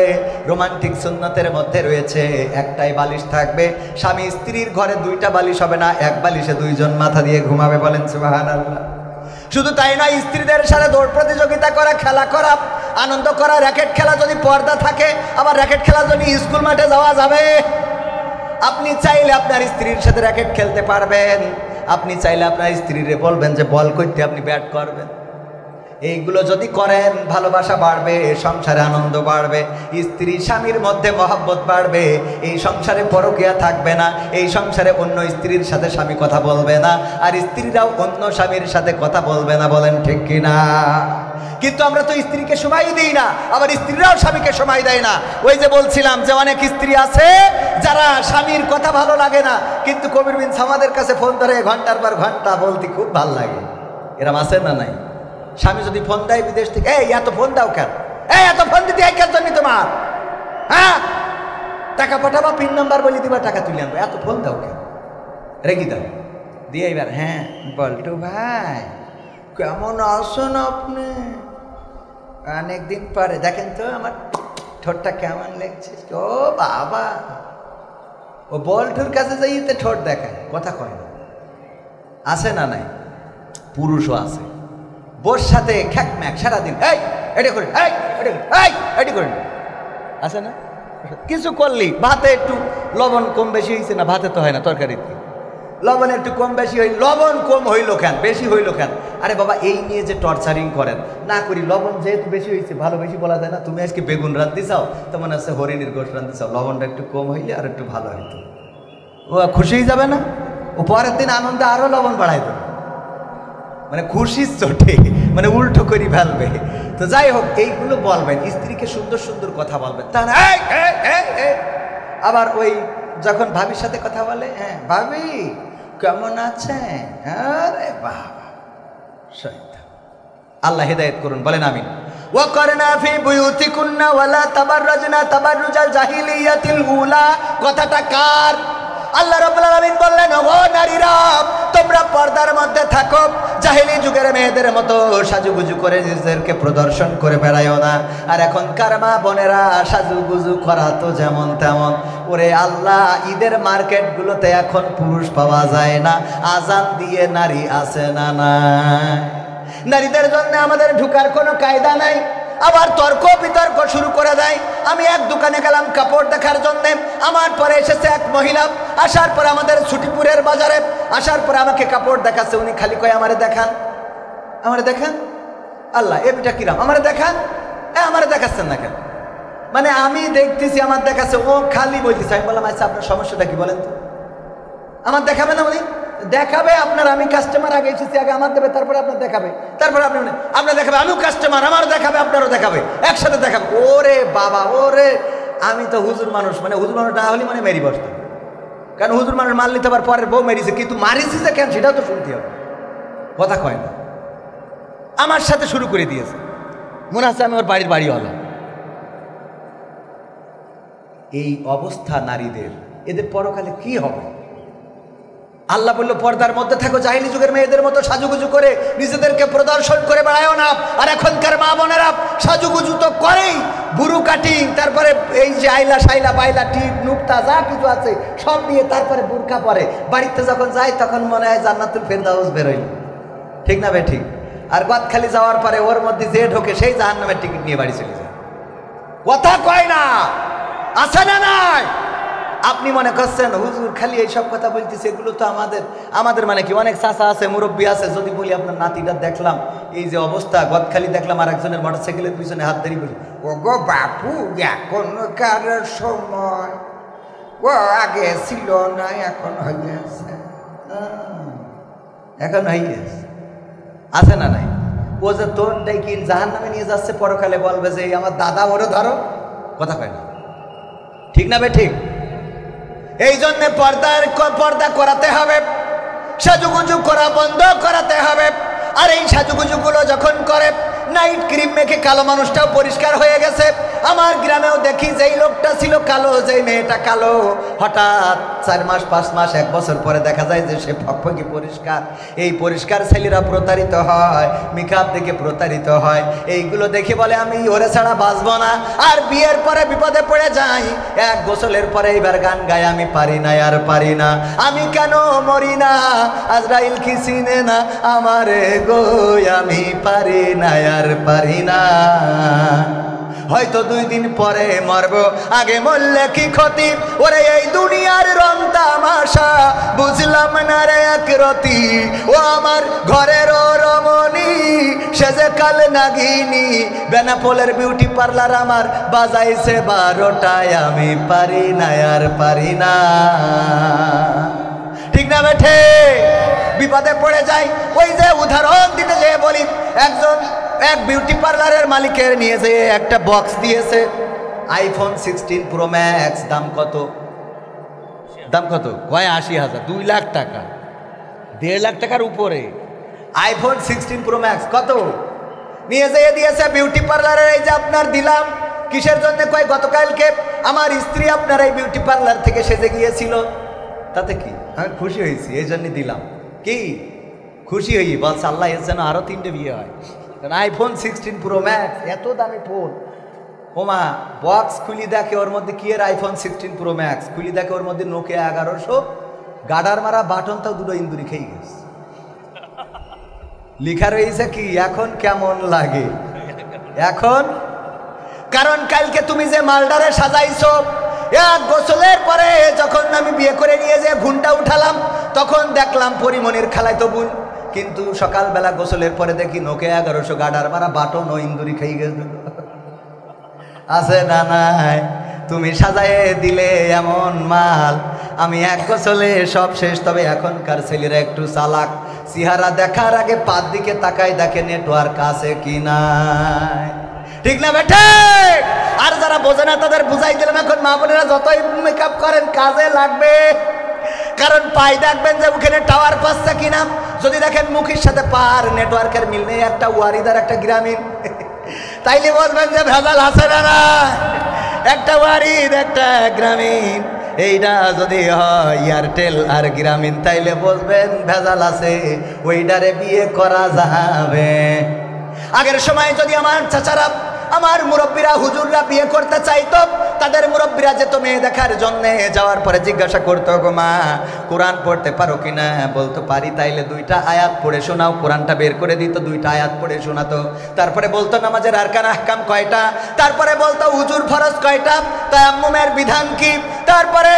রোমান্টিক সুন্নতের মধ্যে রয়েছে একটাই বালিশ থাকবে, স্বামী স্ত্রীর ঘরে দুইটা বালিশ হবে না, এক বালিশে দুইজন মাথা দিয়ে ঘুমাবে। বলেন সুবহানাল্লাহ। শুধু তাই নয়, স্ত্রীদের সাথে দৌড় প্রতিযোগিতা করা, খেলা করা, আনন্দ করা। র্যাকেট খেলা যদি পর্দা থাকে, আবার র্যাকেট খেলা যদি স্কুল মাঠে যাওয়া যাবে। আপনি চাইলে আপনার স্ত্রীর সাথে র্যাকেট খেলতে পারবেন, আপনি চাইলে আপনার স্ত্রীরে বলবেন যে বল করতে, আপনি ব্যাট করবেন। এইগুলো যদি করেন ভালোবাসা বাড়বে, সংসারে আনন্দ বাড়বে, স্ত্রী স্বামীর মধ্যে মহব্বত বাড়বে, এই সংসারে পরকীয়া থাকবে না, এই সংসারে অন্য স্ত্রীর সাথে স্বামী কথা বলবে না, আর স্ত্রীরাও অন্য স্বামীর সাথে কথা বলবে না। বলেন ঠিক কিনা? কিন্তু আমরা তো স্ত্রীকে সময় দিই না, আবার স্ত্রীরাও স্বামীকে সময় দেয় না। ওই যে বলছিলাম যে অনেক স্ত্রী আছে যারা স্বামীর কথা ভালো লাগে না, কিন্তু কবির বিন সামাদের কাছে ফোন ধরে ঘন্টার পর ঘন্টা বলতে খুব ভালো লাগে। এরম আছে না নাই? স্বামী যদি ফোন দেয় বিদেশ থেকে, এই এত ফোন দাও কেন? এই এত ফোন দিতে কেন জন্য তোমার? হ্যাঁ, টাকা পাঠাবা, পিন নাম্বার বলে দিবা, টাকা তুলে আনবো, এত ফোন দাও কেন? রেখে দাও। দিয়ে এবার হ্যাঁ বল্টু ভাই কেমন আছেন আপনি? অনেকদিন পরে দেখেন তো আমার ঠোঁটটা কেমন লাগছে। ও বাবা, ও বল্টুর কাছে যাইতে ঠোঁট দেখায়, কথা কয় না। আছে না নাই? পুরুষও আছে, বোর সাথে খ্যাক ম্যাক সারাদিন এই এটা করেন, এই এটা করেন, এই এটি করেন, আছে না? কিছু করলি ভাতে একটু লবণ কম বেশি হয়েছে না, ভাতে তো হয় না, তরকারিতে লবণ একটু কম বেশি হইল, লবণ কম হইল কেন, বেশি হইল কেন? আরে বাবা এই নিয়ে যে টর্চারিং করেন না করি, লবণ যেহেতু বেশি হয়েছে, ভালো বেশি বলা যায় না। তুমি আজকে বেগুন রাঁধতে চাও, তো মনে হচ্ছে হরিণীর গোশ রাঁধতে চাও, লবণটা একটু কম হইলে আর একটু ভালো হইতো, ও খুশি হয়ে যাবে না? ও পরের দিন আনন্দে আরও লবণ বাড়াই দেবে, মানে খুশির চোটে, মানে উল্টো করি ফেলবে। তো যাই হোক, এইগুলো বলবেন, স্ত্রীকে সুন্দর সুন্দর কথা বলবেন। তা না আবার ওই যখন ভাবির সাথে কথা বলে, হ্যাঁ ভাবি কেমন আছেন, আরে বাবা শয়তান। আল্লাহ হেদায়েত করুন, বলেন আমিন। ওয়াকারনা ফি বুয়ুতিকুন্না ওয়ালা তাবাররাজনা তাবাররুজাল জাহিলিয়াতিল উলা। কথাটা কার? আল্লাহ রাব্বুল আলামিন বললেন, ও নারীরা তোমরা পর্দার মধ্যে থাকো, জাহিলি যুগের মেয়েদের মতো সাজুগুজু করে নিজেদেরকে প্রদর্শন করে বেড়ায়ও না। আর এখনকার মা বোনেরা সাজুগুজু করা তো যেমন তেমন। ওরে আল্লাহ, ঈদের মার্কেটগুলোতে এখন পুরুষ পাওয়া যায় না, আজান দিয়ে নারী আছে না নাই? নারীদের জন্য আমাদের ঢুকার কোনো কায়দা নাই। আবার তর্ক বিতর্ক শুরু করে দেয়। আমি এক দোকানে গেলাম কাপড় দেখার জন্য, আমার পরে এসেছে এক মহিলা, আসার পরে আমাদের ছুটিপুরের বাজারে আসার পরে আমাকে কাপড় দেখাচ্ছে। উনি খালি কয় আমারে দেখান, আমারে দেখান। আল্লাহ এটা কিরাম, আমারে দেখান, আমারে দেখাচ্ছেন না কেন? মানে আমি দেখতেছি আমার দেখাচ্ছে, ও খালি বলতেছে। আমি বললাম আচ্ছা আপনার সমস্যাটা কি বলেন তো? আমার দেখাবে না? উনি দেখাবে আপনার, আমি কাস্টমার আগে এসেছি, আগে আমার দেবে, তারপরে আপনার দেখাবে, তারপরে আপনার দেখাবে, আমিও কাস্টমার, আমারও দেখাবে আপনারও দেখাবে, একসাথে দেখাবে। ওরে বাবা, ওরে আমি তো হুজুর মানুষ, মানে হুজুর মানুষ না হলে মানে মেরি বসতাম, কারণ হুজুর মানুষ মারলি তো আবার পরের বউ মেরিছে, কিন্তু মারিছি যে কেন সেটাও তো শুনতে হবে, কথা কয় না। আমার সাথে শুরু করে দিয়েছে, মনে হচ্ছে আমি ওর বাড়ি হলাম। এই অবস্থা নারীদের, এদের পরকালে কি হবে? আল্লাহ বলল পর্দার মধ্যে থাকো, জাহিলি যুগের মেয়েদের মতো সাজুগুজু করে নিজেদেরকে প্রদর্শন করে বেড়ায়ও না। আর এখনকার মা বোনেরা সাজুগুজু তো করেই, বুরু কাটিং, তারপরে এই যে আইলা সাইলা বাইলা টিপ নুক্তা যা কিছু আছে সব দিয়ে তারপরে বুরকা পরে। বাড়িতে যখন যায় তখন মনে হয় জান্নাতুল ফেরদাউস বেরোইল, ঠিক না বে ঠিক? আর গদখালি যাওয়ার পরে ওর মধ্যে যে ঢোকে সেই জাহান্নামের টিকিট নিয়ে বাড়ি চলে যায়, কথা কয় না? আছে না নাই? আপনি মনে করছেন হুজুর খালি এইসব কথা বলতেছে, এগুলো তো আমাদের মানে কি অনেক চাচা আছে, মুরব্বী আছে। যদি বলি আপনার নাতিটা দেখলাম এই যে অবস্থা, গদখালি দেখলাম আর একজনের মোটরসাইকেলের পিছনে হাত ধরে বলি, ও গো বাপু এখনকার সময় ও আগে ছিল না, এখন হইয়াছে, এখন হইয়াছে। আছে না নাই? ও যে তোর ডেকে জাহান্নামে নিয়ে যাচ্ছে, পরকালে বলবে যে আমার দাদা ওরে ধরো, কথা কয় না, ঠিক না বে ঠিক? এই জন্যে পর্দা করাতে হবে, সাজুগুজু করা বন্ধ করাতে হবে। আর এই সাজুগুজুগুলো যখন করে, নাইট ক্রিম মেখে কালো মানুষটাও পরিষ্কার হয়ে গেছে। আমার গ্রামেও দেখি যেই লোকটা ছিল কালো, যেই মেয়েটা কালো, হঠাৎ 4 মাস 5 মাস 1 বছর পরে দেখা যায় যে সে ফকফকি পরিষ্কার। এই পরিষ্কার ছেলেরা প্রতারিত হয়, মেকআপ দেখে প্রতারিত হয়। এইগুলো দেখে বলে আমি ওরে ছাড়া বাঁচবো না। আর বিয়ের পরে বিপদে পড়ে যাই, 1 গোসলের পরে এইবার গান গায়, আমি পারি না আর পারি না, আমি কেন মরি না, আজরাইল কি চিনে না আমারে গো, আমি পারি না আর পারি না। হয়তো 2 দিন পরে মরব, আগে মরলে কি ক্ষতি? ওরে এই দুনিয়ার রং তামাশা বুঝলাম না রে একরতি। ও আমার ঘরের রমণী, সে যে কাল নাগিনী, বেনাপোলের বিউটি পার্লার আমার বাজাইছে 12টায়, আমি পারি না আর পারি না, ঠিক না বেঠে? বিপদে পড়ে যাই। ওই যে উদাহরণ দিতে যেয়ে বলি, এক বিউটি পার্লারের মালিকের নিয়ে যে একটা বক্স দিয়েছে, আইফোন 16 প্রো ম্যাক্স। দাম কত? কয় 80,000, 2 লাখ টাকা, 1.5 লাখ টাকার উপরে আইফোন 16 প্রো ম্যাক্স। কত নিয়ে যেয়ে দিয়েছে বিউটি পার্লারের। এই যে আপনার দিলাম, কিসের জন্য? কয় গতকালকে আমার স্ত্রী আপনার এই বিউটি পার্লার থেকে সেজে গিয়েছিল, তাতে কি আমি খুশি হয়েছি, এই জন্য দিলাম। কি খুশি হই, বলছে আল্লাহ এর যেন আরো 3টে বিয়ে হয়। কারণ আইফোন 16 প্রো ম্যাক্স এত দামি ফোন। ওমা বক্স খুলি দেখে ওর মধ্যে কি এর আইফোন 16 প্রো ম্যাক্স, খুলি দেখে ওর মধ্যে নোকিয়া 1100, গাডার মারা বাটন তাও 2 ইন্দুরি খেয়ে গেছে। লিখা রয়েছে কি এখন কেমন লাগে এখন। কারণ কালকে তুমি যে মালডারে সাজাইছো, এক গোসলের পরে যখন আমি বিয়ে করে নিয়ে যে ঘুমটা উঠালাম তখন দেখলাম পরিমণির খালাইতো বোন, কিন্তু সকালবেলা গোসলের পরে দেখি নোকিয়া 1100 গাডার মারা বাটন ও ইন্দুরি খেয়ে গেছে। আছে না নাই? তুমি সাজায়ে দিলে এমন মাল, আমি এক গোসলে সব শেষ। তবে এখনকার ছেলেরা একটু চালাক, চেহারা দেখার আগে পাত দিকে তাকায় দেখে নেটওয়ার্ক আছে কি নাই, ঠিক না বেটে? আর যারা বোঝে না তাদের বুঝাই দিলাম, এখন মা বোনেরা যতই মেকআপ করেন কাজে লাগবে। কারণ পাই দেখবেন যে ওখানে টাওয়ার পাচ্ছে কিনা, যদি দেখেন মুখের সাথে পার নেটওয়ার্কের মিল নেই, একটা ওয়ারিদার একটা গ্রামীণ, তাইলে বলবেন যে ভেজাল আছে না। একটা ওয়ারিদ একটা গ্রামীণ, এইটা যদি হয় এয়ারটেল আর গ্রামীণ তাইলে বলবেন ভেজাল আছে, ওইটারে বিয়ে করা যাবে। আগের সময় যদি আমার চাচারা আমার মুরব্বীরা হুজুররা বিয়ে করতে চাইতো, তাদের মুরব্বীরা যেত মেয়ে দেখার জন্য, যাওয়ার পরে জিজ্ঞাসা করতো গো মা কোরআন পড়তে পারো কিনা, বলতো পারি, তাইলে 2টা আয়াত পড়ে শোনাও। কোরআনটা বের করে দিত, 2টা আয়াত পড়ে শোনাতো। তারপরে বলতো নামাজের আরকান আহকাম কয়টা, তারপরে বলতো উজুর ফরজ কয়টা, তায়াম্মুমের বিধান কি, তারপরে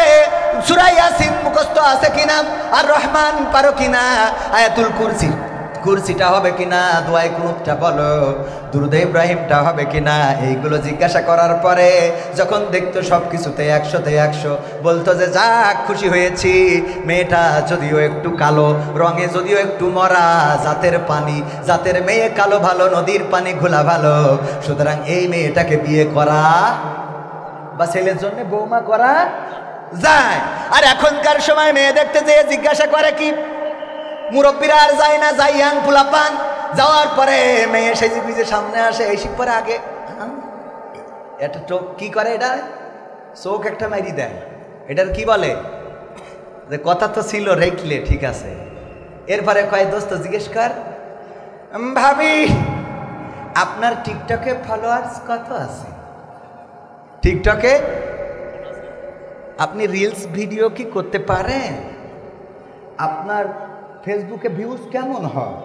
সূরা ইয়াসিন মুখস্থ আছে কিনা, আর রহমান পারো কিনা, আয়াতুল কুরসিটা হবে কিনা, দোয়ায়ে কুনুতটা বলো, দুরুদে ইব্রাহিমটা হবে কিনা, এইগুলো জিজ্ঞাসা করার পরে যখন দেখতো সব কিছুতে 100তে 100, বলতো যে যাক খুশি হয়েছি, মেয়েটা যদিও একটু কালো, রঙে যদিও একটু মরা, জাতের মেয়ে কালো ভালো, নদীর পানি ঘোলা ভালো, সুতরাং এই মেয়েটাকে বিয়ে করা বা ছেলের জন্য বৌমা করা যায়। আর এখনকার সময় মেয়ে দেখতে যেয়ে জিজ্ঞাসা করে কি, মুরব্বীরা আর যায় না, যাই ইয়াং পোলাপান, যাওয়ার পরে মেয়ে সেজে গুজে সামনে আসে, এই শিখ পরে আগে এটা চোখ কি করে, এটা চোখ একটা মারি দেয়, এটার কি বলে, যে কথা তো ছিল রেখলে ঠিক আছে। এরপরে কয় দোস্ত জিজ্ঞেস কর, ভাবি আপনার টিকটকে ফলোয়ার্স কত আছে? টিকটকে আপনি রিলস ভিডিও কি করতে পারেন? আপনার ফেসবুকে ভিউজ কেমন হয়?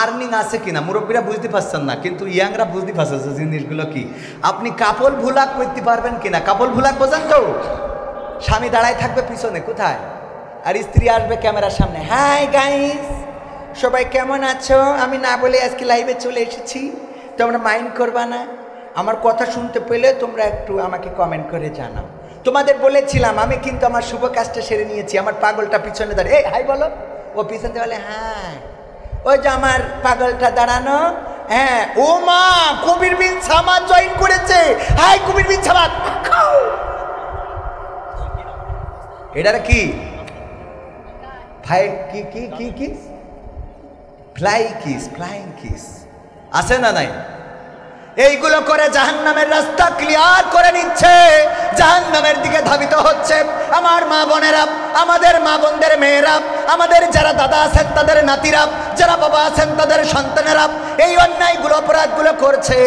আর্নিং আছে কিনা? মুরব্বীরা বুঝতে পারছেন না, কিন্তু ইয়াংরা বুঝতে পারছে জিনিসগুলো কি। আপনি কাপল ভুলাক করতে পারবেন কিনা? কাপল ভুলাক বোঝেন তো? স্বামী দাঁড়ায় থাকবে পিছনে কোথায়, আর স্ত্রী আসবে ক্যামেরার সামনে, হাই গাইস সবাই কেমন আছো, আমি না বলে আজকে লাইভে চলে এসেছি, তোমরা মাইন্ড করবা না, আমার কথা শুনতে পেলে তোমরা একটু আমাকে কমেন্ট করে জানাও। তোমাদের বলেছিলাম আমি কিন্তু আমার শুভ কাজটা সেরে নিয়েছি। আমার পাগলটা পিছনে দাঁড়িয়ে, এই হাই বলো, ও পিছনে বলে হ্যাঁ, ওই যে আমার পাগলটা দাঁড়ানো, হ্যাঁ। ও মা, কবির বিন সামাদ জয়েন করেছে, হাই কবির বিন সামাদ। এটার কি ফাই কি কি কি কি ফ্লাইং কিস আছে না নাই? এইগুলো করে জাহান্নামের রাস্তা ক্লিয়ার করে নিচ্ছে, জাহান্নামের দিকে ধাবিত হচ্ছে। আমার মা বোনেরা, আমাদের মা বোনদের মেয়েরা, আমাদের যারা দাদা আছেন তাদের নাতিরা, যারা বাবা আছেন তাদের সন্তানেরা এই অন্যায়গুলো অপরাধগুলো করছে,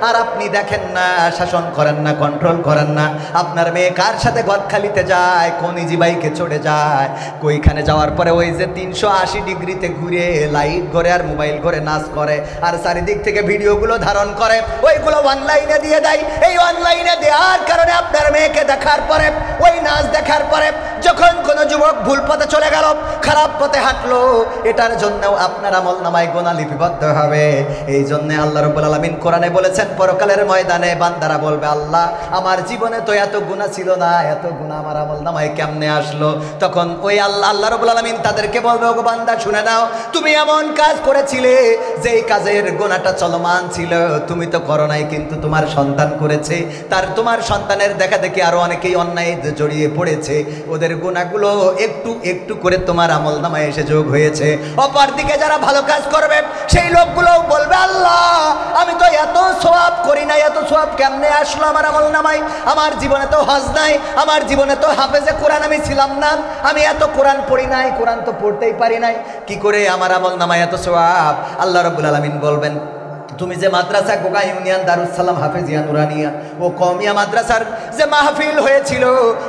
আর আপনি দেখেন না, শাসন করেন না, কন্ট্রোল করেন না। আপনার মেয়ে কার সাথে গদখালিতে যায়, কোন ইজি বাইকে চড়ে যায়, ওইখানে যাওয়ার পরে ওই যে 380 ডিগ্রিতে ঘুরে লাইট ঘরে আর মোবাইল ঘরে নাচ করে, আর চারিদিক থেকে ভিডিওগুলো ধারণ করে, ওইগুলো অনলাইনে দিয়ে দেয়। এই অনলাইনে দেওয়ার কারণে আপনার মেয়েকে দেখার পরে, ওই নাচ দেখার পরে যখন কোনো যুবক ভুল পথে চলে গেল, খারাপ পথে হাঁটলো, এটার জন্যও আপনার আমলনামায় গুনাহ লিপিবদ্ধ হবে। এই জন্য আল্লাহ রাব্বুল আলামিন কোরআনে বলেছেন, পরকালের ময়দানে বান্দারা বলবে, আল্লাহ আমার জীবনে তো এত গুনাহ ছিল না, এত গুনাহ আমার আমলনামায় কেমনে আসলো? তখন ওই আল্লাহ রাব্বুল আলামিন তাদেরকে বলবে, ওগো বান্দা শুনে নাও, তুমি এমন কাজ করেছিলে যেই কাজের গুনাহটা চলমান ছিল, তুমি তো করো নাই, কিন্তু তোমার সন্তান করেছে, তার তোমার সন্তানের দেখা দেখি আরো অনেকেই অন্যায় জড়িয়ে পড়েছে, ওদের গুনাহগুলো একটু একটু করে তোমার আমলনামায় এসে যোগ হয়েছে। অপরদিকে যারা ভালো কাজ করবে সেই লোকগুলোও বলবে আল্লাহ আমি তো এত সওয়াব করি না, এত সওয়াব কেমনে আসলো আমার আমল নামায়? আমার জীবনে তো হজ নাই, আমার জীবনে তো হাফেজে কোরআন আমি ছিলাম না, আমি এত কোরআন পড়ি নাই, কোরআন তো পড়তেই পারি নাই, কি করে আমার আমল নামায় এত সওয়াব? আল্লাহ রাব্বুল আলামিন বলবেন তুমি যে মাদ্রাসা গোগা ইউনিয়ন দারুস সালাম হাফেজিয়া নুরানিয়া ও কওমিয়া মাদ্রাসার যে মাহফিল হয়েছিল,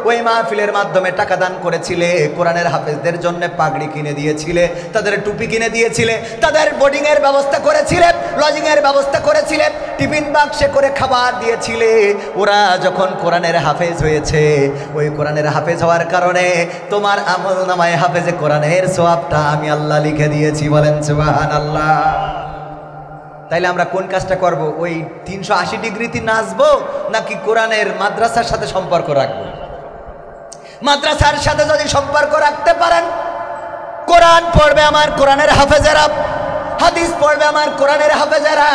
ওই মাহফিলের মাধ্যমে টাকা দান করেছিলে, কোরআনের হাফেজদের জন্য পাগড়ি কিনে দিয়েছিলে, তাদের টুপি কিনে দিয়েছিলে, তাদের বোর্ডিংয়ের ব্যবস্থা করেছিলে, লজিংয়ের ব্যবস্থা করেছিলে, টিফিন বাক্সে করে খাবার দিয়েছিলে। ওরা যখন কোরআনের হাফেজ হয়েছে, ওই কোরআনের হাফেজ হওয়ার কারণে তোমার আমল নামায় হাফেজে কোরআনের সওয়াবটা আমি আল্লাহ লিখে দিয়েছি। বলেন সুবহানাল্লাহ। তাইলে আমরা কোন কাজটা করব? ওই 380 ডিগ্রিতে নাচবো নাকি কোরআনের মাদ্রাসার সাথে সম্পর্ক রাখবো? মাদ্রাসার সাথে যদি সম্পর্ক রাখতে পারেন, কোরআন পড়বে আমার কোরআনের হাফেজেরা, হাদিস পড়বে আমার কোরআনের হাফেজেরা,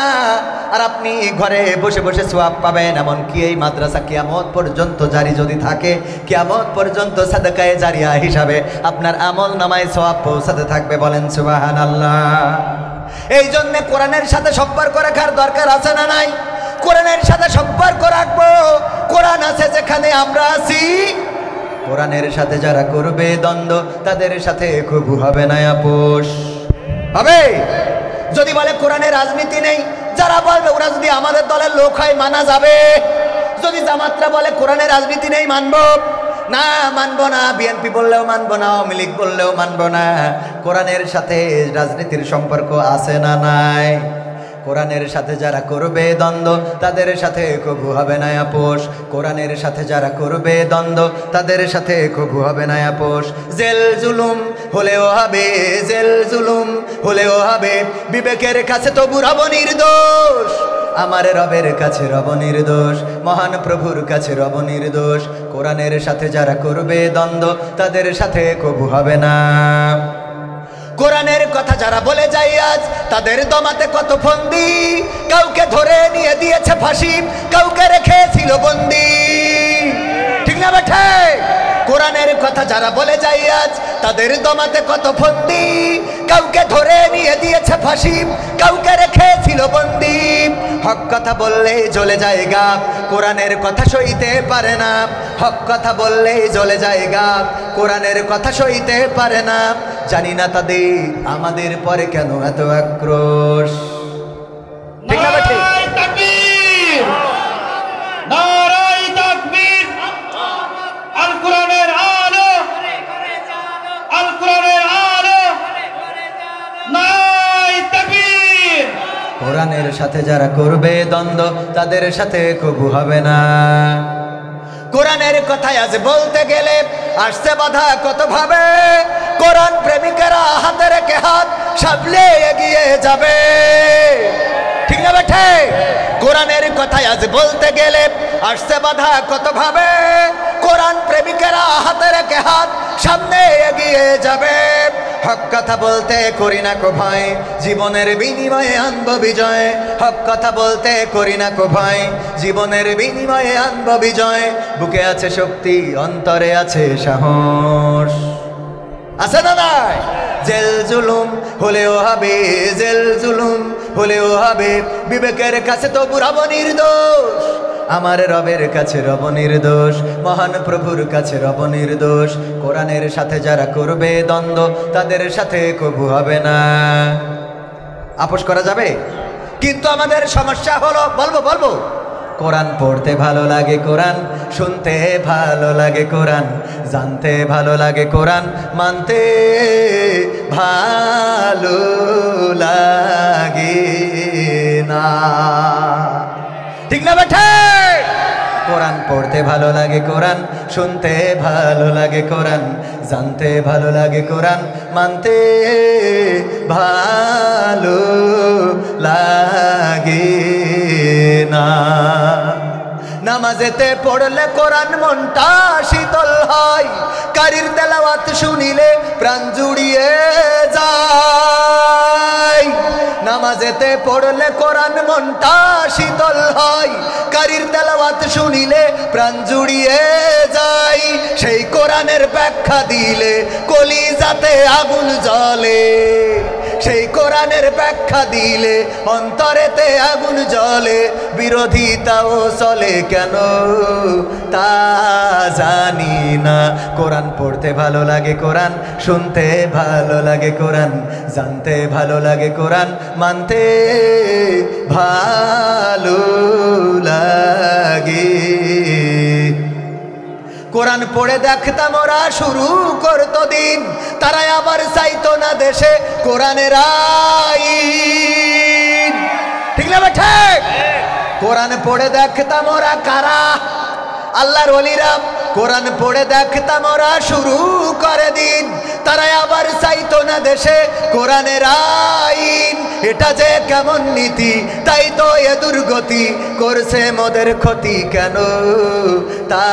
আর আপনি ঘরে বসে বসে সওয়াব পাবেন। এমনকি এই মাদ্রাসা কিয়ামত পর্যন্ত জারি যদি থাকে, কিয়ামত পর্যন্ত সাদকায়ে জারিয়া হিসাবে আপনার আমল নামায় সওয়াব পৌঁছাতে থাকবে। বলেন সুবহানাল্লাহ। এই জন্য কোরআনের সাথে সম্পর্ক রাখার দরকার আছে না নাই? কোরআনের সাথে সম্পর্ক রাখবো। কোরআন আছে যেখানে আমরা আছি, কোরআনের সাথে যারা করবে দ্বন্দ্ব তাদের সাথে কবু হবে না আপোষ হবে। যদি বলে কোরআনে রাজনীতি নেই, যারা বলবে ওরা যদি আমাদের দলের লোক হয় মানা যাবে। যদি জামাতরা বলে কোরআনে রাজনীতি নেই, মানবো না? মানবো না। বিএনপি বললেও মানবো না, আওয়ামী লীগ বললেও মানবো না। কোরআনের সাথে রাজনীতির সম্পর্ক আছে না নাই? কোরআনের সাথে যারা করবে দ্বন্দ্ব তাদের সাথে কবু হবে না আপোষ। কোরআনের সাথে যারা করবে দ্বন্দ্ব তাদের সাথে কবু হবে না আপোষ। জেল জুলুম হলেও হবে, জেল জুলুম হলেও হবে, বিবেকের কাছে তবু রব নির্দোষ। আমার রবের কাছে রব নির্দোষ, মহান প্রভুর কাছে রব নির্দোষ। কোরআনের সাথে যারা করবে দ্বন্দ্ব তাদের সাথে কবু হবে না। কোরআনের কথা যারা বলে যায় আজ, তাদের দমাতে কত ফন্দি। কাউকে ধরে নিয়ে দিয়েছে ফাঁসি, কাউকে রেখেছিল বন্দি। ঠিক না বেঠে? কোরআনের কথা যারা বলে যায় আজ, তাদের দমাতে কত ফন্দি। কাউকে ধরে নিয়ে দিয়েছে ফাঁসি, কাউকে রেখেছিল বন্দি। হক কথা বললে জ্বলে যায় গা, কোরআনের কথা সইতে পারে না। হক কথা বললে জ্বলে যায় গা, কোরআনের কথা সইতে পারে না। জানি না তাদের আমাদের পরে কেন এত আক্রোশ। ঠিক না বেঠে? তাকবীর, নারায়ে তাকবীর। আল কোরআনের আলো, আল কোরআনের আলো, নারায়ে তাকবীর। কোরআনের সাথে যারা করবে দ্বন্দ্ব তাদের সাথে কবু হবে না। কোরআনের কথায় আজ বলতে গেলে আসছে বাধা কত ভাবে। কোরআন প্রেমিকেরা হাতে রেখে হাত সামলে এগিয়ে যাবে। ঠিক না বেঠে? কোরআনের কথায় আজ বলতে গেলে আসছে বাধা কত ভাবে। কোরআন প্রেমিকেরা হাতে রেখে হাত সামনে এগিয়ে যাবে। হক কথা বলতে করি না কো ভয়, জীবনের বিনিময়ে আনবো বিজয়। হক কথা বলতে করি না কো ভয়, জীবনের বিনিময়ে আনবো বিজয়। বুকে আছে শক্তি, অন্তরে আছে সাহস। আছে না নাই? জেল জুলুম হলেও হবে, জেল জুলুম হলেও হবে, বিবেকের কাছে তো রব নির্দোষ। আমার রবের কাছে রব নির্দোষ, মহান প্রভুর কাছে রব নির্দোষ। কোরআনের সাথে যারা করবে দ্বন্দ্ব তাদের সাথে কবু হবে না। আপোষ করা যাবে? কিন্তু আমাদের সমস্যা হলো, বলবো কোরআন পড়তে ভালো লাগে, কোরআন শুনতে ভালো লাগে, কোরআন জানতে ভালো লাগে, কোরআন মানতে ভালো লাগে না। ঠিক না বেঠে? কোরআন পড়তে ভালো লাগে, কোরআন শুনতে ভালো লাগে, কোরআন জানতে ভালো লাগে, কোরআন মানতে ভালো লাগে না। নামাজেতে পড়লে কোরআন মনটা শীতল হয়, কারির তেলাওয়াত শুনিলে প্রাণ জুড়িয়ে যায়। নামাজেতে পড়লে কোরআন মনটা শীতল হয়, কারির তেলাওয়াত শুনিলে প্রাণ জুড়িয়ে যায়। সেই কোরআনের ব্যাখ্যা দিলে কলিজাতে আগুন জ্বলে, সেই কোরআনের ব্যাখ্যা দিলে অন্তরেতে আগুন জ্বলে, বিরোধিতাও চলে কেন তা জানি না। কোরআন পড়তে ভালো লাগে, কোরআন শুনতে ভালো লাগে, কোরআন জানতে ভালো লাগে, কোরআন মানতে ভালো লাগে। কোরআন পড়ে দেখতাম ওরা শুরু করতো দিন, তারা আবার চাইতো না দেশে কোরআনের আইন। ঠিক না ঠিক? কোরআন পড়ে দেখতাম ওরা কারা, আল্লাহর ওলিরা। কোরআন পড়ে দেখতাম ওরা শুরু করে দিন, তারা আবার চাইতো না দেশে কোরআনের আইন। এটা যে কেমন নীতি, তাই তো এ দুর্গতি করছে মোদের ক্ষতি কেন তা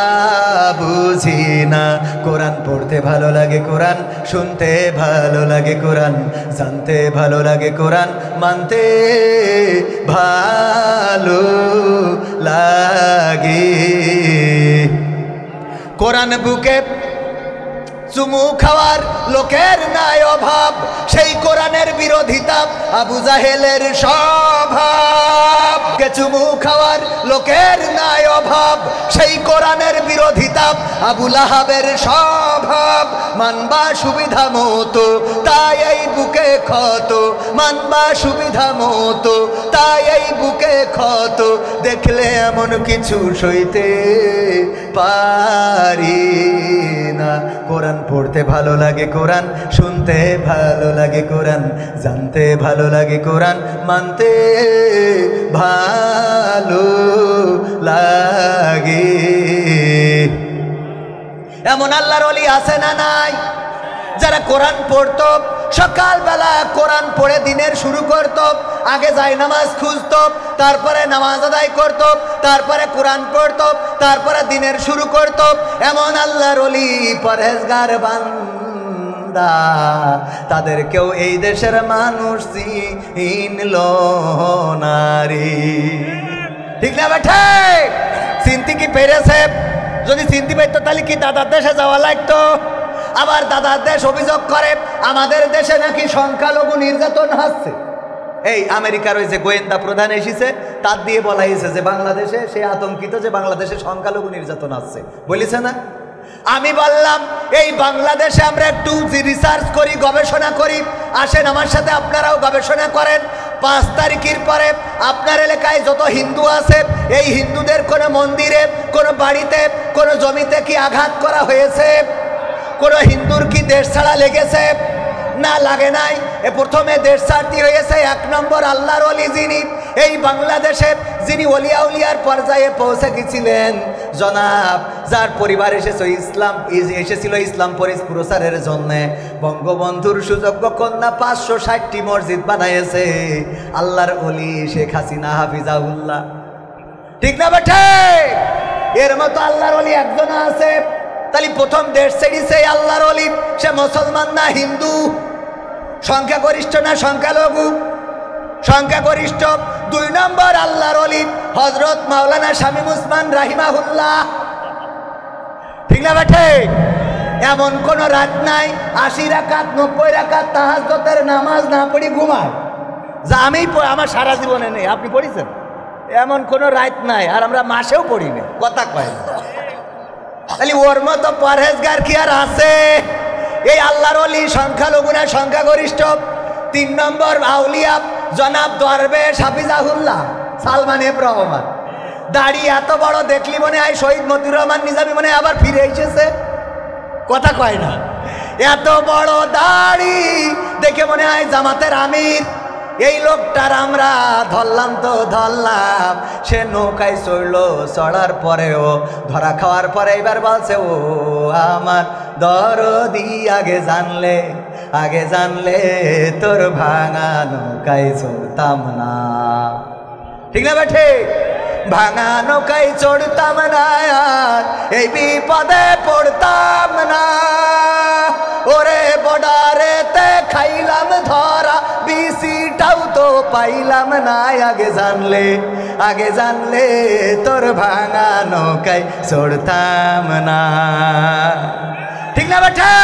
বুঝি না। কোরআন পড়তে ভালো লাগে, কোরআন শুনতে ভালো লাগে, কোরআন জানতে ভালো লাগে, কোরআন মানতে ভালো লাগে। কোরআন বুকে চুমু খাওয়ার লোকের নাই অভাব, সেই কোরআনের বিরোধিতা আবু জাহেলের স্বভাব। চুমু খাওয়ার লোকের নাই অভাব, সেই কোরআনের বিরোধিতা আবু লাহাবের স্বভাব। মানবা সুবিধা মতো তাই এই বুকে ক্ষত, মানবা সুবিধা মতো তাই এই বুকে ক্ষত, দেখলে এমন কিছু সইতে পারি না। কোরআন পড়তে ভালো লাগে, কোরআন শুনতে ভালো লাগে, কোরআন জানতে ভালো লাগে, কোরআন মানতে ভালো লাগে। এমন আল্লাহর ওলি আছে না নাই যারা কোরআন পড়তো, সকালবেলা কোরআন পড়ে দিনের শুরু করত, আগে যায় নামাজ খুঁজত, তারপরে নামাজ আদায় করত, তারপরে কোরআন পড়ত, তারপরে দিনের শুরু করত। এমন আল্লাহর ওলি পরহেজগার বান্দা, তাদের কেউ এই দেশের মানুষ চিনল না রে। ঠিক না বেঠে? চিনতে কি পেরেছে? যদি চিনতে পারতো তাহলে কি দাদার দেশে যাওয়া লাগতো? আবার দাদার দেশ অভিযোগ করে আমাদের দেশে নাকি সংখ্যালঘু নির্যাতন হচ্ছে। এই আমেরিকার ওই যে গোয়েন্দা প্রধান এসেছে, তার দিয়ে বলা হয়েছে যে বাংলাদেশে সে আতঙ্কিত যে বাংলাদেশে সংখ্যালঘু নির্যাতন হচ্ছে, বলেছে না? আমি বললাম এই বাংলাদেশে আমরা একটু রিসার্চ করি, গবেষণা করি, আসেন আমার সাথে আপনারাও গবেষণা করেন। 5 তারিখের পরে আপনার এলাকায় যত হিন্দু আছে, এই হিন্দুদের কোনো মন্দিরে, কোনো বাড়িতে, কোনো জমিতে কি আঘাত করা হয়েছে? কোনো হিন্দুর কি দেশ ছাড়া লেগেছে? না, লাগে নাই। এ প্রথমে দেশ ছাড়তি হয়েছে 1 নম্বর আল্লাহর ওলি যিনি এই বাংলাদেশে, যিনি ওলিয়া উলিয়ার পর্যায়ে পৌঁছে গেছিলেন, জনাব যার পরিবার এসেছিল ইসলাম প্রচারের জন্য। বঙ্গবন্ধুর সুযোগ্য কন্যা 560টি মসজিদ বানাইছে আল্লাহর ওলি শেখ হাসিনা হাফিজাউল্লাহ। ঠিক না বেঠে? এর মতো আল্লাহর ওলি একজন আছে। তাহলে প্রথম দেশ ছেড়েছে আল্লাহর ওলি, সে মুসলমান না হিন্দু? সংখ্যাগরিষ্ঠ না সংখ্যালঘু? সংখ্যাগরিষ্ঠ। 2 নম্বর আল্লাহর ওলি হযরত মাওলানা শামীম উসমান রাহিমাহুল্লাহ। ঠিক না বেঠে? এমন কোন রাত নাই 80 রাকাত 90 রাকাত তাহাজ্জুদের নামাজ না পড়ি ঘুমায়, যা আমি আমার সারা জীবনে নেই। আপনি পড়েছেন? এমন কোন রাত নাই, আর আমরা মাসেও পড়ি না, কথা কয় না। তাহলে ওর মতো পরহেজগার কি আর আছে? এই আল্লাহর ওলি সংখ্যালঘু না সংখ্যাগরিষ্ঠ? 3 নম্বর আউলিয়া জনাব দরবেশ হাফিজাহুল্লাহ সালমান এফ রহমান। দাড়ি এত বড় দেখলি মনে হয় শহীদ মতিউর রহমান নিজামী মনে হয় আবার ফিরে এসেছে, কথা কয় না। এত বড় দাড়ি দেখে মনে হয় জামাতের আমির। এই লোকটার আমরা ধরলাম তো ধরলাম, সে নৌকায় চড়লো, চড়ার পরেও ধরা খাওয়ার পরে এবার বলছে ও আমার দরদি, আগে জানলে তোর ভাঙা নৌকায় চড়তাম না। ঠিক না বেঠে? ভাঙা নৌকায় চড়তাম না, আর এই বিপদে পড়তাম না। ওরে বর্ডারেতে খাইলাম ধরা, বিসিটাও তো পাইলাম না। আগে জানলে তোর ভাঙা নৌকায় চড়তাম না। ঠিক না বেঠে?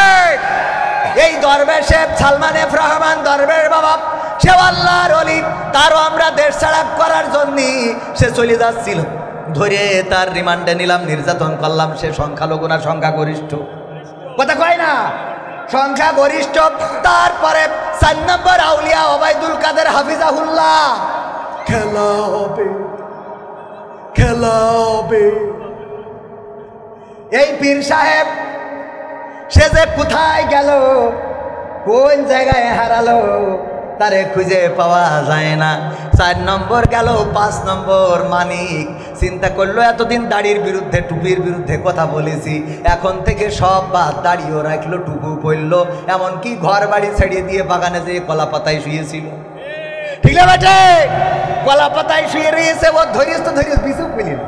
এই দরবেশে সালমান এফ রহমান দরবেশ বাবা, সে আল্লাহর ওলি, তারও আমরা দেশ ছাড়া করার জন্য সে চলে যাচ্ছিল, ধরে তার রিমান্ডে নিলাম, নির্যাতন করলাম। সে সংখ্যালঘু না সংখ্যাগরিষ্ঠ? কথা কয় না, সংখ্যাগরিষ্ঠ। তারপরে 4 নম্বর আউলিয়া ওবায়দুল কাদের হাফিজাহুল্লাহ, খেলা হবে, খেলা হবে। এই পীর সাহেব সে যে কোথায় গেল, কোন জায়গায় হারালো, তারে খুঁজে পাওয়া যায় না। 4 নম্বর গেল, 5 নম্বর মানিক চিন্তা করলো, এতদিন দাড়ির বিরুদ্ধে টুপির বিরুদ্ধে কথা বলেছি, এখন থেকে সব বাদ, দাড়িও রাখলো, টুপু পড়লো, এমনকি ঘর বাড়ি ছেড়িয়ে দিয়ে বাগানে যেয়ে কলা পাতায় শুয়েছিল। ঠিক না বেটে? কলা পাতায় শুয়ে রয়েছে, ও ধরিস তো ধরিস, বিছু খুলিল,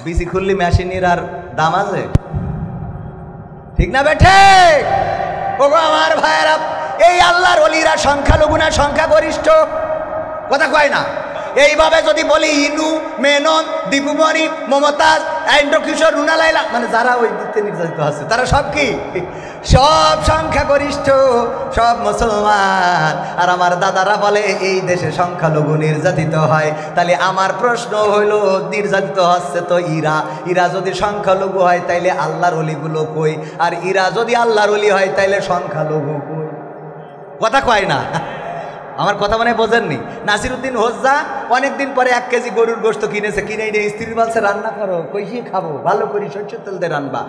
বিসি খুললি মেশিনের আর দাম আছে? ঠিক না বেঠে? ওগো আমার ভাইয়েরা, এই আল্লাহর ওলিরা সংখ্যালঘু না সংখ্যাগরিষ্ঠ? কথা কয় না। এইভাবে যদি বলি ইনু, মেনন, দীপুমণি, মমতাজ, আইন্দ্রকিশোর, রুনা লাইলা, মানে যারা ওই দিতে নির্যাতিত আছে, তারা সব কি? সব সংখ্যাগরিষ্ঠ, সব মুসলমান। আর আমার দাদারা বলে এই দেশে সংখ্যালঘু নির্যাতিত হয়। তাহলে আমার প্রশ্ন হইল, নির্যাতিত হচ্ছে তো ইরা, ইরা যদি সংখ্যালঘু হয় তাইলে আল্লাহর ওলিগুলো কই? আর ইরা যদি আল্লাহর ওলি হয় তাইলে সংখ্যালঘু কই? কথা কয় না। আমার কথা মানে বোঝেননি? নাসিরউদ্দিন হোজ্জা অনেকদিন পরে 1 কেজি গরুর গোশত কিনেছে, কিনে নিয়ে স্ত্রী বলছে রান্না করো, কইসিয়ে খাবো, ভালো করি সরষের তেল দিয়ে রান্না।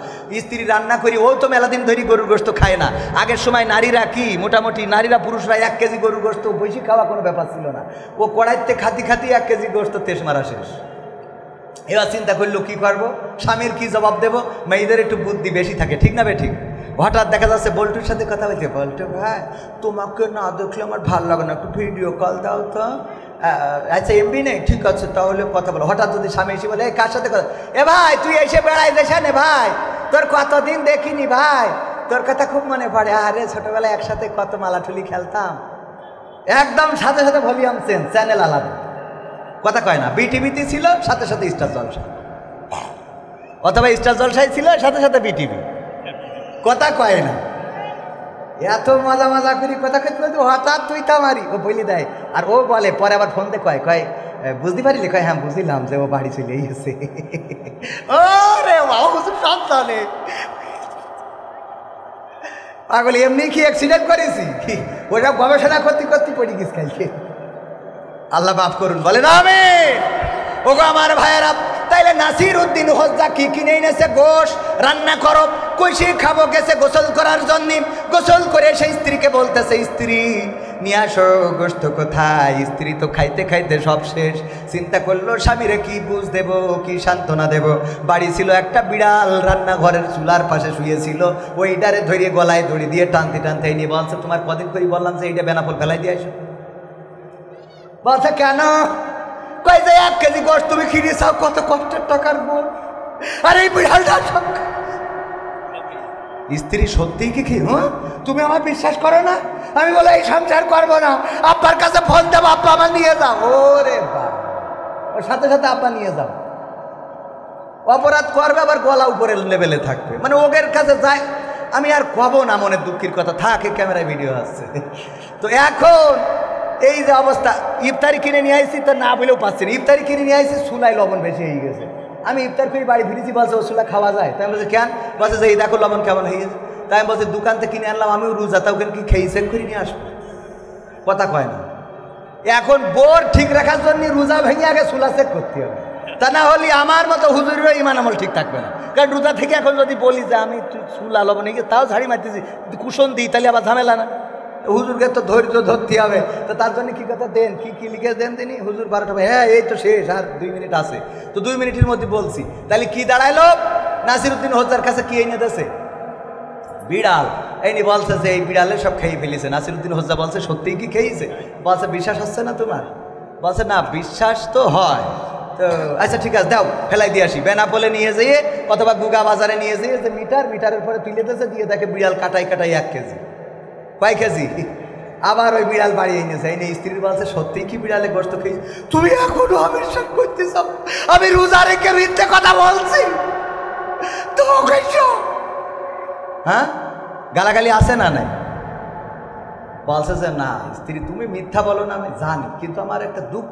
স্ত্রী রান্না করি, ও তো মেলা দিন ধরে গরুর গোশত খায় না। আগের সময় নারীরা কি মোটামুটি, নারীরা পুরুষরা 1 কেজি গরুর গোশত বেশি খাওয়া কোনো ব্যাপার ছিল না। ও কড়াইতে খাতি খাতি 1 কেজি গোশত তেস মারা শেষ। এবার চিন্তা করলো কি করবো, স্বামীর কি জবাব দেবো? মেয়েদের একটু বুদ্ধি বেশি থাকে, ঠিক না বে ঠিক? হঠাৎ দেখা যাচ্ছে বল্টুর সাথে কথা বলছে, বল্টু ভাই তোমাকে না দেখলে আমার ভালো লাগে না, একটু ভিডিও কল দাও তো। আচ্ছা এমবি নেই, ঠিক আছে তাহলে কথা বলো। হঠাৎ যদি স্বামী এসে বলে, কার সাথে কথা? এ ভাই তুই এসে বেড়াই দেশা নে ভাই, তোর কতদিন দেখিনি ভাই, তোর কথা খুব মনে পড়ে। আরে ছোটবেলায় একসাথে কত মালাঠুলি খেলতাম। একদম সাথে সাথে ভলিউম চেঞ্জ, চ্যানেল আলাদা। কথা কয় না। বিটিভিতে ছিল, সাথে সাথে স্টার জলসা, অথবা স্টার জলসাই ছিল, সাথে সাথে বিটিভি। কথা কয় না। এত মজা মজা করি কথা কইতে হঠাৎ তুই তা মারি, ও বলি দেয়। আর ও বলে পরে আবার ফোন দিয়ে কয় বুঝতে পারিলি? কয় হ্যাঁ বুঝলাম যে ও বাড়ি চলে গেছে। ওরে বাবা, সব জানে পাগল। এমনি কি অ্যাক্সিডেন্ট করেছি? ওটা গবেষণা করতে করতে পড়ে গেছি কালকে। আল্লাহ মাফ করুন, বলে না আমি। ওগো আমার ভাইয়েরা, তাইলে নাসিরউদ্দিন হোজ্জা কি কিনে এনেছে? গোশ রান্না করো, কইসে খাবো, গেছে গোসল করার জন্য। গোসল করে সেই স্ত্রীকে বলতেছে, স্ত্রী নিয়ে আসো গোশত কোথায়? স্ত্রী তো খাইতে খাইতে সব শেষ। চিন্তা করলো স্বামীরে কি বুঝ দেব, কি সান্ত্বনা দেব। বাড়ি ছিল একটা বিড়াল, রান্নাঘরের চুলার পাশে শুয়েছিল। ওইটারে ধরিয়ে গলায় দড়ি দিয়ে টানতে টানতে নিয়ে বলছে, তোমার কদিন করে বললাম যে এইটা বেনাপোল ফেলাই দিয়ে আসো। বলছে কেন? কই যে 1 কেজি গোশত তুমি কিনে চাও, কত কষ্টের টাকার গোশ। আর এই বিড়ালটা স্ত্রী সত্যিই কি খেয়ে? তুমি আমার বিশ্বাস করো না? আমি বলে এই সংসার করবো না, আব্বার কাছে ফোন দেবো, আব্বা আমার নিয়ে যাও। ওরে বাবা, ওর সাথে সাথে আব্বা নিয়ে যাও। অপরাধ করবে, আবার গলা উপরের লেভেলে থাকবে, মানে ওদের কাছে যায়। আমি আর কব না, মনের দুঃখের কথা থাকে, ক্যামেরায় ভিডিও আসছে। তো এখন এই যে অবস্থা, ইফতারি কিনে নিয়ে আসছি, তো না বলেও পাচ্ছি না। ইফতারি কিনে নিয়ে আসছি, চুলায় লবণ বেশি হয়ে গেছে। আমি ইফতার করে বাড়ি ফিরেছি, বলছে ও চুলা খাওয়া যায়? তাই আমি বলছি কেন? বলছে যে এই দেখো লবণ কেমন হয়ে গেছে। তাই আমি বলছি দোকান থেকে কিনে আনলাম, আমিও রোজা, তা ওখানে কি খেয়ে চেক করে নিয়ে আসবো? কথা কয় না। এখন বোর ঠিক রাখার জন্য রোজা ভেঙে আগে চুলা চেক করতে হবে, তা না হলে আমার মতো হুজুরেরও ইমান আমল ঠিক থাকবে না। কারণ রোজা থেকে এখন যদি বলি যে আমি চুলা লবণ হয়ে গেছে, তাও ঝাড়ি মারতেছি, কুশন দিই, তাহলে আবার ঝামেলা না। হুজুরকে তো ধৈর্য ধরতে হবে। তো তার জন্য কী কথা দেন, কি লিখে দেন তিনি? হুজুর 12টা, হ্যাঁ এই তো শেষ, আর 2 মিনিট আছে। তো 2 মিনিটের মধ্যে বলছি। তাহলে কি দাঁড়াইলো? নাসিরউদ্দিন হোজ্জার কাছে কি এনে দেছে? বিড়াল। এইনি বলছে যে এই বিড়ালে সব খেয়ে ফেলেছে। নাসিরউদ্দিন হোজ্জা বলছে সত্যিই কি খেয়েছে? বলছে বিশ্বাস হচ্ছে না তোমার? বলছে না বিশ্বাস তো হয়। তো আচ্ছা ঠিক আছে, দাও ফেলাই দিয়ে আসি। বেনাপোলে নিয়ে যেয়ে অথবা গুগা বাজারে নিয়ে যেয়ে যে মিটারের পরে তুলে দিয়েছে, দিয়ে দেখে বিড়াল কাটাই 1 কেজি। কয় কেজি? আবার ওই বিড়াল বাড়ি এনেছে। এই স্ত্রীর বলছে সত্যিই কি বিড়ালে গোশত খেয়েছে? তুমি এখনো অবিশ্বাস করতে চাও? আমি রোজা রেখে মিথ্যে কথা বলছি? তো হ্যাঁ, গালাগালি আছে না নাই? বলছে যে না স্ত্রী তুমি মিথ্যা বলো না, আমি জানি, কিন্তু আমার একটা দুঃখ,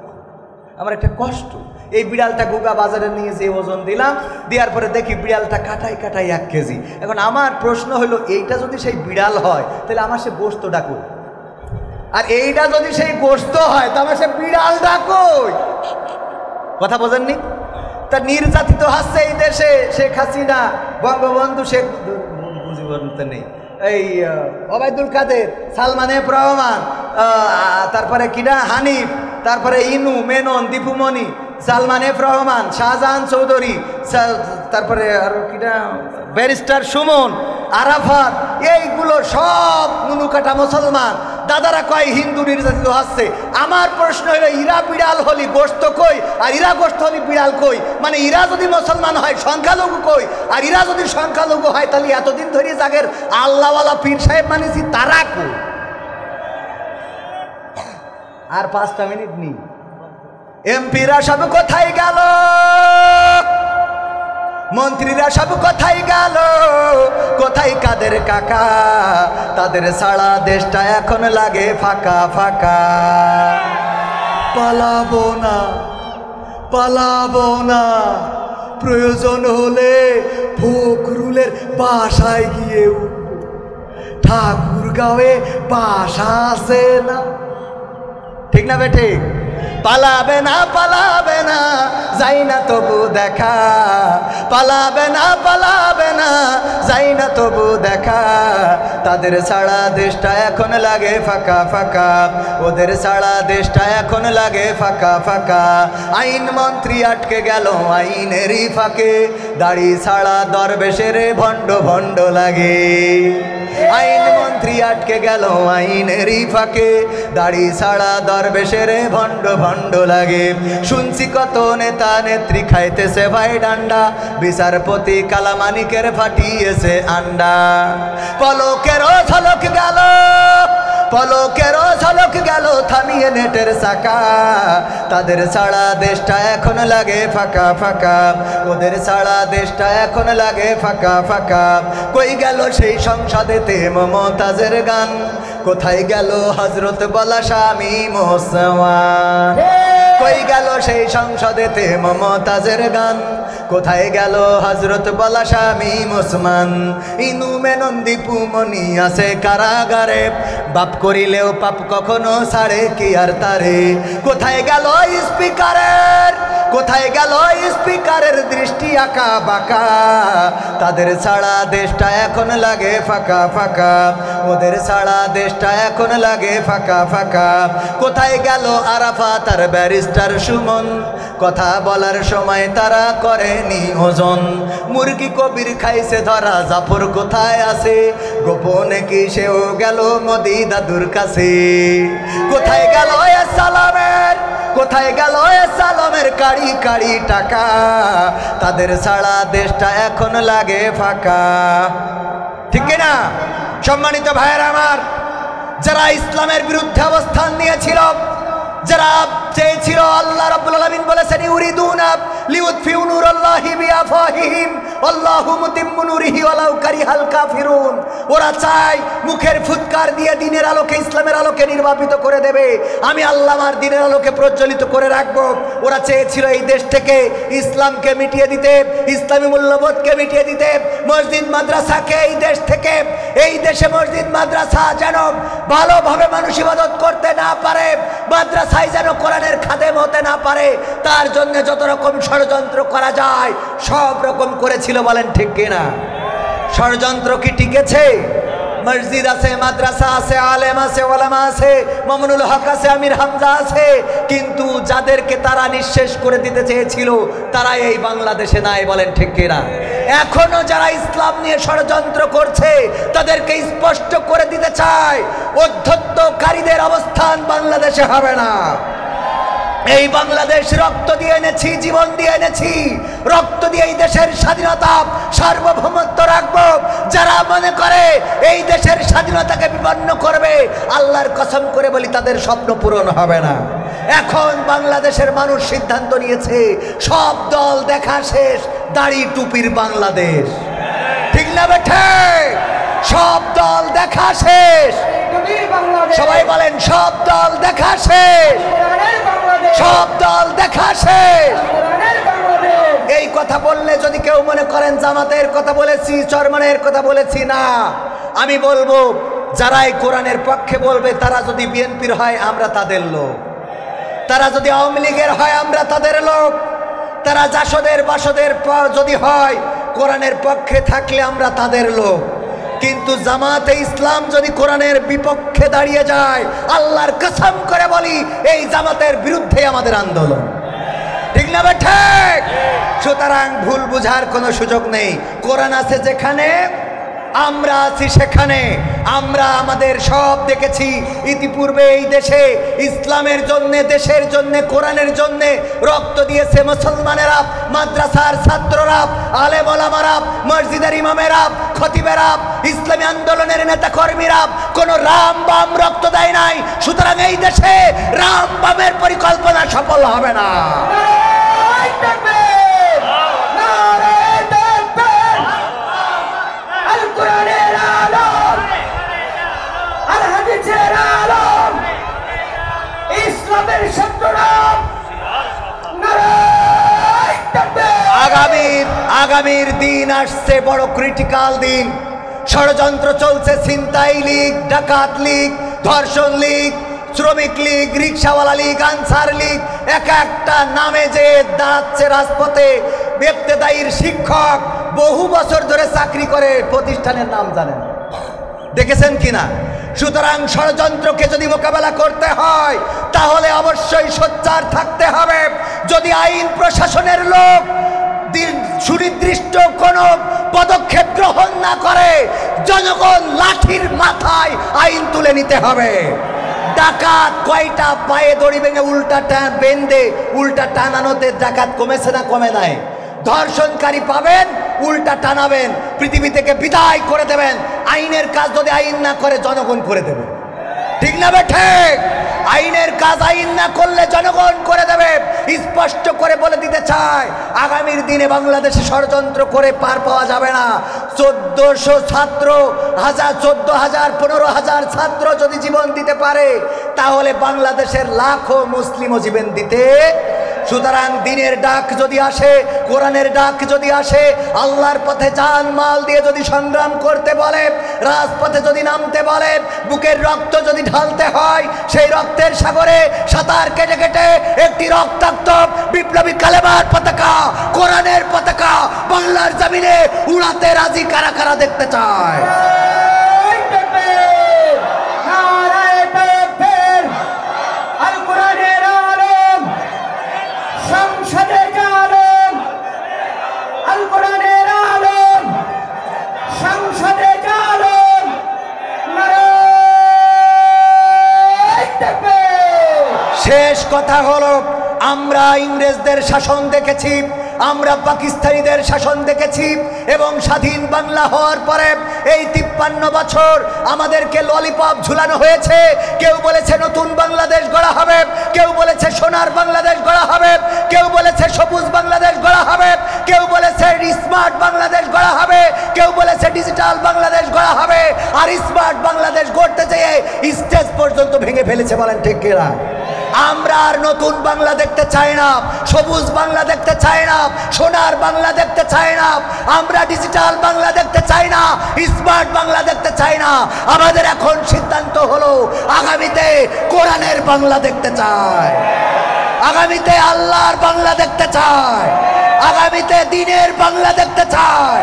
আমার একটা কষ্ট। এই বিড়ালটা গুগা বাজারে নিয়ে যে ওজন দিলাম, দেওয়ার পরে দেখি বিড়ালটা কাটাই কাটাই 1 কেজি। এখন আমার প্রশ্ন হলো, এইটা যদি সেই বিড়াল হয় তাহলে আমার সে গোস্ত ডাকুই, আর এইটা যদি সেই গোস্ত হয় তা আমার সে বিড়াল ডাকুই। কথা বোঝেননি? তা নির্যাতিত হচ্ছে এই দেশে শেখ হাসিনা, বঙ্গবন্ধু শেখ মুজিবুর নেই, এই ওবায়দুল কাদের, সালমান এফ রহমান, তারপরে কিনা হানিফ, তারপরে ইনু, মেনন, দীপুমণি, সালমান এফ রহমান, শাহজাহান চৌধুরী, তারপরে আর কিনা ব্যারিস্টার সুমন, আরাফাত, এইগুলো সব নুনুকাটা মুসলমান। দাদারা কয় হিন্দু নির্যাতিত হচ্ছে। আমার প্রশ্ন হলো, ইরা বিড়াল হলি গোস্ত কই, আর ইরা গোস্ত হলি বিড়াল কই? মানে ইরা যদি মুসলমান হয় সংখ্যালঘু কই, আর ইরা যদি সংখ্যালঘু হয় তাহলে এতদিন ধরে জাগের আল্লাহওয়ালা পীর সাহেব মানেছি তারা কই? আর 5টা মিনিট নি। এমপিরা সব কোথায় গেল, মন্ত্রীরা সব কোথায় গেল, কোথায় কাদের কাকা? তাদের সারা দেশটা এখন লাগে ফাঁকা ফাঁকা। পালাবো না, পালাবো না, প্রয়োজন হলে ফখরুলের বাসায় গিয়ে ঠাকুরগাঁওয়ে বাসা আছে না? ঠিক না বে ঠিক? পালাবে না, পালাবে না, যাই না তবু দেখা, পালাবে না, পালাবে না, যাই না তবু দেখা। তাদের সারা দেশটা এখন লাগে ফাঁকা ফাঁকা, ওদের সারা দেশটা এখন লাগে ফাঁকা ফাঁকা। আইন মন্ত্রী আটকে গেল আইনেরই ফাঁকে, দাড়ি ছাড়া দরবেশের ভণ্ড ভণ্ড লাগে। আইন মন্ত্রী আটকে গেল আইনেরই ফাঁকে, দাড়ি ছাড়া দরবেশের ভণ্ড ভণ্ড লাগে। শুনছি কত নেতা নেত্রী খাইতেছে ভাই ডান্ডা, বিচারপতি কালামানিকের ফাটিয়েছে আন্ডা। পলকেরও ঝলক গেল, পলকেরও ঝলক গেল থামিয়ে নেটের চাকা। তাদের সারা দেশটা এখন লাগে ফাঁকা ফাঁকা, ওদের সারা দেশটা এখন লাগে ফাঁকা ফাঁকা। কই গেল সেই সংসদেতে মমতাজের গান, কোথায় গেল হজরত বলা স্বামী মোসমান? কই গেল সেই সংসদেতে মমতাজের গান, কোথায় গেল হজরত বলা স্বামী মোসমান? ইনু মেনন দীপুমণি আছে কারাগারে, বাপ করিলেও পাপ কখনো ছাড়ে কি আর তারে? কোথায় গেল স্পিকারের, কোথায় গেল স্পিকারের দৃষ্টি আঁকা বাঁকা? তাদের সারা দেশটা এখন লাগে ফাঁকা ফাঁকা, ওদের সারা দেশটা এখন লাগে ফাঁকা ফাঁকা। কোথায় গেল আরাফাত আর ব্যারিস্টার সুমন? কথা বলার সময় তারা করেনি ওজন। মুরগি কবির খাইছে ধরা, জাফর কোথায় আছে? গোপনে কি সেও গেল মোদি দাদুর কাছে? কোথায় গেল সালামের, কোথায় গেল সালামের কাড়ি কাড়ি টাকা? তাদের সারা দেশটা এখন লাগে ফাঁকা। ঠিক না? সম্মানিত ভাইয়েরা আমার, যারা ইসলামের বিরুদ্ধে অবস্থান নিয়েছিল, যারা চেয়েছিল, আল্লাহ রাব্বুল আলামিন বলেছেন ইউরিদুনা লিউতফিউ নূরাল্লাহি বিআফওয়াহিহিম আল্লাহু মুতিম্মু নূরিহি ওয়ালাউ কারিহাল কাফিরুন। ওরা চায় মুখের ফুৎকার দিয়ে দিনের আলোকে, ইসলামের আলোকে নির্বাপিত করে দেবে, আমি আল্লাহ আমার দিনের আলোকে প্রজ্বলিত করে রাখবো। ওরা চেয়েছিল এই দেশ থেকে ইসলামকে মিটিয়ে দিতে, ইসলামী মূল্যবোধকে মিটিয়ে দিতে, মসজিদ মাদ্রাসাকে এই দেশ থেকে, এই দেশে মসজিদ মাদ্রাসা যেন ভালোভাবে মানুষ ইবাদত করতে না পারে, মাদ্রাসায় যেন কোরআনের খাদেম হতে না পারে, তার জন্য যত রকম ষড়যন্ত্র করা যায় সব রকম করেছিল। বলেন ঠিক কিনা? ষড়যন্ত্র কি টিকেছে? মসজিদ আছে, মাদ্রাসা আছে, আলেম আছে, ওলামা আছে, মামুনুল হক আছে, আমির হামজা আছে, কিন্তু যাদেরকে তারা নিঃশেষ করে দিতে চেয়েছিল তারা এই বাংলাদেশে নাই। বলেন ঠিক কিনা? এখনো যারা ইসলাম নিয়ে ষড়যন্ত্র করছে তাদেরকে স্পষ্ট করে দিতে চায়, অধ্যত্তকারীদের অবস্থান বাংলাদেশে হবে না। এই বাংলাদেশ রক্ত দিয়ে এনেছি, জীবন দিয়ে এনেছি, রক্ত দিয়ে এই দেশের স্বাধীনতা সার্বভৌমত্ব রাখবো। যারা মনে করে এই দেশের স্বাধীনতাকে বিপন্ন করবে, আল্লাহর কসম করে বলি তাদের স্বপ্ন পূরণ হবে না। এখন বাংলাদেশের মানুষ সিদ্ধান্ত নিয়েছে, সব দল দেখা শেষ, দাড়ি টুপির বাংলাদেশ। না বেঠে? সব দল দেখা শেষ। সবাই বলেন সব দল দেখা শেষ, সব দল দেখা শেষ। এই কথা বললে যদি কেউ মনে করেন জামাতের কথা বলেছি, চরমনের কথা বলেছি, না, আমি বলবো যারা এই কোরআনের পক্ষে বলবে তারা যদি বিএনপির হয় আমরা তাদের লোক, তারা যদি আওয়ামী লীগের হয় আমরা তাদের লোক, তারা জাসদের বাসদের যদি হয় কোরআনের পক্ষে থাকলে আমরা তাদের লোক। কিন্তু জামাতে ইসলাম যদি কোরআনের বিপক্ষে দাঁড়িয়ে যায়, আল্লাহর কসম করে বলি এই জামাতের বিরুদ্ধে আমাদের আন্দোলন। ঠিক না ঠিক? সুতরাং ভুল বুঝার কোনো সুযোগ নেই। কোরআন আছে যেখানে, আমরা আছি সেখানে। আমরা আমাদের সব দেখেছি ইতিপূর্বে এই দেশে ইসলামের জন্য, দেশের জন্য, কোরআনের জন্য রক্ত দিয়েছে মুসলমানেরা, মাদ্রাসার ছাত্ররা, আলেম ওলামারা, মসজিদের ইমামেরা, খতিবেরা, ইসলামী আন্দোলনের নেতা কর্মীরা। কোনো রাম বাম রক্ত দেয় নাই। সুতরাং এই দেশে রাম বামের পরিকল্পনা সফল হবে না। আগামীর দিন আসছে বড় ক্রিটিক্যাল দিন। ষড়যন্ত্র চলছে, ছিনতাই লীগ, ডাকাত লীগ, ধর্ষণ লীগ, শ্রমিক লীগ, রিক্সাওয়ালা লীগ, আনসার লীগ, এক একটা নামে যে দাঁড়াচ্ছে রাজপথে। ইবতেদায়ীর শিক্ষক বহু বছর ধরে চাকরি করে, প্রতিষ্ঠানের নাম জানেন, দেখেছেন কিনা? সুতরাং ষড়যন্ত্রকে যদি মোকাবেলা করতে হয় তাহলে অবশ্যই সোচ্চার থাকতে হবে। যদি আইন প্রশাসনের লোক সুনির্দিষ্ট কোনো পদক্ষেপ গ্রহণ না করে, জনগণ লাঠির মাথায় আইন তুলে নিতে হবে। ডাকাত কয়টা পায়ে দড়ি ভেঙে বেঁধে উল্টা টানানোতে ডাকাত কমেছে না কমে নাই? ধর্ষণকারী পাবেন, উল্টা টানাবেন, পৃথিবী থেকে বিদায় করে দেবেন। আইনের কাজ যদি আইন না করে জনগণ করে দেবে। ঠিক না ঠিক? আইনের কাজ আইন না করলে জনগণ করে দেবে। স্পষ্ট করে বলে দিতে চায়, আগামীর দিনে বাংলাদেশে ষড়যন্ত্র করে পার পাওয়া যাবে না। 1400 ছাত্র, 14,000, 15,000 ছাত্র যদি জীবন দিতে পারে তাহলে বাংলাদেশের লাখো মুসলিমও জীবন দিতে। সুতরাং দিনের ডাক যদি আসে, কোরআনের ডাক যদি আসে, আল্লাহর পথে জান মাল দিয়ে যদি সংগ্রাম করতে বলে, রাজপথে যদি নামতে বলে, বুকের রক্ত যদি ঢালতে হয়, সেই রক্তের সাগরে সাঁতার কেটে কেটে একটি রক্তাক্ত বিপ্লবী কালেমার পতাকা, কোরআনের পতাকা বাংলার জমিনে উড়াতে রাজি কারা কারা দেখতে চায়? শেষ কথা হলো, আমরা ইংরেজদের শাসন দেখেছি, আমরা পাকিস্তানিদের শাসন দেখেছি, এবং স্বাধীন বাংলা হওয়ার পরে এই 53 বছর আমাদেরকে ললিপপ ঝুলানো হয়েছে। কেউ বলেছে নতুন বাংলাদেশ গড়া হবে, কেউ বলেছে সোনার বাংলাদেশ গড়া হবে, কেউ বলেছে সবুজ বাংলাদেশ গড়া হবে, কেউ বলেছে স্মার্ট বাংলাদেশ গড়া হবে, কেউ বলেছে ডিজিটাল বাংলাদেশ গড়া হবে। আর স্মার্ট বাংলাদেশ গড়তে যেয়ে স্টেজ পর্যন্ত ভেঙে ফেলেছে। বলেন ঠিক কিনা? আমরা আর নতুন বাংলা দেখতে চাই না, সবুজ বাংলা দেখতে চাই না, সোনার বাংলা দেখতে চাই না, আমরা ডিজিটাল বাংলা দেখতে চাই না, স্মার্ট বাংলা দেখতে চাই না। আমাদের এখন সিদ্ধান্ত হলো আগামীতে কোরআনের বাংলা দেখতে চাই, আগামীতে আল্লাহর বাংলা দেখতে চাই, আগামীতে দ্বীনের বাংলা দেখতে চাই,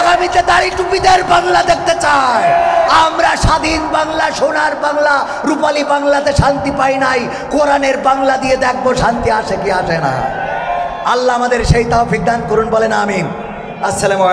আগামীতে দাড়ি টুপিদের বাংলা দেখতে চাই। আমরা স্বাধীন বাংলা, সোনার বাংলা, রূপালী বাংলাতে শান্তি পাই নাই, কোরআনের বাংলা দিয়ে দেখবো শান্তি আসে কি আসে না। আল্লাহ আমাদের সেই তৌফিক দান করুন, বলেন আমিন। আসসালামু আলাইকুম।